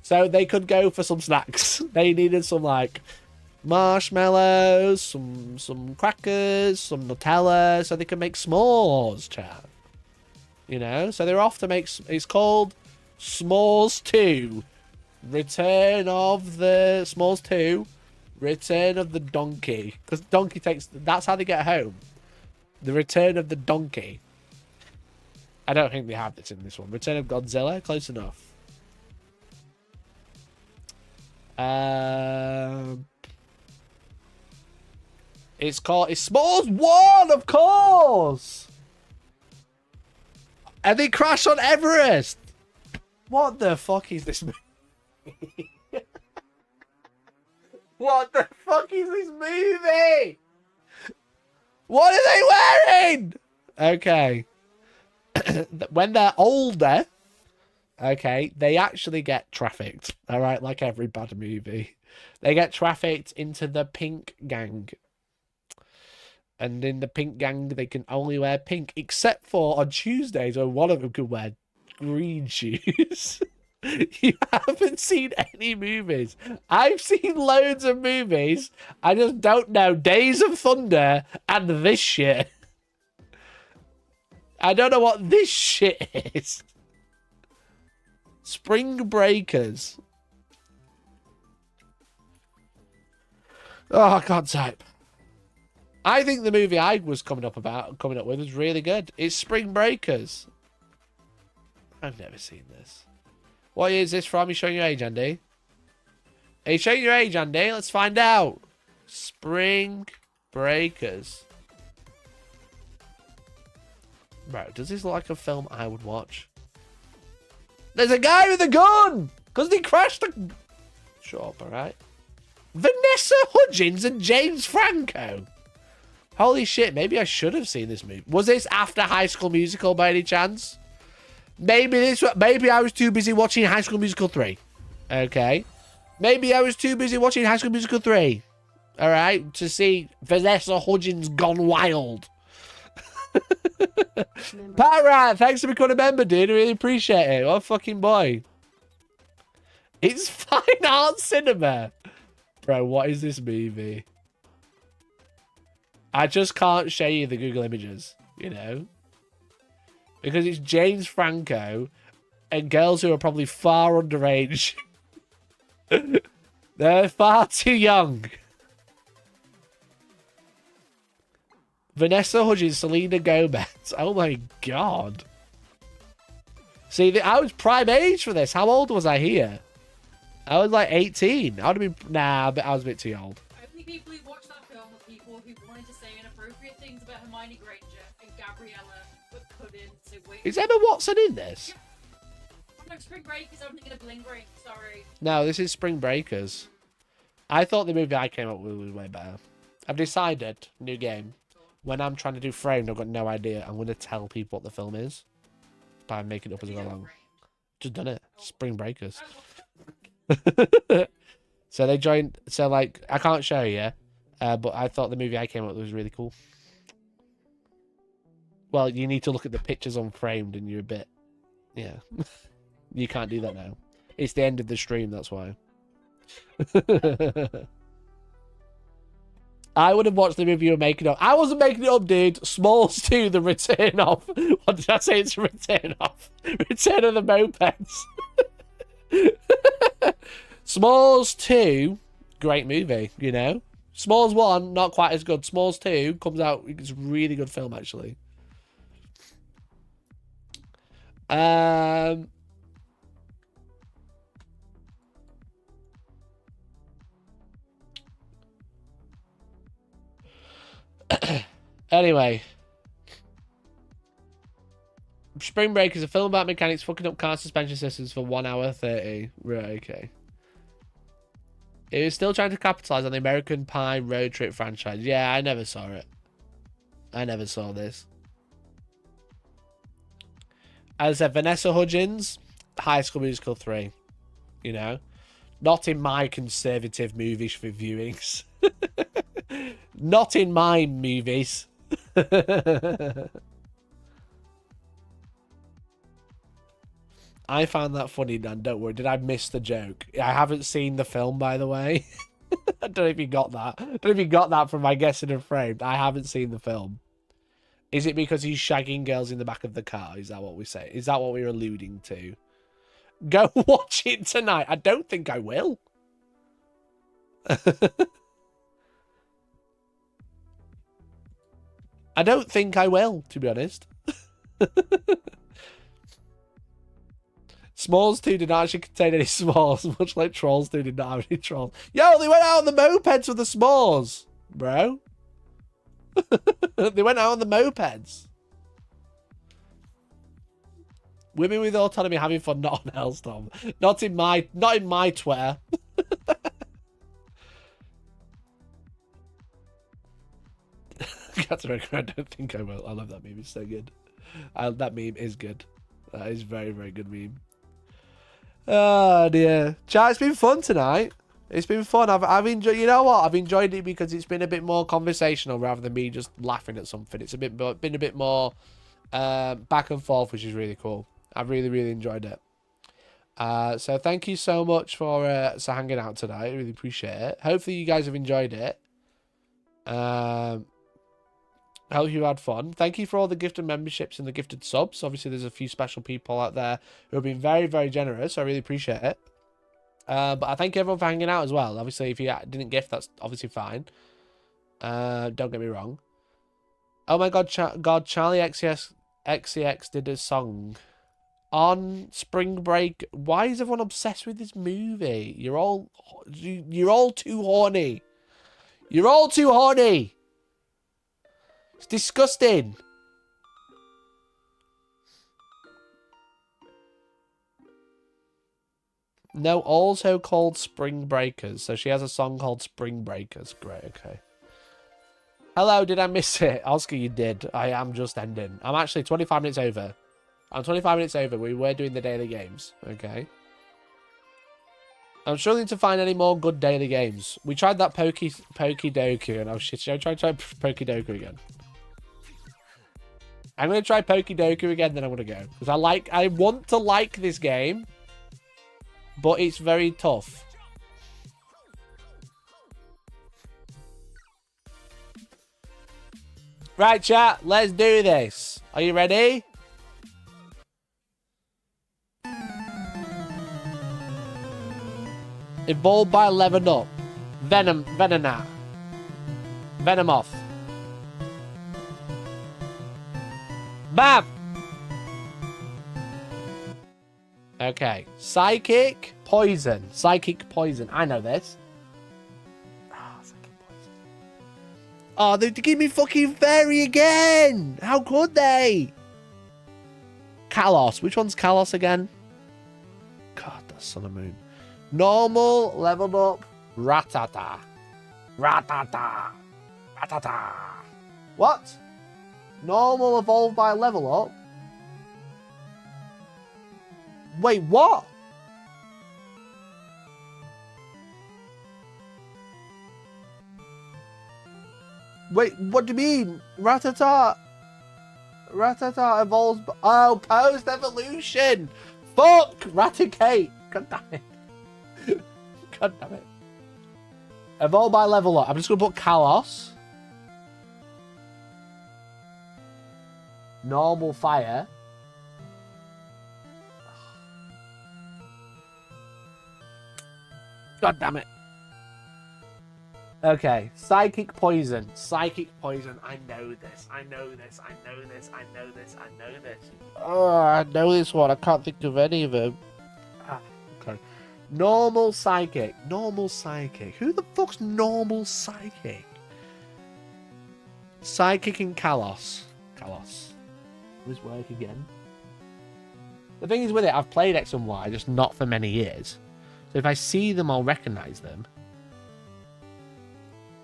so they could go for some snacks. They needed some, like, marshmallows, some crackers, some Nutella, so they can make s'mores, chat. You know, so they're off to make. It's called S'mores 2, Return of the S'mores 2, Return of the Donkey, because donkey takes. That's how they get home. The Return of the Donkey. I don't think they have this in this one. Return of Godzilla, close enough. It's S'mores 1, of course! And they crash on Everest! What the fuck is this movie? What the fuck is this movie? What are they wearing? Okay. When they're older, okay, they actually get trafficked. Alright, like every bad movie. They get trafficked into the pink gang. And in the pink gang, they can only wear pink, except for on Tuesdays, where one of them could wear green shoes. You haven't seen any movies. I've seen loads of movies. I just don't know Days of Thunder and this shit. I don't know what this shit is. Spring Breakers. Oh, I can't type. I think the movie I was coming up with was really good. It's Spring Breakers. I've never seen this. What is this from? You showing your age, Andy? Are you showing your age, Andy? Let's find out. Spring Breakers. Bro, does this look like a film I would watch? There's a guy with a gun! Because he crashed a... Shut up, alright? Vanessa Hudgens and James Franco. Holy shit, maybe I should have seen this movie. Was this after High School Musical by any chance? Maybe I was too busy watching High School Musical 3. Okay. Maybe I was too busy watching High School Musical 3. Alright, to see Vanessa Hudgens gone wild. Pat Rat, thanks for becoming a member, dude. I really appreciate it. What a fucking boy. It's fine art cinema. Bro, what is this movie? I just can't show you the Google images, you know? Because it's James Franco and girls who are probably far underage. They're far too young. Vanessa Hudgens, Selena Gomez. Oh my god. See, I was prime age for this. How old was I here? I was like 18. I would have been... Nah, but I was a bit too old. Only people who watched that film were people who wanted to say inappropriate things about Hermione Granger and Gabriella, but couldn't. So wait. Is Emma Watson in this? Yeah. I'm like, Spring Breakers, I'm thinking of Bling Ring. Sorry. No, this is Spring Breakers. I thought the movie I came up with was way better. I've decided, new game. When I'm trying to do framed, I've got no idea. I'm going to tell people what the film is by making it up as I go along. Just done it. Spring Breakers. So they joined. So, like, I can't show you, but I thought the movie I came up with was really cool. Well, you need to look at the pictures on framed and you're a bit... Yeah. You can't do that now. It's the end of the stream, that's why. I would have watched the movie you were making up. I wasn't making it up, dude. Smalls 2, the return of... What did I say? It's return of. Return of the mopeds. Smalls 2, great movie, you know? Smalls 1, not quite as good. Smalls 2 comes out... It's a really good film, actually. Anyway, Spring Break is a film about mechanics fucking up car suspension systems for 1 hour 30. Right, okay. It was still trying to capitalize on the American Pie road trip franchise. Yeah, I never saw it. I never saw this. As I said, Vanessa Hudgens, High School Musical 3. You know? Not in my conservative movies for viewings. Not in my movies. I found that funny, Dan. Don't worry. Did I miss the joke? I haven't seen the film, by the way. I don't know if you got that. I don't know if you got that from my guessing and framed. I haven't seen the film. Is it because he's shagging girls in the back of the car? Is that what we say? Is that what we're alluding to? Go watch it tonight. I don't think I will. I don't think I will, to be honest. Smalls 2 did not actually contain any s'mores, much like Trolls 2 did not have any trolls. Yo, they went out on the mopeds with the s'mores, bro. They went out on the mopeds. Women with autonomy having fun, not on Hellstorm. Not in my Twitter. Captain America, I don't think I will. I love that meme. It's so good. That meme is good. That is very, very good meme. Oh dear. Chat, it's been fun tonight. It's been fun. I've enjoyed. You know what? I've enjoyed it because it's been a bit more conversational rather than me just laughing at something. It's been a bit more back and forth, which is really cool. I've really, really enjoyed it. So thank you so much for hanging out tonight. I really appreciate it. Hopefully you guys have enjoyed it. Hope you had fun. Thank you for all the gifted memberships and the gifted subs. Obviously, there's a few special people out there who have been very, very generous. So I really appreciate it. But I thank everyone for hanging out as well. Obviously, if you didn't gift, that's obviously fine. Don't get me wrong. Oh my God, Charlie XCX did a song on spring break. Why is everyone obsessed with this movie? You're all too horny. You're all too horny. It's disgusting. No, also called Spring Breakers. So she has a song called Spring Breakers. Great, okay. Hello, did I miss it? Oscar, you did. I am just ending. I'm actually 25 minutes over. I'm 25 minutes over. We were doing the daily games. Okay. I'm struggling to find any more good daily games. We tried that Pokedoku, and oh shit, should I try Pokedoku again? I'm going to try Pokedoku again, then I'm going to go. Because I want to like this game, but it's very tough. Right, chat, let's do this. Are you ready? Evolved by level up. Venomoth. Bam! Okay. Psychic poison. Psychic poison. I know this. Psychic poison. Oh, they give me fucking fairy again! How could they? Kalos. Which one's Kalos again? God, that's Sun and Moon. Normal, leveled up, Ratata. Ratata. Ratata. What? Normal evolved by level up? Wait, what? Wait, what do you mean? Ratata evolves... Oh, post-evolution! Fuck! Raticate! God damn it. God damn it. Evolve by level up. I'm just going to put Kalos. Normal fire. God damn it. Okay. Psychic poison. Psychic poison. I know this. I know this. I know this. I know this. I know this. Oh, I know this one. I can't think of any of them. Okay. Normal psychic. Normal psychic. Who the fuck's normal psychic? Psychic and Kalos. Kalos. Will this work again? The thing is with it, I've played X and Y, just not for many years. So if I see them, I'll recognize them.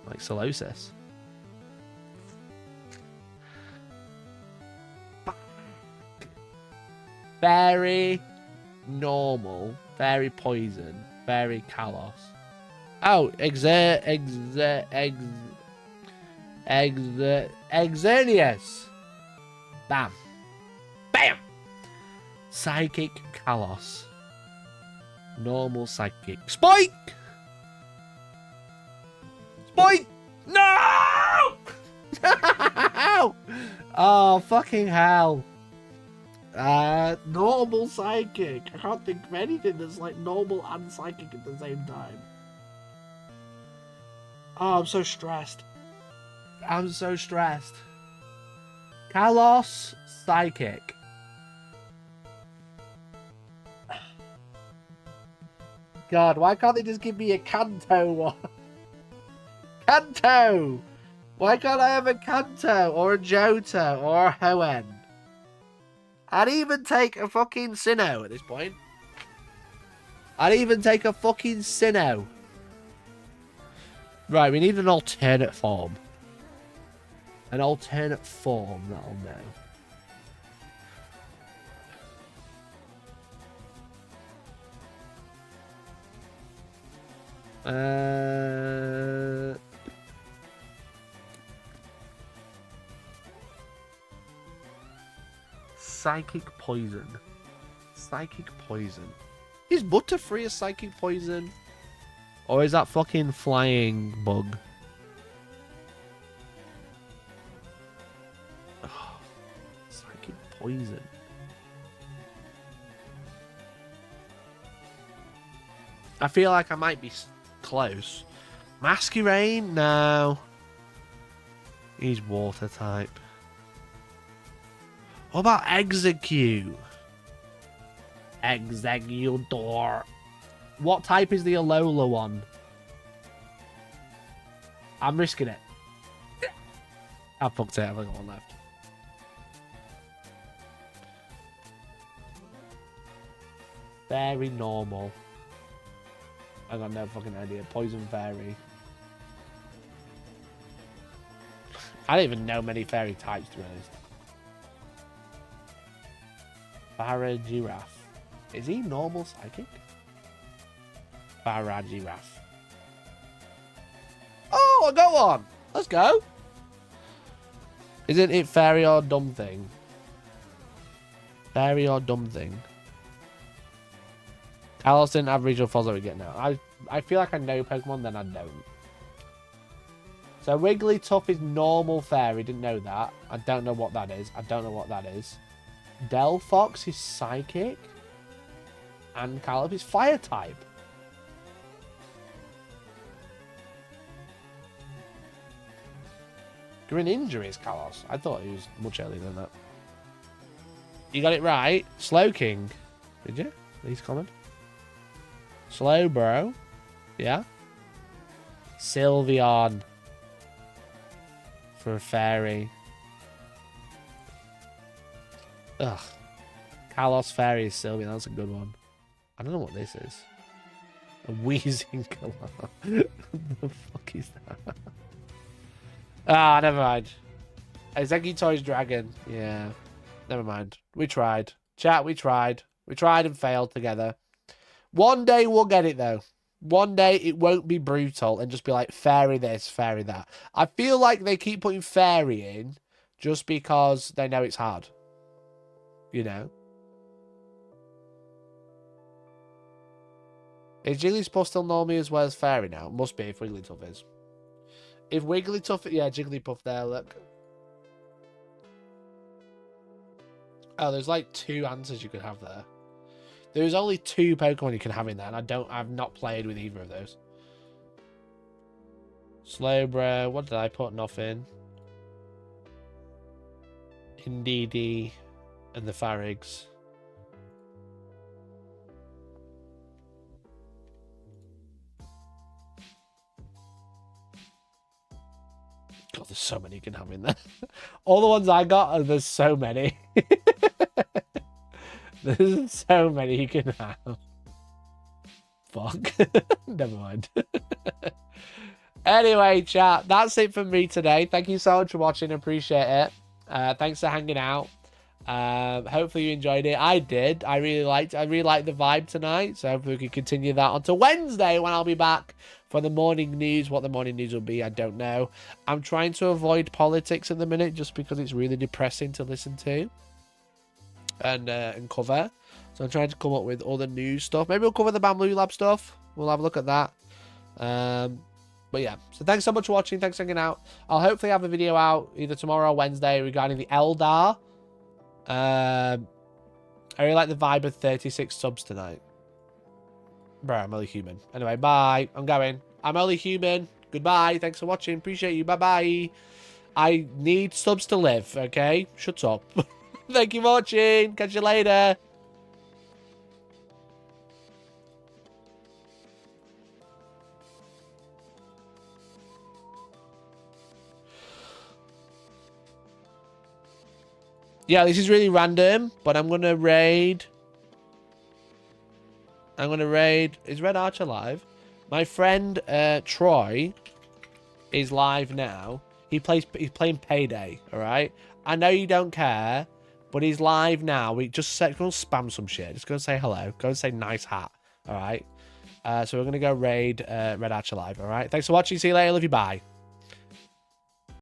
Like Solosis. Very normal. Very poison. Very Kalos. Oh, Exernius. Bam. Bam. Psychic Kalos. Normal psychic. Spike! Spike! No! Oh, fucking hell. Normal psychic. I can't think of anything that's like normal and psychic at the same time. Oh, I'm so stressed. I'm so stressed. Kalos psychic. God, why can't they just give me a Kanto one? Kanto! Why can't I have a Kanto or a Johto or a Hoenn? I'd even take a fucking Sinnoh at this point. I'd even take a fucking Sinnoh. Right, we need an alternate form. An alternate form, that'll know. Psychic poison. Psychic poison. Is Butterfree a psychic poison? Or is that fucking flying bug? Oh, psychic poison. I feel like I might be close. Masquerain? No. He's water type. What about Execute? Executor. What type is the Alola one? I'm risking it. I fucked it. I've only got one left. Very normal. I got no fucking idea. Poison Fairy. I don't even know many fairy types, to be honest. Faragiraffe. Is he normal psychic? Faragiraffe. Oh, I got one! Let's go! Isn't it fairy or dumb thing? Fairy or dumb thing? Kalos didn't have regional falls that we get now. I feel like I know Pokemon, then I don't. So Wigglytuff is normal fairy. Didn't know that. I don't know what that is. I don't know what that is. Delphox is psychic. And Calip is fire type. Greninja is Kalos. I thought he was much earlier than that. You got it right. Slowking. Did you? Least common. Slowbro. Yeah. Sylveon. For a fairy. Ugh. Kalos Fairy is Sylveon. That's a good one. I don't know what this is. A wheezing Kalos. What the fuck is that? Ah, never mind. Executor's Dragon. Yeah. Never mind. We tried. Chat, we tried. We tried and failed together. One day we'll get it, though. One day it won't be brutal and just be like, fairy this, fairy that. I feel like they keep putting fairy in just because they know it's hard. You know? Is Jigglypuff still normal as well as fairy now? Must be if Wigglytuff is. If Wigglytuff... Yeah, Jigglypuff there, look. Oh, there's like 2 answers you could have there. There's only 2 Pokemon you can have in there, and I've not played with either of those. Slowbro, what did I put nothing? Indeedee, and the Farigs. God, there's so many you can have in there. All the ones I got, there's so many. There's so many you can have. Fuck. Never mind. Anyway, chat, that's it from me today. Thank you so much for watching. Appreciate it. Thanks for hanging out. Hopefully you enjoyed it. I did. I really liked the vibe tonight. So hopefully we can continue that on to Wednesday when I'll be back for the morning news. What the morning news will be, I don't know. I'm trying to avoid politics at the minute just because it's really depressing to listen to. And cover. So I'm trying to come up with all the news stuff. Maybe we'll cover the Bamboo Lab stuff. We'll have a look at that. But yeah. So thanks so much for watching. Thanks for hanging out. I'll hopefully have a video out either tomorrow or Wednesday regarding the Eldar. I really like the vibe of 36 subs tonight. Bro, I'm only human. Anyway, bye. I'm going. I'm only human. Goodbye. Thanks for watching. Appreciate you. Bye-bye. I need subs to live, okay? Shut up. Thank you for watching. Catch you later. Yeah, this is really random, but I'm going to raid. Is Red Archer live? My friend Troy is live now. He's playing Payday, all right? I know you don't care. But he's live now. We just go and spam some shit. Just go and say hello. Go and say nice hat. All right. So we're going to go raid Red Archer live. All right. Thanks for watching. See you later. Love you. Bye.